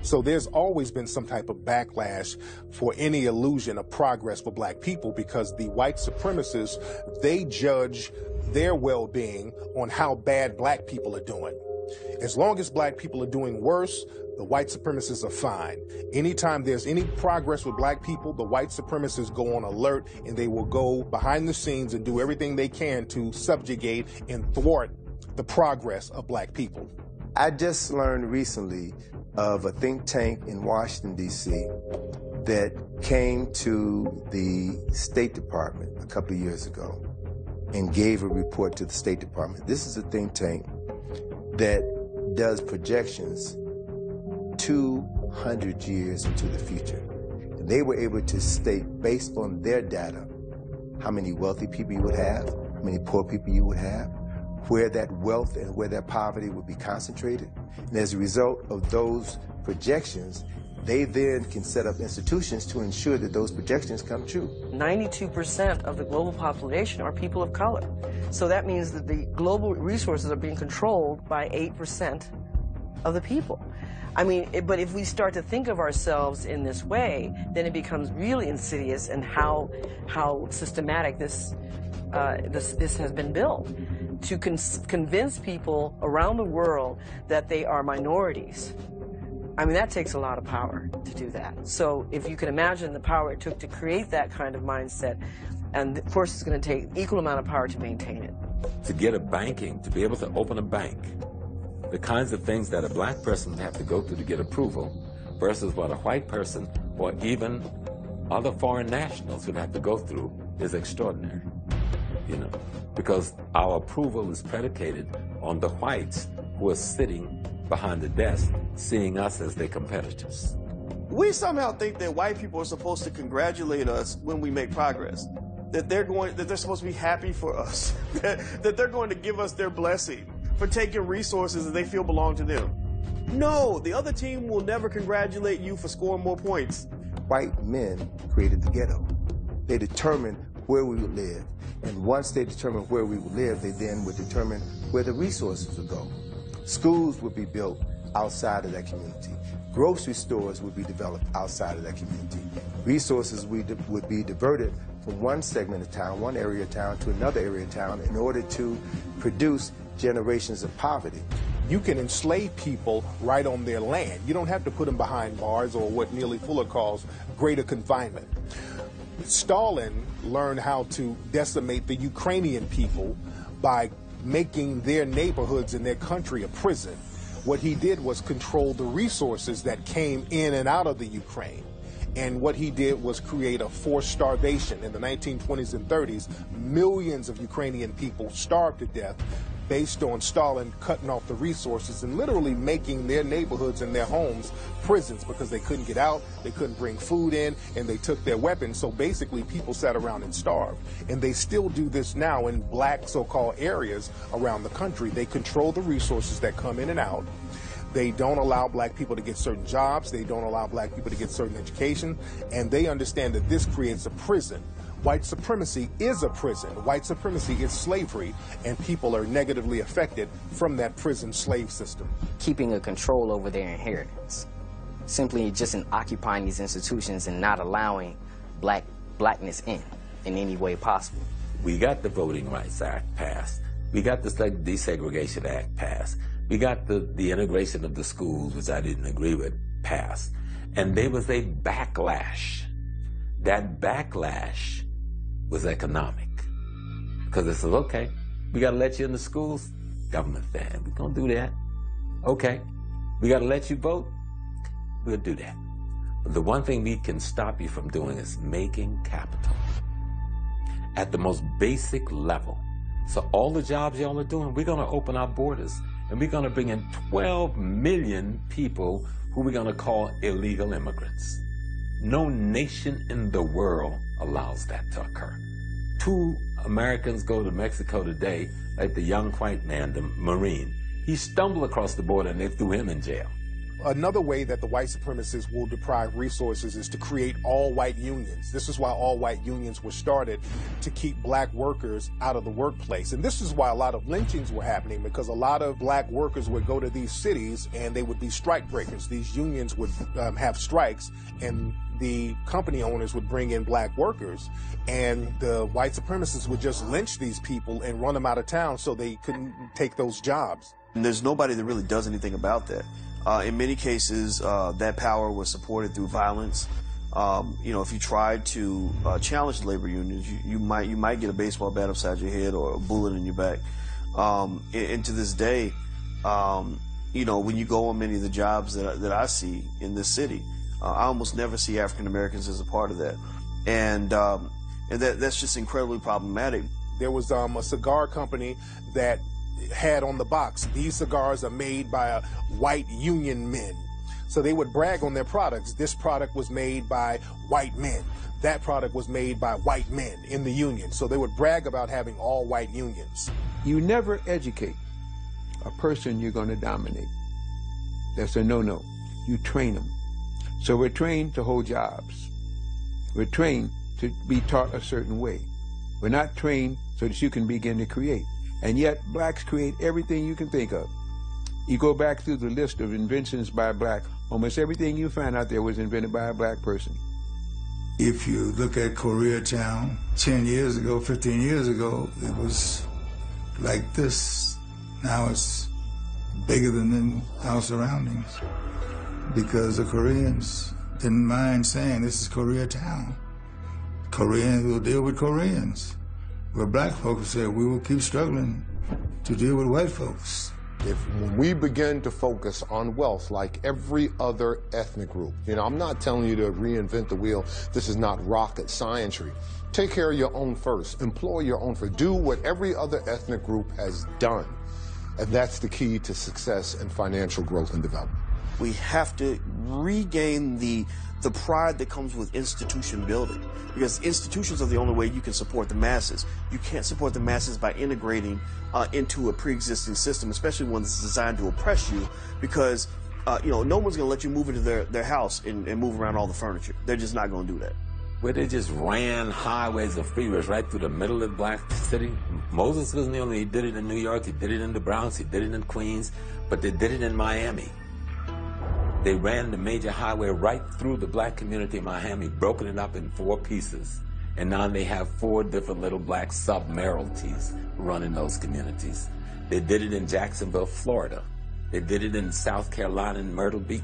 So there's always been some type of backlash for any illusion of progress for black people, because the white supremacists, they judge their well-being on how bad black people are doing. As long as black people are doing worse, the white supremacists are fine. Anytime there's any progress with black people, the white supremacists go on alert, and they will go behind the scenes and do everything they can to subjugate and thwart the progress of black people. I just learned recently of a think tank in Washington, D.C. that came to the State Department a couple of years ago and gave a report to the State Department. This is a think tank that does projections 200 years into the future. And they were able to state, based on their data, how many wealthy people you would have, how many poor people you would have, where that wealth and where that poverty would be concentrated. And as a result of those projections, they then can set up institutions to ensure that those projections come true. 92% of the global population are people of color. So that means that the global resources are being controlled by 8% of the people. I mean, but if we start to think of ourselves in this way, then it becomes really insidious in how systematic this has been built. to convince people around the world that they are minorities, I mean, that takes a lot of power to do that. So if you can imagine the power it took to create that kind of mindset, and of course it's going to take equal amount of power to maintain it. To get a banking, to be able to open a bank, the kinds of things that a black person would have to go through to get approval versus what a white person or even other foreign nationals would have to go through is extraordinary, you know, because our approval is predicated on the whites who are sitting behind the desk seeing us as their competitors. We somehow think that white people are supposed to congratulate us when we make progress, that they're supposed to be happy for us, that they're going to give us their blessing for taking resources that they feel belong to them. No, the other team will never congratulate you for scoring more points. White men created the ghetto. They determined where we would live. And once they determined where we would live, they then would determine where the resources would go. Schools would be built outside of that community. Grocery stores would be developed outside of that community. Resources would be diverted from one segment of town, one area of town, to another area of town in order to produce generations of poverty. You can enslave people right on their land. You don't have to put them behind bars or what Neely Fuller calls greater confinement. Stalin learned how to decimate the Ukrainian people by making their neighborhoods and their country a prison. What he did was control the resources that came in and out of the Ukraine. And what he did was create a forced starvation. In the 1920s and 30s, millions of Ukrainian people starved to death based on Stalin cutting off the resources and literally making their neighborhoods and their homes prisons because they couldn't get out, they couldn't bring food in, and they took their weapons. So basically people sat around and starved. And they still do this now in black so-called areas around the country. They control the resources that come in and out. They don't allow black people to get certain jobs. They don't allow black people to get certain education. And they understand that this creates a prison. White supremacy is a prison. White supremacy is slavery, and people are negatively affected from that prison slave system. Keeping a control over their inheritance. Simply just in occupying these institutions and not allowing blackness in any way possible. We got the Voting Rights Act passed. We got the Desegregation Act passed. We got the integration of the schools, which I didn't agree with, passed. And there was a backlash. That backlash was economic. Because it says, okay, we got to let you in the schools. Government fan, we're going to do that. Okay, we got to let you vote. We'll do that. But the one thing we can stop you from doing is making capital at the most basic level. So all the jobs y'all are doing, we're going to open our borders. And we're going to bring in 12 million people who we're going to call illegal immigrants. No nation in the world allows that to occur. 2 Americans go to Mexico today, like the young white man, the Marine. He stumbled across the border and they threw him in jail. Another way that the white supremacists will deprive resources is to create all-white unions. This is why all-white unions were started, to keep black workers out of the workplace. And this is why a lot of lynchings were happening, because a lot of black workers would go to these cities and they would be strike breakers. These unions would have strikes, and the company owners would bring in black workers, and the white supremacists would just lynch these people and run them out of town so they couldn't take those jobs. And there's nobody that really does anything about that. In many cases, that power was supported through violence. You know, if you tried to challenge the labor unions, you might get a baseball bat upside your head or a bullet in your back. And to this day, you know, when you go on many of the jobs that I see in this city, I almost never see African Americans as a part of that, and that's just incredibly problematic. There was a cigar company that had on the box, these cigars are made by white union men. So they would brag on their products. This product was made by white men. That product was made by white men in the union. So they would brag about having all white unions. You never educate a person you're going to dominate. That's a no-no. You train them. So we're trained to hold jobs. We're trained to be taught a certain way. We're not trained so that you can begin to create. And yet, blacks create everything you can think of. You go back through the list of inventions by a black, almost everything you find out there was invented by a black person. If you look at Koreatown, 10 years ago, 15 years ago, it was like this. Now it's bigger than our surroundings because the Koreans didn't mind saying this is Koreatown. Koreans will deal with Koreans. Where black folks said we will keep struggling to deal with white folks. When we begin to focus on wealth like every other ethnic group, I'm not telling you to reinvent the wheel. This is not rocket scientry. Take care of your own first. Employ your own first. Do what every other ethnic group has done. And that's the key to success and financial growth and development. We have to regain the pride that comes with institution building, because institutions are the only way you can support the masses. You can't support the masses by integrating into a pre-existing system, especially one that's designed to oppress you, because no one's going to let you move into their house and move around all the furniture. They're just not going to do that. Where they just ran highways and freeways right through the middle of the black city. Moses wasn't the only, he did it in New York, he did it in the Bronx, he did it in Queens, but they did it in Miami. They ran the major highway right through the black community in Miami, broken it up in 4 pieces. And now they have 4 different little black sub-mayoralties running those communities. They did it in Jacksonville, Florida. They did it in South Carolina in Myrtle Beach.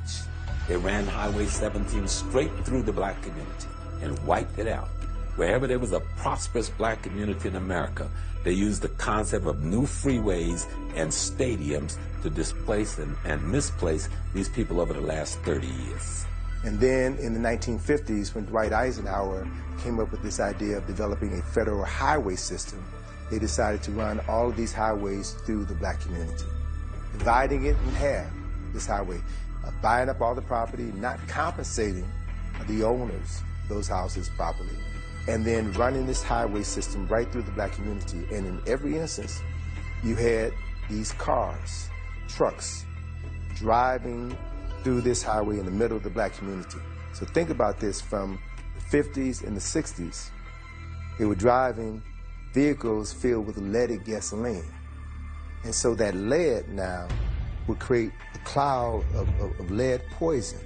They ran Highway 17 straight through the black community and wiped it out. Wherever there was a prosperous black community in America, they used the concept of new freeways and stadiums to displace and misplace these people over the last 30 years. And then in the 1950s, when Dwight Eisenhower came up with this idea of developing a federal highway system, they decided to run all of these highways through the black community, dividing it in half, this highway, buying up all the property, not compensating the owners of those houses properly, and then running this highway system right through the black community. And in every instance, you had these cars, trucks, driving through this highway in the middle of the black community. So think about this, from the 50s and the 60s, they were driving vehicles filled with leaded gasoline. And so that lead now would create a cloud of lead poison.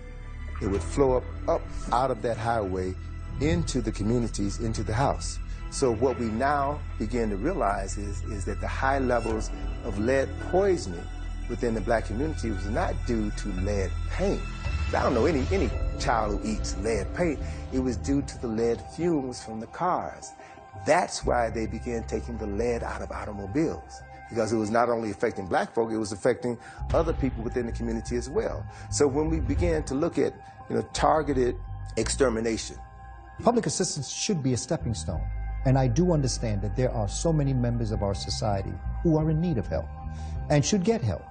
It would flow up out of that highway into the communities, into the house. So what we now begin to realize is that the high levels of lead poisoning within the black community was not due to lead paint. I don't know any child who eats lead paint. It was due to the lead fumes from the cars. That's why they began taking the lead out of automobiles, because it was not only affecting black folk, it was affecting other people within the community as well. So when we began to look at targeted extermination, public assistance should be a stepping stone. And I do understand that there are so many members of our society who are in need of help and should get help.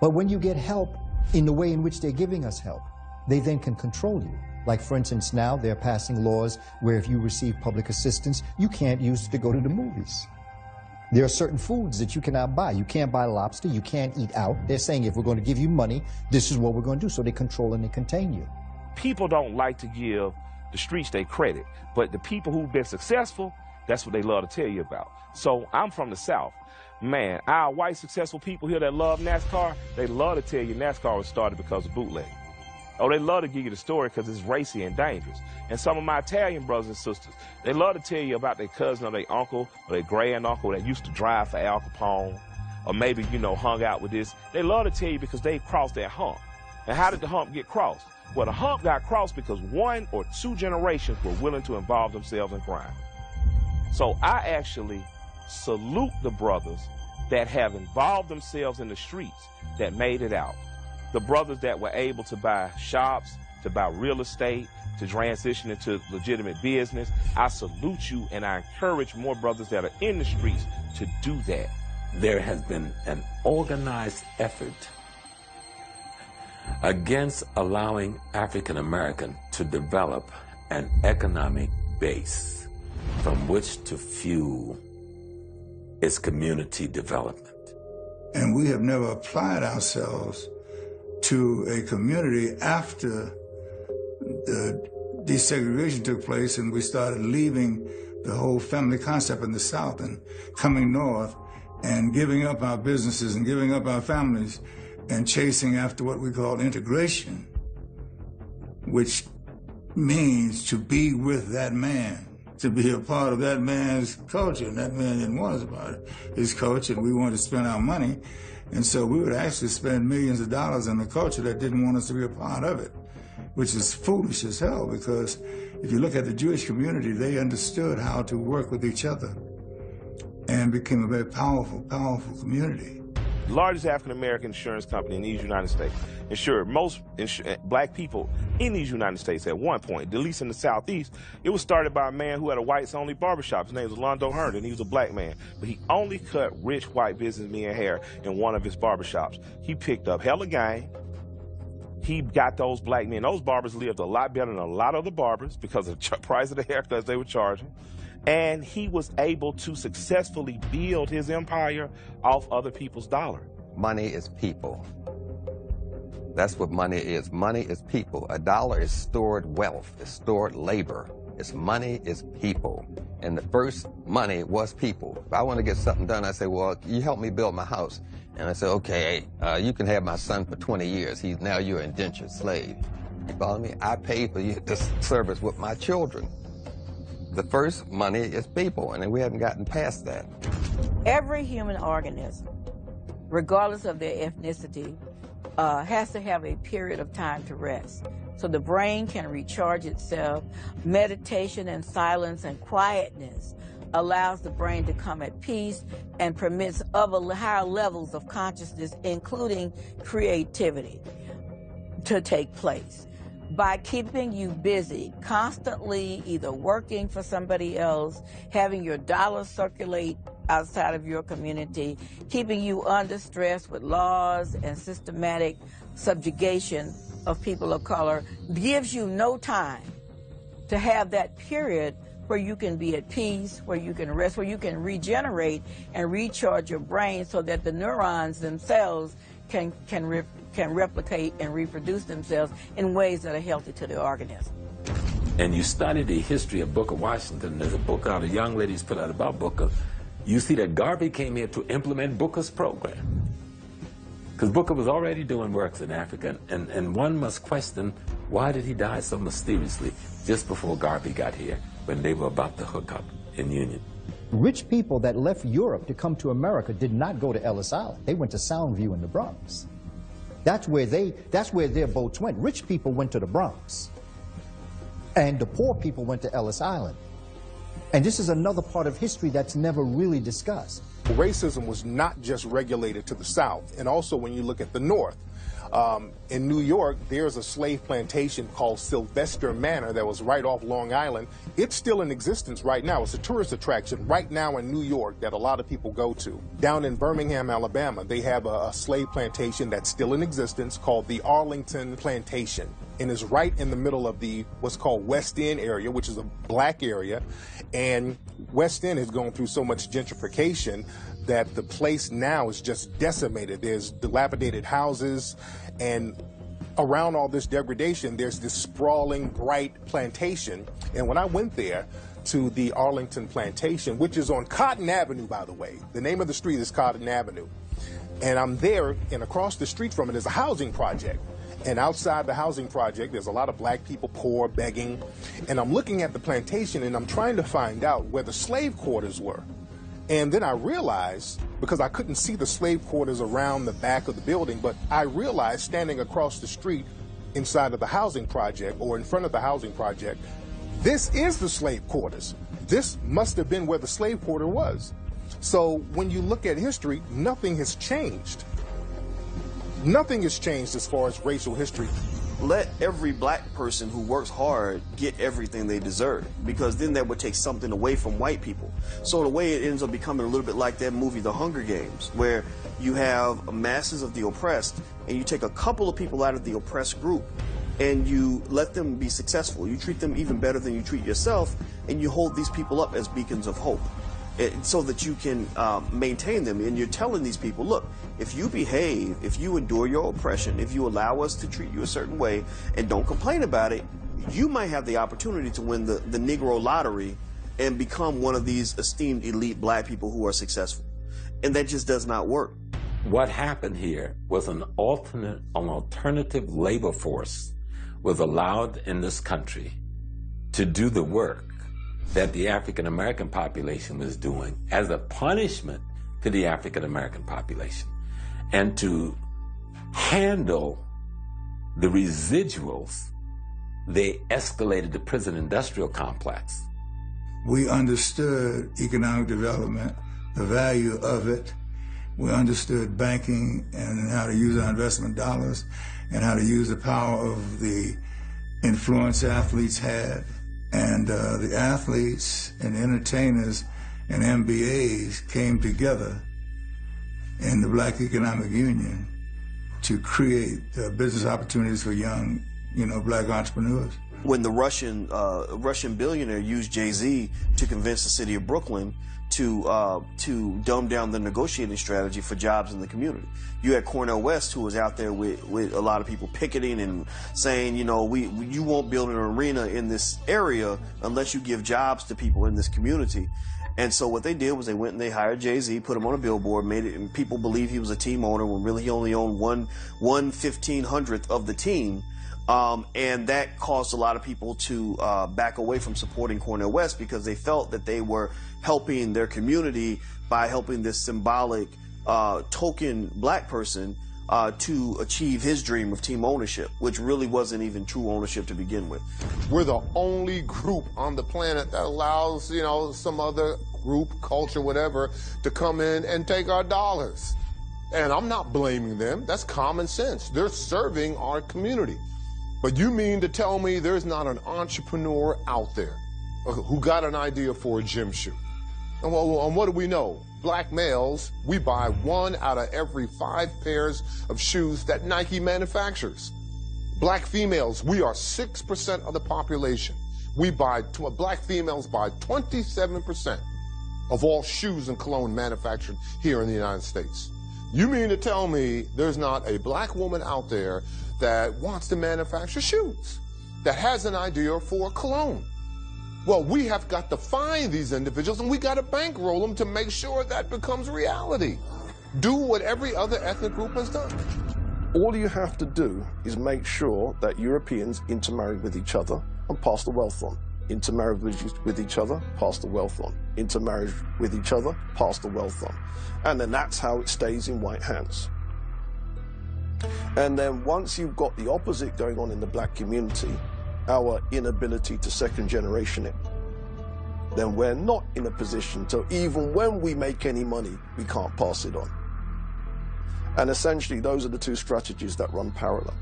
But when you get help in the way in which they're giving us help, they then can control you. Like, for instance, now they're passing laws where if you receive public assistance, you can't use it to go to the movies. There are certain foods that you cannot buy. You can't buy lobster. You can't eat out. They're saying if we're going to give you money, this is what we're going to do. So they control and they contain you. People don't like to give the streets their credit, but the people who've been successful, that's what they love to tell you about. So I'm from the South. Man, our white successful people here that love NASCAR, they love to tell you NASCAR was started because of bootlegging. Oh, they love to give you the story because it's racy and dangerous. And some of my Italian brothers and sisters, they love to tell you about their cousin or their uncle or their granduncle that used to drive for Al Capone, or maybe, hung out with this. They love to tell you because they crossed that hump. And how did the hump get crossed? Well, the hump got crossed because 1 or 2 generations were willing to involve themselves in crime. So I actually salute the brothers that have involved themselves in the streets that made it out. The brothers that were able to buy shops, to buy real estate, to transition into legitimate business. I salute you, and I encourage more brothers that are in the streets to do that. There has been an organized effort against allowing African American to develop an economic base from which to fuel its community development. And we have never applied ourselves to a community after the desegregation took place and we started leaving the whole family concept in the South and coming north and giving up our businesses and giving up our families and chasing after what we call integration, which means to be with that man, to be a part of that man's culture, and that man didn't want us about it, his culture, and we wanted to spend our money. And so we would actually spend millions of dollars on the culture that didn't want us to be a part of it, which is foolish as hell, because if you look at the Jewish community, they understood how to work with each other and became a very powerful, powerful community. The largest African-American insurance company in these United States insured most black people in these United States at one point, at least in the Southeast. It was started by a man who had a whites-only barbershop. His name was Londo Herndon. He was a black man, but he only cut rich white businessmen hair in one of his barbershops. He picked up hella game. He got those black men. Those barbers lived a lot better than a lot of the barbers because of the price of the haircuts they were charging. And he was able to successfully build his empire off other people's dollar. Money is people. That's what money is. Money is people. A dollar is stored wealth, it's stored labor. It's money is people. And the first money was people. If I want to get something done, I say, well, you help me build my house. And I say, okay, you can have my son for 20 years. Now you're an indentured slave. You follow me? I pay for you this service with my children. The first money is people, and we haven't gotten past that. Every human organism, regardless of their ethnicity, has to have a period of time to rest, so the brain can recharge itself. Meditation and silence and quietness allows the brain to come at peace and permits other higher levels of consciousness, including creativity, to take place. By keeping you busy, constantly either working for somebody else, having your dollars circulate outside of your community, keeping you under stress with laws and systematic subjugation of people of color, gives you no time to have that period where you can be at peace, where you can rest, where you can regenerate and recharge your brain so that the neurons themselves can replicate and reproduce themselves in ways that are healthy to the organism. And you study the history of Booker Washington. There's a book out, a young lady's put out about Booker. You see that Garvey came here to implement Booker's program. Because Booker was already doing works in Africa, and one must question, why did he die so mysteriously just before Garvey got here, when they were about to hook up in Union? Rich people that left Europe to come to America did not go to Ellis Island. They went to Soundview in the Bronx. That's where their boats went. Rich people went to the Bronx. And the poor people went to Ellis Island. And this is another part of history that's never really discussed. Racism was not just regulated to the South, and also when you look at the North. In New York, there's a slave plantation called Sylvester Manor that was right off Long Island. It's still in existence right now. It's a tourist attraction right now in New York that a lot of people go to. Down in Birmingham, Alabama, they have a slave plantation that's still in existence called the Arlington Plantation, and is right in the middle of the what's called West End area, which is a black area. And West End has gone through so much gentrification that the place now is just decimated. There's dilapidated houses, and around all this degradation, there's this sprawling, bright plantation. And when I went there to the Arlington Plantation, which is on Cotton Avenue, by the way, the name of the street is Cotton Avenue, and I'm there, and across the street from it is a housing project. And outside the housing project, there's a lot of black people, poor, begging. And I'm looking at the plantation, and I'm trying to find out where the slave quarters were. And then I realized, because I couldn't see the slave quarters around the back of the building, but I realized standing across the street inside of the housing project, or in front of the housing project, this is the slave quarters. This must have been where the slave quarter was. So when you look at history, nothing has changed. Nothing has changed as far as racial history. Let every black person who works hard get everything they deserve, because then that would take something away from white people. So the way it ends up becoming a little bit like that movie, The Hunger Games, where you have masses of the oppressed and you take a couple of people out of the oppressed group and you let them be successful. You treat them even better than you treat yourself, and you hold these people up as beacons of hope, so that you can maintain them. And you're telling these people, look, if you behave, if you endure your oppression, if you allow us to treat you a certain way and don't complain about it, you might have the opportunity to win the Negro lottery and become one of these esteemed elite black people who are successful. And that just does not work. What happened here was an alternative labor force was allowed in this country to do the work that the African American population was doing as a punishment to the African American population. And to handle the residuals, they escalated the prison industrial complex. We understood economic development, the value of it. We understood banking and how to use our investment dollars and how to use the power of the influence athletes had. And the athletes and entertainers and MBAs came together in the Black Economic Union to create business opportunities for young, Black entrepreneurs. When the Russian billionaire used Jay-Z to convince the city of Brooklyn to dumb down the negotiating strategy for jobs in the community. You had Cornel West, who was out there with a lot of people picketing and saying, you won't build an arena in this area unless you give jobs to people in this community. And so what they did was they went and they hired Jay-Z, put him on a billboard, made it, and people believed he was a team owner when really he only owned one 1/1500th of the team. And that caused a lot of people to back away from supporting Cornel West because they felt that they were helping their community by helping this symbolic token Black person to achieve his dream of team ownership, which really wasn't even true ownership to begin with. We're the only group on the planet that allows, some other group, culture, whatever, to come in and take our dollars. And I'm not blaming them. That's common sense. They're serving our community. But you mean to tell me there's not an entrepreneur out there who got an idea for a gym shoe? And what do we know? Black males, we buy 1 out of every 5 pairs of shoes that Nike manufactures. Black females, we are 6% of the population. Black females buy 27% of all shoes and cologne manufactured here in the United States. You mean to tell me there's not a Black woman out there that wants to manufacture shoes, that has an idea for cologne? Well, we have got to find these individuals and we got to bankroll them to make sure that becomes reality. Do what every other ethnic group has done. All you have to do is make sure that Europeans intermarry with each other and pass the wealth on. Intermarry with each other, pass the wealth on. Intermarry with each other, pass the wealth on. And then that's how it stays in white hands. And then once you've got the opposite going on in the Black community, our inability to second generation it, then we're not in a position to, even when we make any money, we can't pass it on. And essentially, those are the two strategies that run parallel.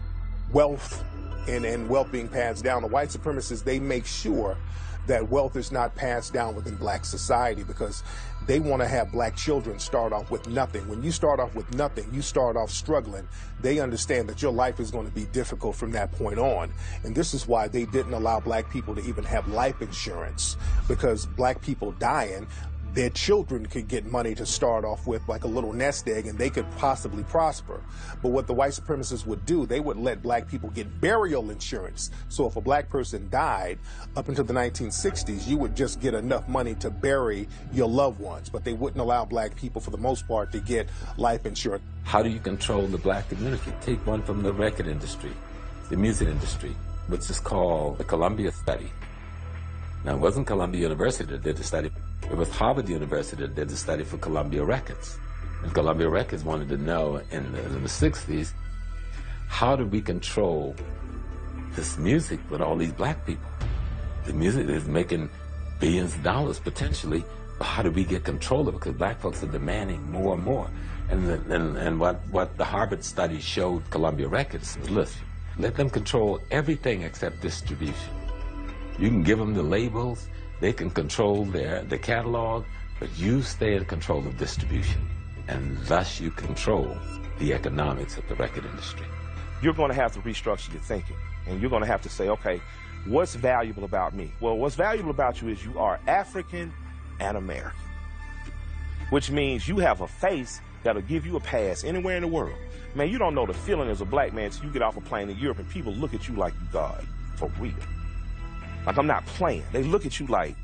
Wealth and wealth being passed down. The white supremacists, they make sure that wealth is not passed down within Black society because they want to have Black children start off with nothing. When you start off with nothing, you start off struggling. They understand that your life is going to be difficult from that point on. And this is why they didn't allow Black people to even have life insurance, because Black people dying, their children could get money to start off with, like a little nest egg, and they could possibly prosper. But what the white supremacists would do, they would let Black people get burial insurance. So if a Black person died up until the 1960s, you would just get enough money to bury your loved ones. But they wouldn't allow Black people, for the most part, to get life insurance. How do you control the Black community? Take one from the record industry, the music industry, which is called the Columbia Study. Now, it wasn't Columbia University that did the study. It was Harvard University that did the study for Columbia Records. And Columbia Records wanted to know in the 60s, how do we control this music with all these Black people? The music is making billions of dollars potentially, but how do we get control of it? Because Black folks are demanding more and more. And what the Harvard study showed Columbia Records was, listen, let them control everything except distribution. You can give them the labels, they can control the catalog, but you stay in control of distribution, and thus you control the economics of the record industry. You're going to have to restructure your thinking, and you're going to have to say, okay, what's valuable about me? Well, what's valuable about you is you are African and American, which means you have a face that'll give you a pass anywhere in the world. Man, you don't know the feeling as a Black man until you get off a plane in Europe and people look at you like you God, for real. Like, I'm not playing. They look at you like,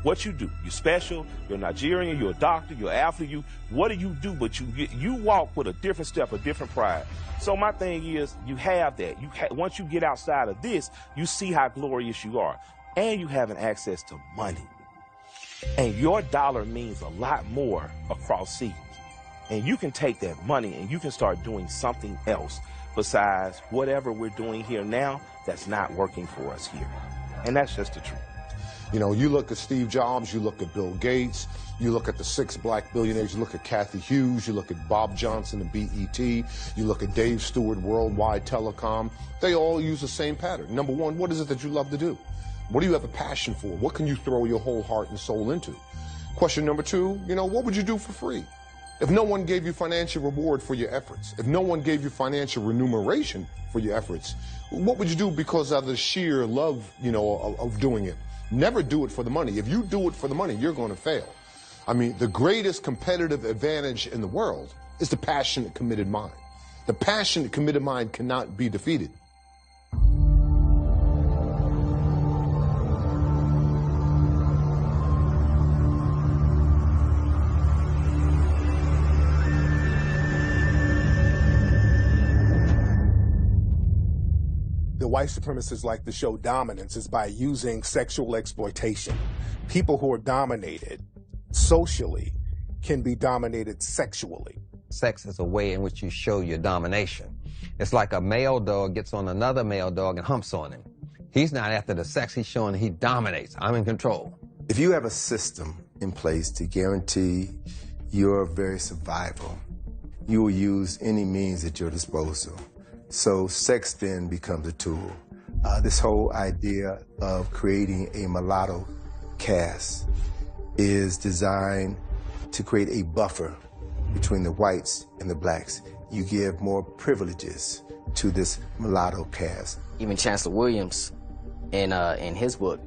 what you do? You're special, you're Nigerian, you're a doctor, you're an athlete, what do you do? But you walk with a different step, a different pride. So my thing is, you have that. Once you get outside of this, you see how glorious you are. And you have an access to money. And your dollar means a lot more across seas. And you can take that money and you can start doing something else besides whatever we're doing here now that's not working for us here. And that's just the truth. You know, you look at Steve Jobs, you look at Bill Gates, you look at the 6 black billionaires, you look at Kathy Hughes, you look at Bob Johnson and BET, you look at Dave Stewart, Worldwide Telecom. They all use the same pattern. Number one, what is it that you love to do? What do you have a passion for? What can you throw your whole heart and soul into? Question number two, you know, what would you do for free? If no one gave you financial reward for your efforts, if no one gave you financial remuneration for your efforts, what would you do because of the sheer love, you know, of doing it? Never do it for the money. If you do it for the money, you're going to fail. I mean, the greatest competitive advantage in the world is the passionate, committed mind. The passionate, committed mind cannot be defeated. The white supremacists like to show dominance is by using sexual exploitation. People who are dominated socially can be dominated sexually. Sex is a way in which you show your domination. It's like a male dog gets on another male dog and humps on him. He's not after the sex, he's showing he dominates. I'm in control. If you have a system in place to guarantee your very survival, you will use any means at your disposal. So sex then becomes a tool. This whole idea of creating a mulatto caste is designed to create a buffer between the whites and the blacks. You give more privileges to this mulatto caste. Even Chancellor Williams, in his book,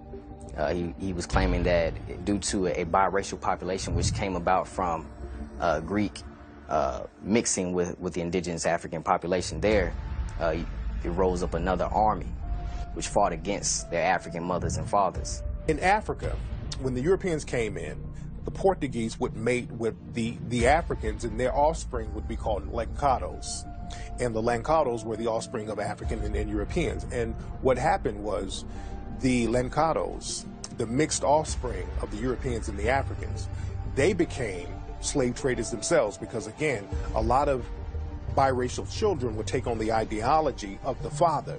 he was claiming that due to a biracial population which came about from Greek mixing with the indigenous African population there, it rose up another army which fought against their African mothers and fathers. In Africa, when the Europeans came in, the Portuguese would mate with the Africans, and their offspring would be called Lancados. And the Lancados were the offspring of African and Europeans. And what happened was the Lancados, the mixed offspring of the Europeans and the Africans, they became slave traders themselves because, again, a lot of biracial children would take on the ideology of the father.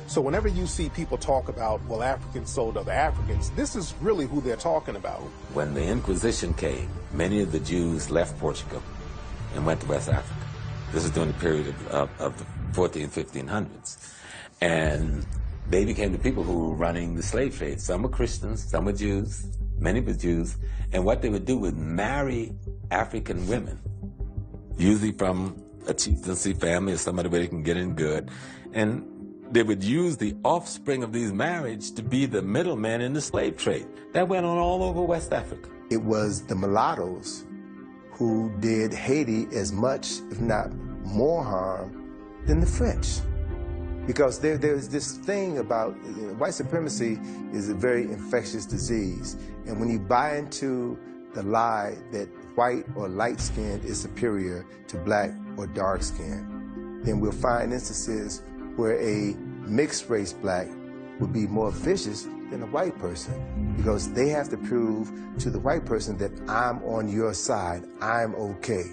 So whenever you see people talk about, well, Africans sold other Africans, this is really who they're talking about. When the Inquisition came, many of the Jews left Portugal and went to West Africa. This is during the period of the 1500s. And they became the people who were running the slave trade. Some were Christians, some were Jews, many were Jews. And what they would do was marry African women, usually from a chieftaincy family or somebody where they can get in good. And they would use the offspring of these marriages to be the middlemen in the slave trade. That went on all over West Africa. It was the mulattoes who did Haiti as much, if not more harm than the French. Because there's this thing about, you know, white supremacy is a very infectious disease. And when you buy into the lie that white or light skin is superior to black or dark skin, then we'll find instances where a mixed race black would be more vicious than a white person because they have to prove to the white person that I'm on your side, I'm okay.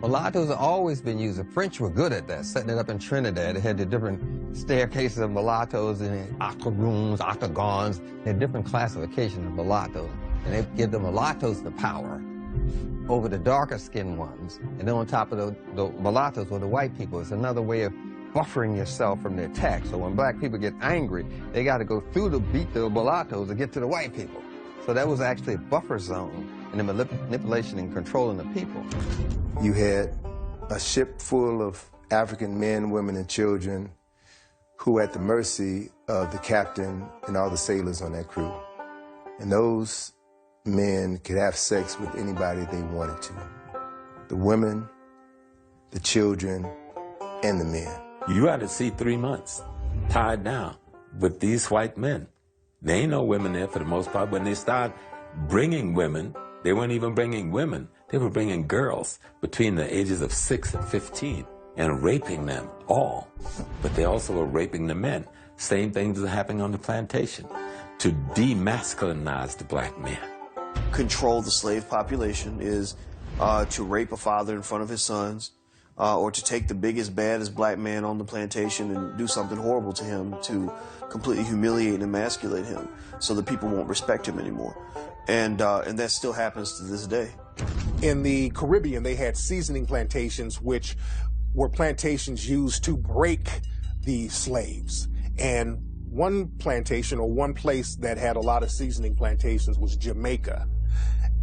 Mulattoes have always been used. The French were good at that, setting it up in Trinidad. They had the different staircases of mulattoes and octoroons, octagons. They had different classifications of mulattoes. And they give the mulattoes the power over the darker skinned ones. And then on top of the mulattoes were the white people. It's another way of buffering yourself from the attack. So when black people get angry, they got to go through to beat the mulattoes to get to the white people. So that was actually a buffer zone in the manipulation and controlling the people. You had a ship full of African men, women, and children who were at the mercy of the captain and all the sailors on that crew. And those men could have sex with anybody they wanted to. The women, the children, and the men. You had to see 3 months tied down with these white men. There ain't no women there for the most part. When they start bringing women, they weren't even bringing women. They were bringing girls between the ages of 6 and 15 and raping them all. But they also were raping the men. Same things are happening on the plantation to demasculinize the black man. control the slave population is to rape a father in front of his sons, or to take the biggest, baddest black man on the plantation and do something horrible to him to completely humiliate and emasculate him so that people won't respect him anymore. And that still happens to this day. In the Caribbean, they had seasoning plantations, which were plantations used to break the slaves. And one plantation, or one place that had a lot of seasoning plantations, was Jamaica.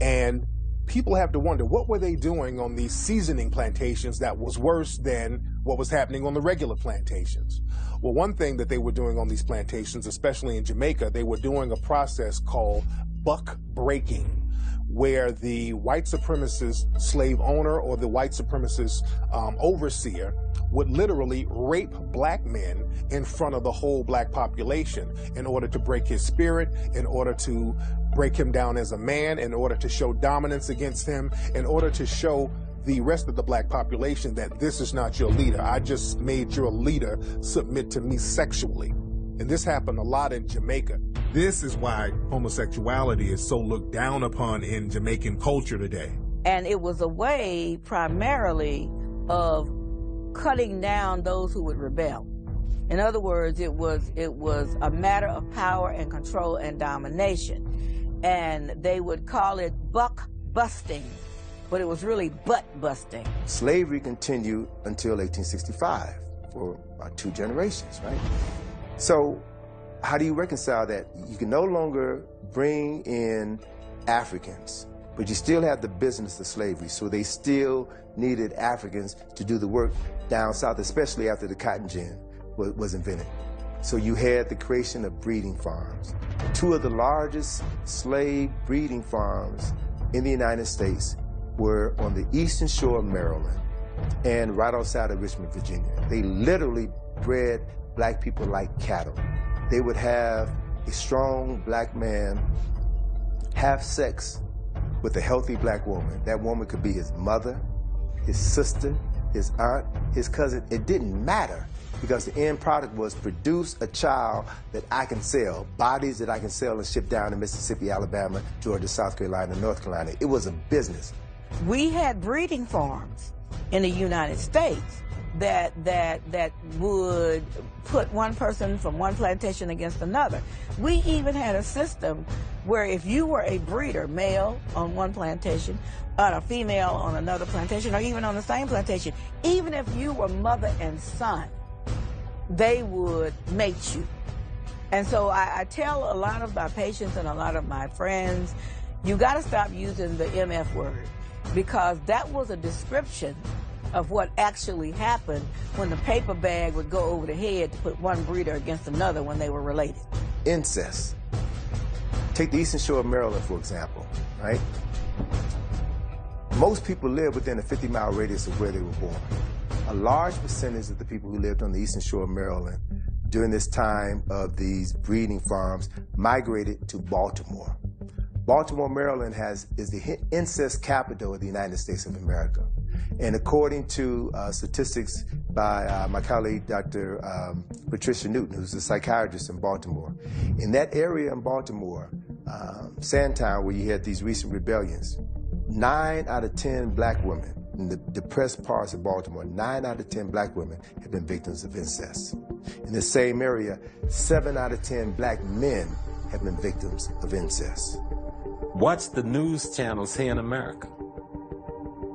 And people have to wonder, what were they doing on these seasoning plantations that was worse than what was happening on the regular plantations? Well, one thing that they were doing on these plantations, especially in Jamaica, they were doing a process called buck breaking, where the white supremacist slave owner or the white supremacist overseer would literally rape black men in front of the whole black population in order to break his spirit, in order to break him down as a man, in order to show dominance against him, in order to show the rest of the black population that this is not your leader. I just made your leader submit to me sexually. And this happened a lot in Jamaica. This is why homosexuality is so looked down upon in Jamaican culture today. And it was a way primarily of cutting down those who would rebel. In other words, it was a matter of power and control and domination. And they would call it buck busting, but it was really butt busting. Slavery continued until 1865 for about 2 generations, right? So how do you reconcile that? You can no longer bring in Africans, but you still have the business of slavery, so they still needed Africans to do the work down south, especially after the cotton gin was invented. So you had the creation of breeding farms. 2 of the largest slave breeding farms in the United States were on the eastern shore of Maryland and right outside of Richmond, Virginia. They literally bred black people like cattle. They would have a strong black man have sex with a healthy black woman. That woman could be his mother, his sister, his aunt, his cousin. It didn't matter, because the end product was produce a child that I can sell, bodies that I can sell and ship down to Mississippi, Alabama, Georgia, South Carolina, North Carolina. It was a business. We had breeding farms in the United States that would put one person from one plantation against another. We even had a system where if you were a breeder, male on one plantation, and a female on another plantation, or even on the same plantation, even if you were mother and son, they would mate you. And so I tell a lot of my patients and a lot of my friends, you got to stop using the MF word, because that was a description of what actually happened when the paper bag would go over the head to put one breeder against another when they were related. Incest. Take the eastern shore of Maryland, for example, right? Most people live within a 50-mile radius of where they were born. A large percentage of the people who lived on the eastern shore of Maryland during this time of these breeding farms migrated to Baltimore. Baltimore, Maryland is the incest capital of the United States of America. And according to statistics by my colleague, Dr. Patricia Newton, who's a psychiatrist in Baltimore, in that area in Baltimore, Sandtown, where you had these recent rebellions, 9 out of 10 black women in the depressed parts of Baltimore, 9 out of 10 black women have been victims of incest. In the same area, 7 out of 10 black men have been victims of incest. Watch the news channels here in America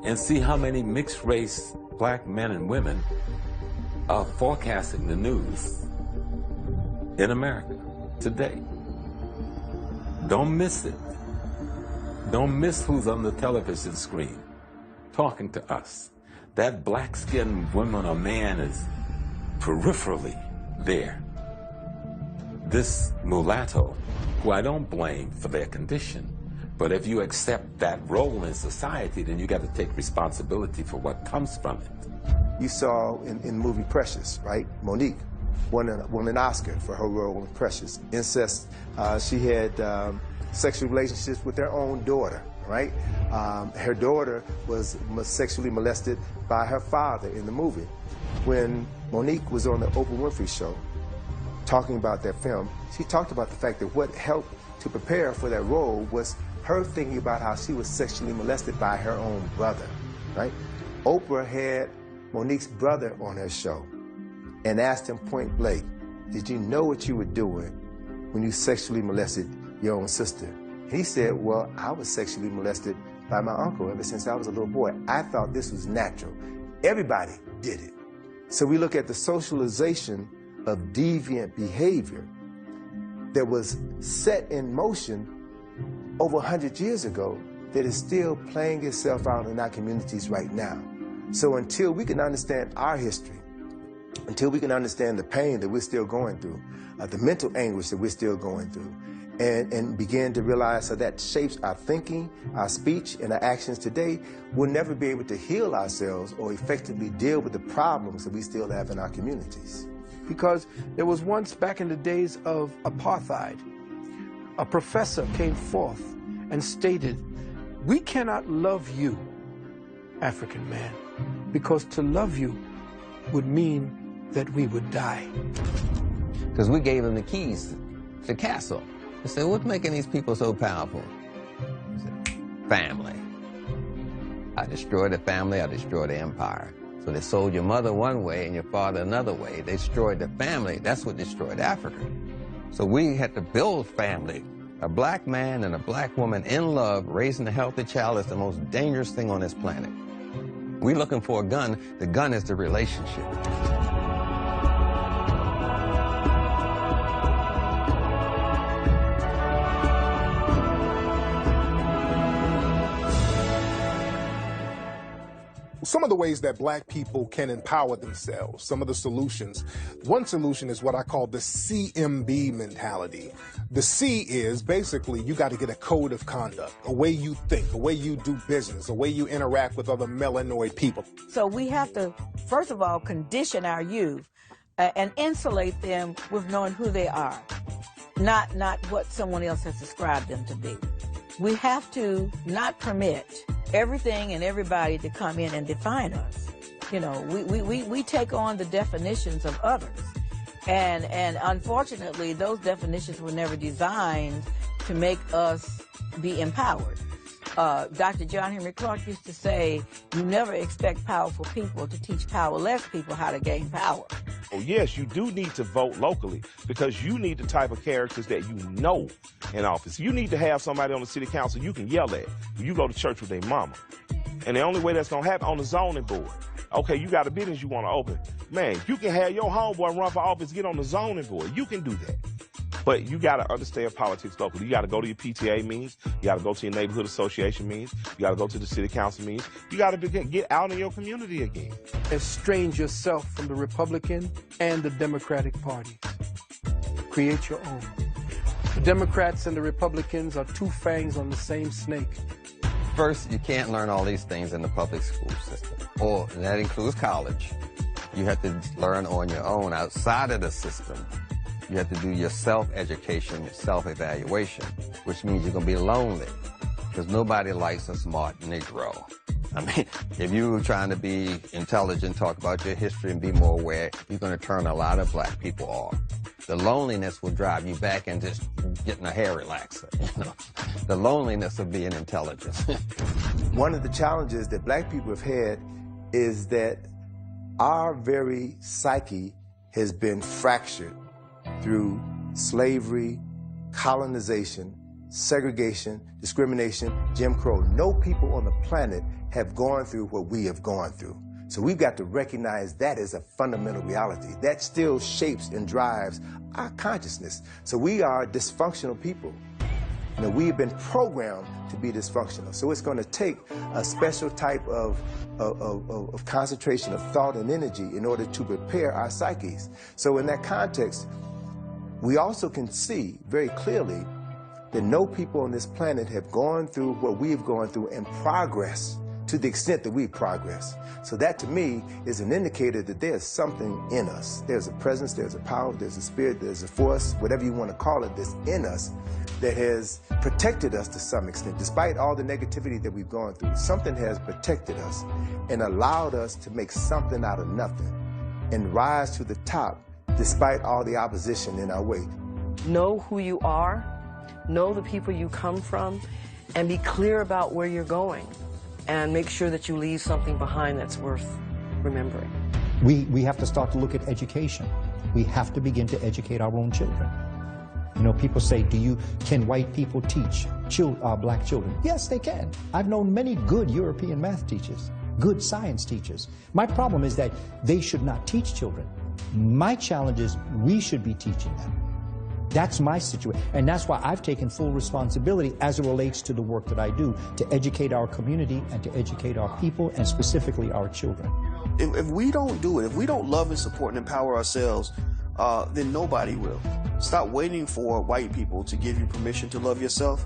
and see how many mixed-race black men and women are forecasting the news in America today. Don't miss it. Don't miss who's on the television screen talking to us. That black-skinned woman or man is peripherally there. This mulatto, who I don't blame for their condition, but if you accept that role in society, then you got to take responsibility for what comes from it. You saw in the movie Precious, right? Monique won an Oscar for her role in Precious. Incest, she had sexual relationships with her own daughter, right? Her daughter was sexually molested by her father in the movie. When Monique was on the Oprah Winfrey Show talking about that film, she talked about the fact that what helped to prepare for that role was her thinking about how she was sexually molested by her own brother, right? Oprah had Monique's brother on her show and asked him point blank, did you know what you were doing when you sexually molested your own sister? And he said, well, I was sexually molested by my uncle ever since I was a little boy. I thought this was natural. Everybody did it. So we look at the socialization of deviant behavior that was set in motion over 100 years ago that is still playing itself out in our communities right now. So until we can understand our history, until we can understand the pain that we're still going through, the mental anguish that we're still going through, and begin to realize how that shapes our thinking, our speech, and our actions today, we'll never be able to heal ourselves or effectively deal with the problems that we still have in our communities. Because there was once, back in the days of apartheid, a professor came forth and stated, we cannot love you, African man, because to love you would mean that we would die. Because we gave them the keys to the castle. They said, what's making these people so powerful? He said, family. I destroyed the family, I destroyed the empire. So they sold your mother one way and your father another way. They destroyed the family. That's what destroyed Africa. So we had to build family. A black man and a black woman in love, raising a healthy child is the most dangerous thing on this planet. We're looking for a gun. The gun is the relationship. Some of the ways that black people can empower themselves, some of the solutions. One solution is what I call the CMB mentality. The C is basically you got to get a code of conduct, a way you think, a way you do business, a way you interact with other melanoid people. So we have to, first of all, condition our youth and insulate them with knowing who they are, not what someone else has described them to be. We have to not permit everything and everybody to come in and define us. You know, we take on the definitions of others. And unfortunately, those definitions were never designed to make us be empowered. Dr. John Henry Clark used to say, you never expect powerful people to teach powerless people how to gain power. Oh, yes, you do need to vote locally because you need the type of characters that you know in office. You need to have somebody on the city council you can yell at when you go to church with their mama. And the only way that's going to happen on the zoning board. Okay, you got a business you want to open. Man, you can have your homeboy run for office, get on the zoning board. You can do that. But you got to understand politics locally. You got to go to your PTA meetings. You got to go to your neighborhood association meetings. You got to go to the city council meetings. You got to get out in your community again. Estrange yourself from the Republican and the Democratic parties. Create your own. The Democrats and the Republicans are two fangs on the same snake. First, you can't learn all these things in the public school system, and that includes college. You have to learn on your own outside of the system. You have to do your self-education, your self-evaluation, which means you're going to be lonely because nobody likes a smart Negro. I mean, if you're trying to be intelligent, talk about your history and be more aware, you're going to turn a lot of black people off. The loneliness will drive you back into just getting a hair relaxer, you know? The loneliness of being intelligent. One of the challenges that black people have had is that our very psyche has been fractured through slavery, colonization, segregation, discrimination, Jim Crow. No people on the planet have gone through what we have gone through. So we've got to recognize that as a fundamental reality. That still shapes and drives our consciousness. So we are dysfunctional people. You know, we've been programmed to be dysfunctional. So it's going to take a special type of concentration of thought and energy in order to prepare our psyches. So in that context, we also can see very clearly that no people on this planet have gone through what we've gone through and progressed to the extent that we progress. So that to me is an indicator that there's something in us. There's a presence, there's a power, there's a spirit, there's a force, whatever you want to call it, that's in us that has protected us to some extent. Despite all the negativity that we've gone through, something has protected us and allowed us to make something out of nothing and rise to the top despite all the opposition in our way. Know who you are, know the people you come from, and be clear about where you're going, and make sure that you leave something behind that's worth remembering. We have to start to look at education. We have to begin to educate our own children. You know, people say, can white people teach black children? Yes, they can. I've known many good European math teachers, good science teachers. My problem is that they should not teach children. My challenge is we should be teaching them. That's my situation. And that's why I've taken full responsibility as it relates to the work that I do, to educate our community and to educate our people, and specifically our children. If we don't do it, if we don't love and support and empower ourselves, then nobody will. Stop waiting for white people to give you permission to love yourself.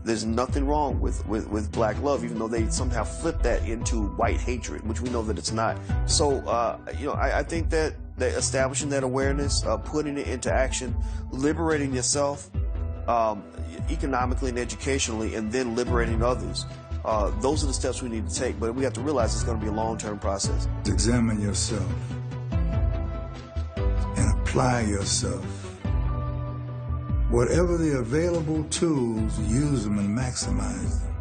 There's nothing wrong with black love, even though they somehow flip that into white hatred, which we know that it's not. So, I think that establishing that awareness, putting it into action, liberating yourself economically and educationally, and then liberating others, those are the steps we need to take. But we have to realize it's going to be a long-term process. Examine yourself and apply yourself. Whatever the available tools, use them and maximize them.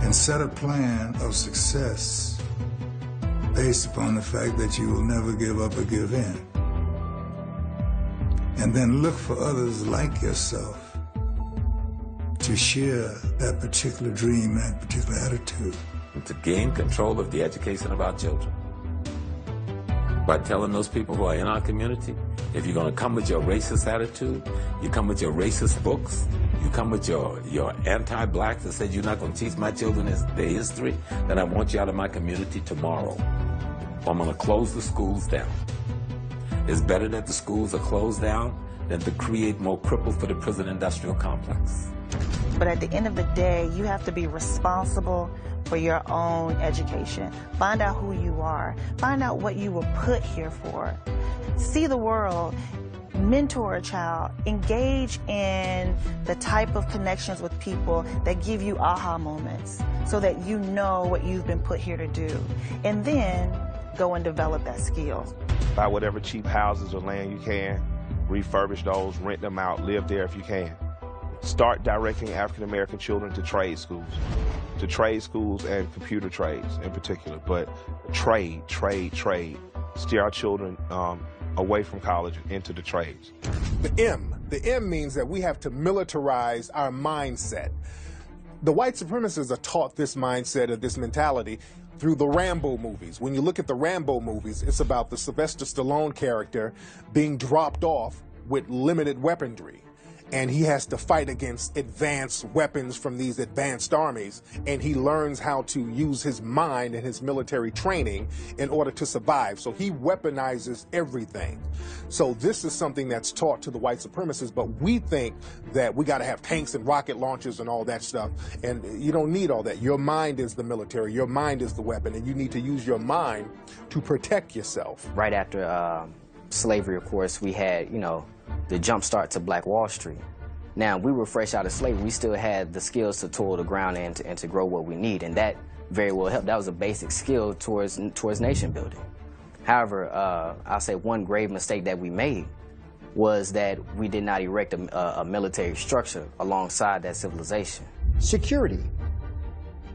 And set a plan of success based upon the fact that you will never give up or give in. And then look for others like yourself to share that particular dream, that particular attitude. To gain control of the education of our children. By telling those people who are in our community, if you're going to come with your racist attitude, you come with your racist books, you come with your anti-black that said you're not going to teach my children their history, then I want you out of my community tomorrow. Or I'm going to close the schools down. It's better that the schools are closed down than to create more cripples for the prison industrial complex. But at the end of the day, you have to be responsible for your own education. Find out who you are. Find out what you were put here for. See the world. Mentor a child. Engage in the type of connections with people that give you aha moments so that you know what you've been put here to do. And then go and develop that skill. Buy whatever cheap houses or land you can. Refurbish those, rent them out, live there if you can. Start directing African-American children to trade schools and computer trades in particular. But trade. Steer our children away from college into the trades. The M means that we have to militarize our mindset. The white supremacists are taught this mindset or this mentality through the Rambo movies. When you look at the Rambo movies, it's about the Sylvester Stallone character being dropped off with limited weaponry. And he has to fight against advanced weapons from these advanced armies. And he learns how to use his mind and his military training in order to survive. So he weaponizes everything. So this is something that's taught to the white supremacists, but we think that we got to have tanks and rocket launchers and all that stuff. And you don't need all that. Your mind is the military. Your mind is the weapon. And you need to use your mind to protect yourself. Right after slavery, of course, we had, the jump start to Black Wall Street. Now, we were fresh out of slavery. We still had the skills to toil the ground and to grow what we need, and that very well helped. That was a basic skill towards nation building. However, I'll say one grave mistake that we made was that we did not erect a military structure alongside that civilization. Security,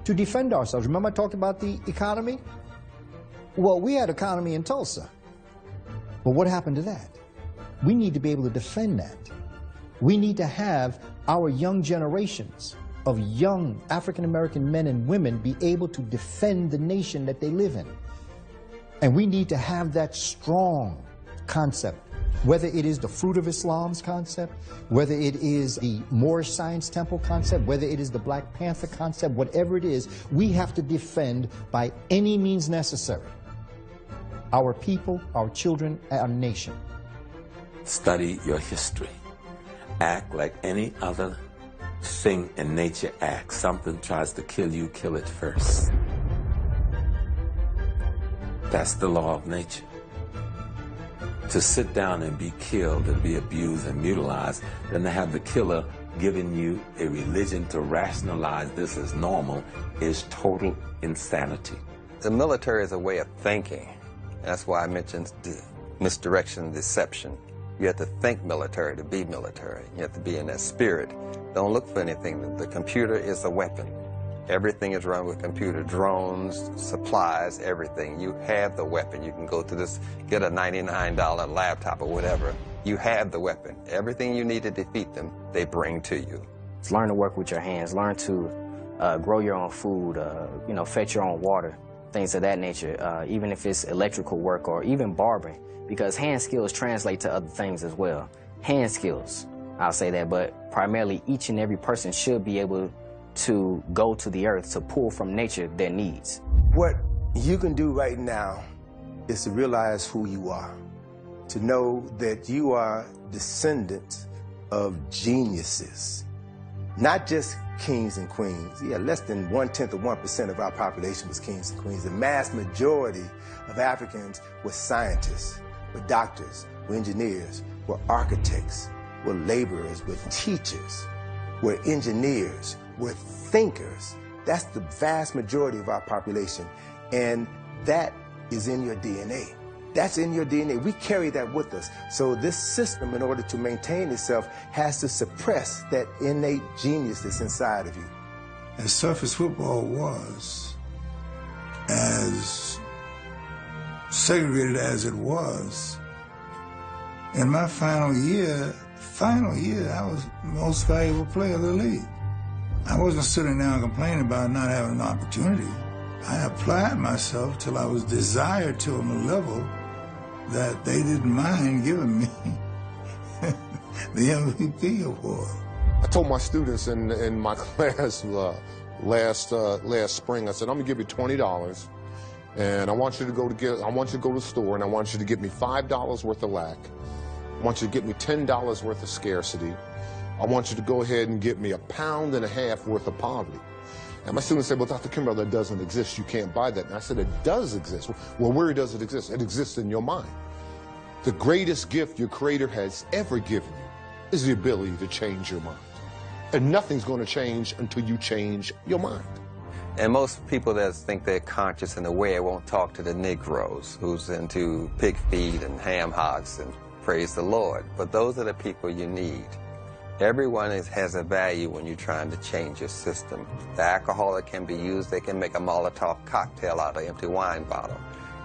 to defend ourselves. Remember I talked about the economy? Well, we had economy in Tulsa, but what happened to that? We need to be able to defend that. We need to have our young generations of young African-American men and women be able to defend the nation that they live in. And we need to have that strong concept, whether it is the Fruit of Islam's concept, whether it is the Moorish Science Temple concept, whether it is the Black Panther concept, whatever it is, we have to defend by any means necessary our people, our children, our nation. Study your history. Act like any other thing in nature acts. Something tries to kill you, kill it first. That's the law of nature. To sit down and be killed and be abused and mutilized, than to have the killer giving you a religion to rationalize this as normal, is total insanity. The military is a way of thinking. That's why I mentioned misdirection and deception. You have to think military to be military. You have to be in that spirit. Don't look for anything. The computer is a weapon. Everything is run with computer, drones, supplies, everything. You have the weapon. You can go to this, get a $99 laptop or whatever. You have the weapon. Everything you need to defeat them, they bring to you. Learn to work with your hands. Learn to grow your own food, you know, fetch your own water, things of that nature, even if it's electrical work or even barbering, because hand skills translate to other things as well. Hand skills, I'll say that, but primarily each and every person should be able to go to the earth to pull from nature their needs. What you can do right now is to realize who you are, to know that you are descendants of geniuses, not just kings and queens. Yeah, less than 1/10 of 1% of our population was kings and queens. The mass majority of Africans were scientists, were doctors, were engineers, were architects, were laborers, were teachers, were engineers, were thinkers. That's the vast majority of our population. And that is in your DNA. That's in your DNA. We carry that with us. So this system, in order to maintain itself, has to suppress that innate genius that's inside of you. As surface football was, as segregated as it was, in my final year, I was the most valuable player of the league. I wasn't sitting down complaining about not having an opportunity. I applied myself till I was desired to on a level that they didn't mind giving me the MVP award. I told my students in my class last spring, I said, I'm gonna give you $20, and I want you to go to the store, and I want you to get me $5 worth of lack. I want you to get me $10 worth of scarcity. I want you to go ahead and get me £1.5 pounds worth of poverty. And my students say, well, Dr. Kimbrough, that doesn't exist. You can't buy that. And I said, it does exist. Well, where does it exist? It exists in your mind. The greatest gift your Creator has ever given you is the ability to change your mind. And nothing's going to change until you change your mind. And most people that think they're conscious and aware won't talk to the Negroes who's into pig feed and ham hocks and praise the Lord. But those are the people you need. Everyone has a value when you're trying to change your system. The alcoholic can be used. They can make a Molotov cocktail out of an empty wine bottle.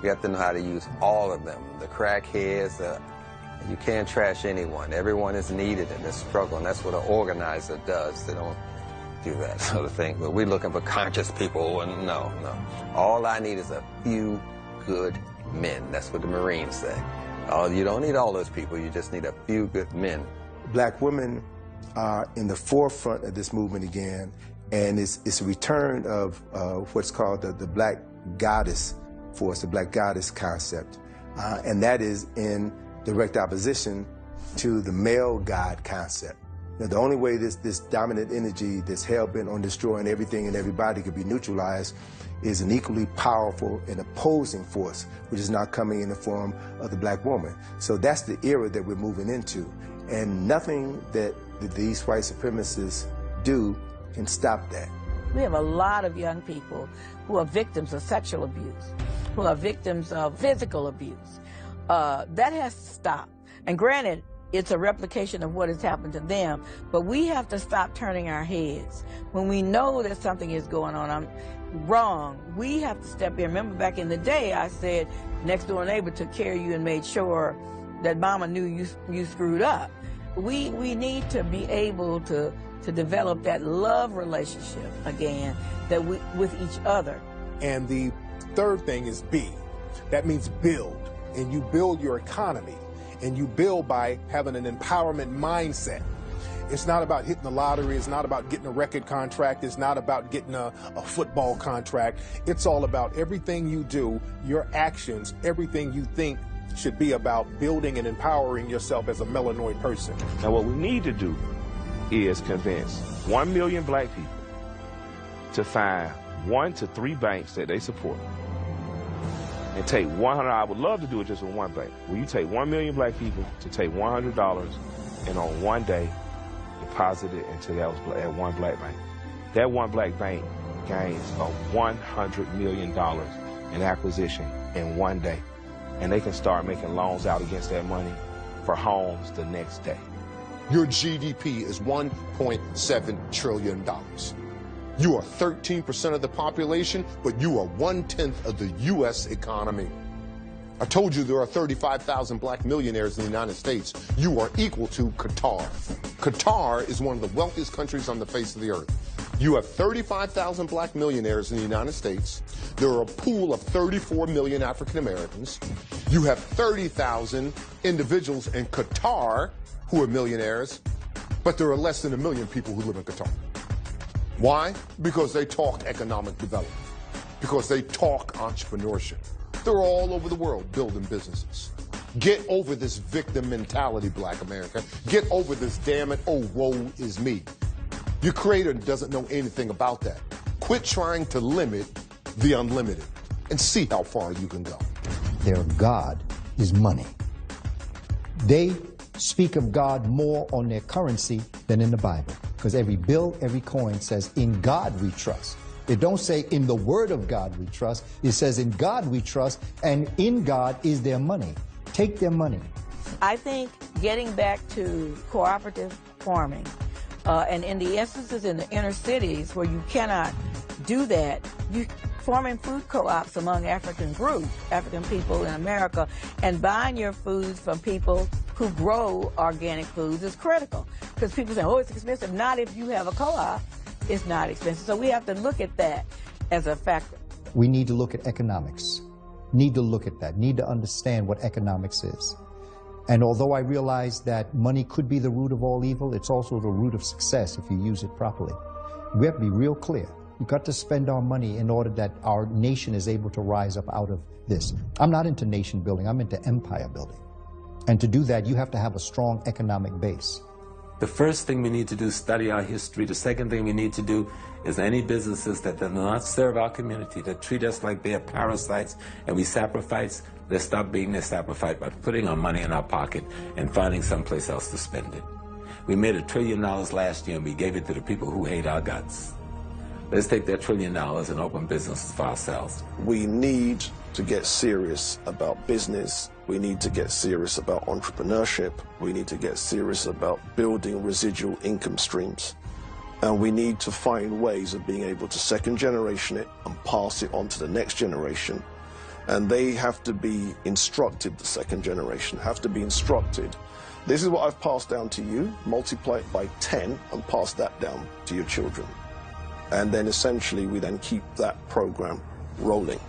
You have to know how to use all of them. The crackheads, you can't trash anyone. Everyone is needed in this struggle, and that's what an organizer does. They don't do that sort of thing. But we're looking for conscious people, and no. All I need is a few good men. That's what the Marines say. You don't need all those people. You just need a few good men. Black women are in the forefront of this movement again, and it's a return of what's called the Black Goddess force, the Black Goddess concept, and that is in direct opposition to the male God concept. Now, the only way this dominant energy that's hell-bent on destroying everything and everybody could be neutralized is an equally powerful and opposing force, which is now coming in the form of the black woman. So that's the era that we're moving into, and nothing that these white supremacists do can stop that. We have a lot of young people who are victims of sexual abuse, who are victims of physical abuse. That has to stop. And granted, it's a replication of what has happened to them, but we have to stop turning our heads. When we know that something is going on wrong, we have to step in. Remember back in the day, I said, next door neighbor took care of you and made sure that mama knew you screwed up. We need to be able to develop that love relationship again with each other. And the third thing is B. That means build. And you build your economy. And you build by having an empowerment mindset. It's not about hitting the lottery. It's not about getting a record contract. It's not about getting a football contract. It's all about everything you do, your actions, everything you think should be about building and empowering yourself as a melanoid person. Now what we need to do is convince 1 million black people to find 1 to 3 banks that they support and take $100. I would love to do it just with one bank. Will you take 1 million black people to take $100 and on one day deposit it into that one black bank? That one black bank gains $100 million in acquisition in one day. And they can start making loans out against that money for homes the next day. Your GDP is $1.7 trillion. You are 13% of the population, but you are 1/10 of the U.S. economy. I told you there are 35,000 black millionaires in the United States. You are equal to Qatar. Qatar is one of the wealthiest countries on the face of the earth. You have 35,000 black millionaires in the United States. There are a pool of 34 million African Americans. You have 30,000 individuals in Qatar who are millionaires, but there are less than 1 million people who live in Qatar. Why? Because they talk economic development, because they talk entrepreneurship. They're all over the world building businesses. Get over this victim mentality, black America. Get over this damn it, oh, woe is me. Your creator doesn't know anything about that. Quit trying to limit the unlimited and see how far you can go. Their God is money. They speak of God more on their currency than in the Bible, because every bill, every coin says, in God we trust. It don't say in the word of God we trust. It says in God we trust, and in God is their money. Take their money. I think getting back to cooperative farming, and in the instances in the inner cities where you cannot do that, you forming food co-ops among African groups, African people in America, and buying your foods from people who grow organic foods is critical. Because people say, oh, it's expensive. Not if you have a co-op. It's not expensive. So we have to look at that as a factor. We need to look at economics. Need to look at that. Need to understand what economics is. And although I realize that money could be the root of all evil, it's also the root of success if you use it properly. We have to be real clear. We've got to spend our money in order that our nation is able to rise up out of this. I'm not into nation building. I'm into empire building. And to do that, you have to have a strong economic base. The first thing we need to do is study our history. The second thing we need to do is any businesses that do not serve our community, that treat us like they are parasites and we sacrifice, let's stop being their sacrifice by putting our money in our pocket and finding someplace else to spend it. We made $1 trillion last year and we gave it to the people who hate our guts. Let's take that $1 trillion and open businesses for ourselves. We need to get serious about business. We need to get serious about entrepreneurship. We need to get serious about building residual income streams. And we need to find ways of being able to second generation it and pass it on to the next generation. And they have to be instructed, the second generation have to be instructed. This is what I've passed down to you, multiply it by 10 and pass that down to your children. And then essentially we then keep that program rolling.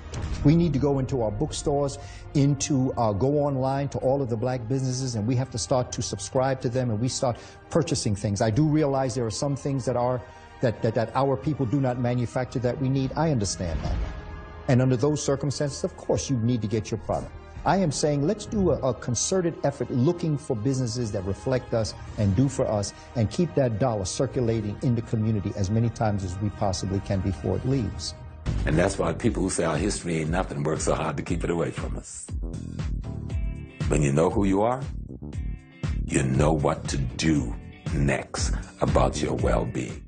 We need to go into our bookstores, go online to all of the black businesses, and we have to start to subscribe to them, and we start purchasing things. I do realize there are some things that our people do not manufacture that we need. I understand that. And under those circumstances, of course, you need to get your product. I am saying let's do a concerted effort looking for businesses that reflect us and do for us, and keep that dollar circulating in the community as many times as we possibly can before it leaves. And that's why people who say our history ain't nothing work so hard to keep it away from us. When you know who you are, you know what to do next about your well-being.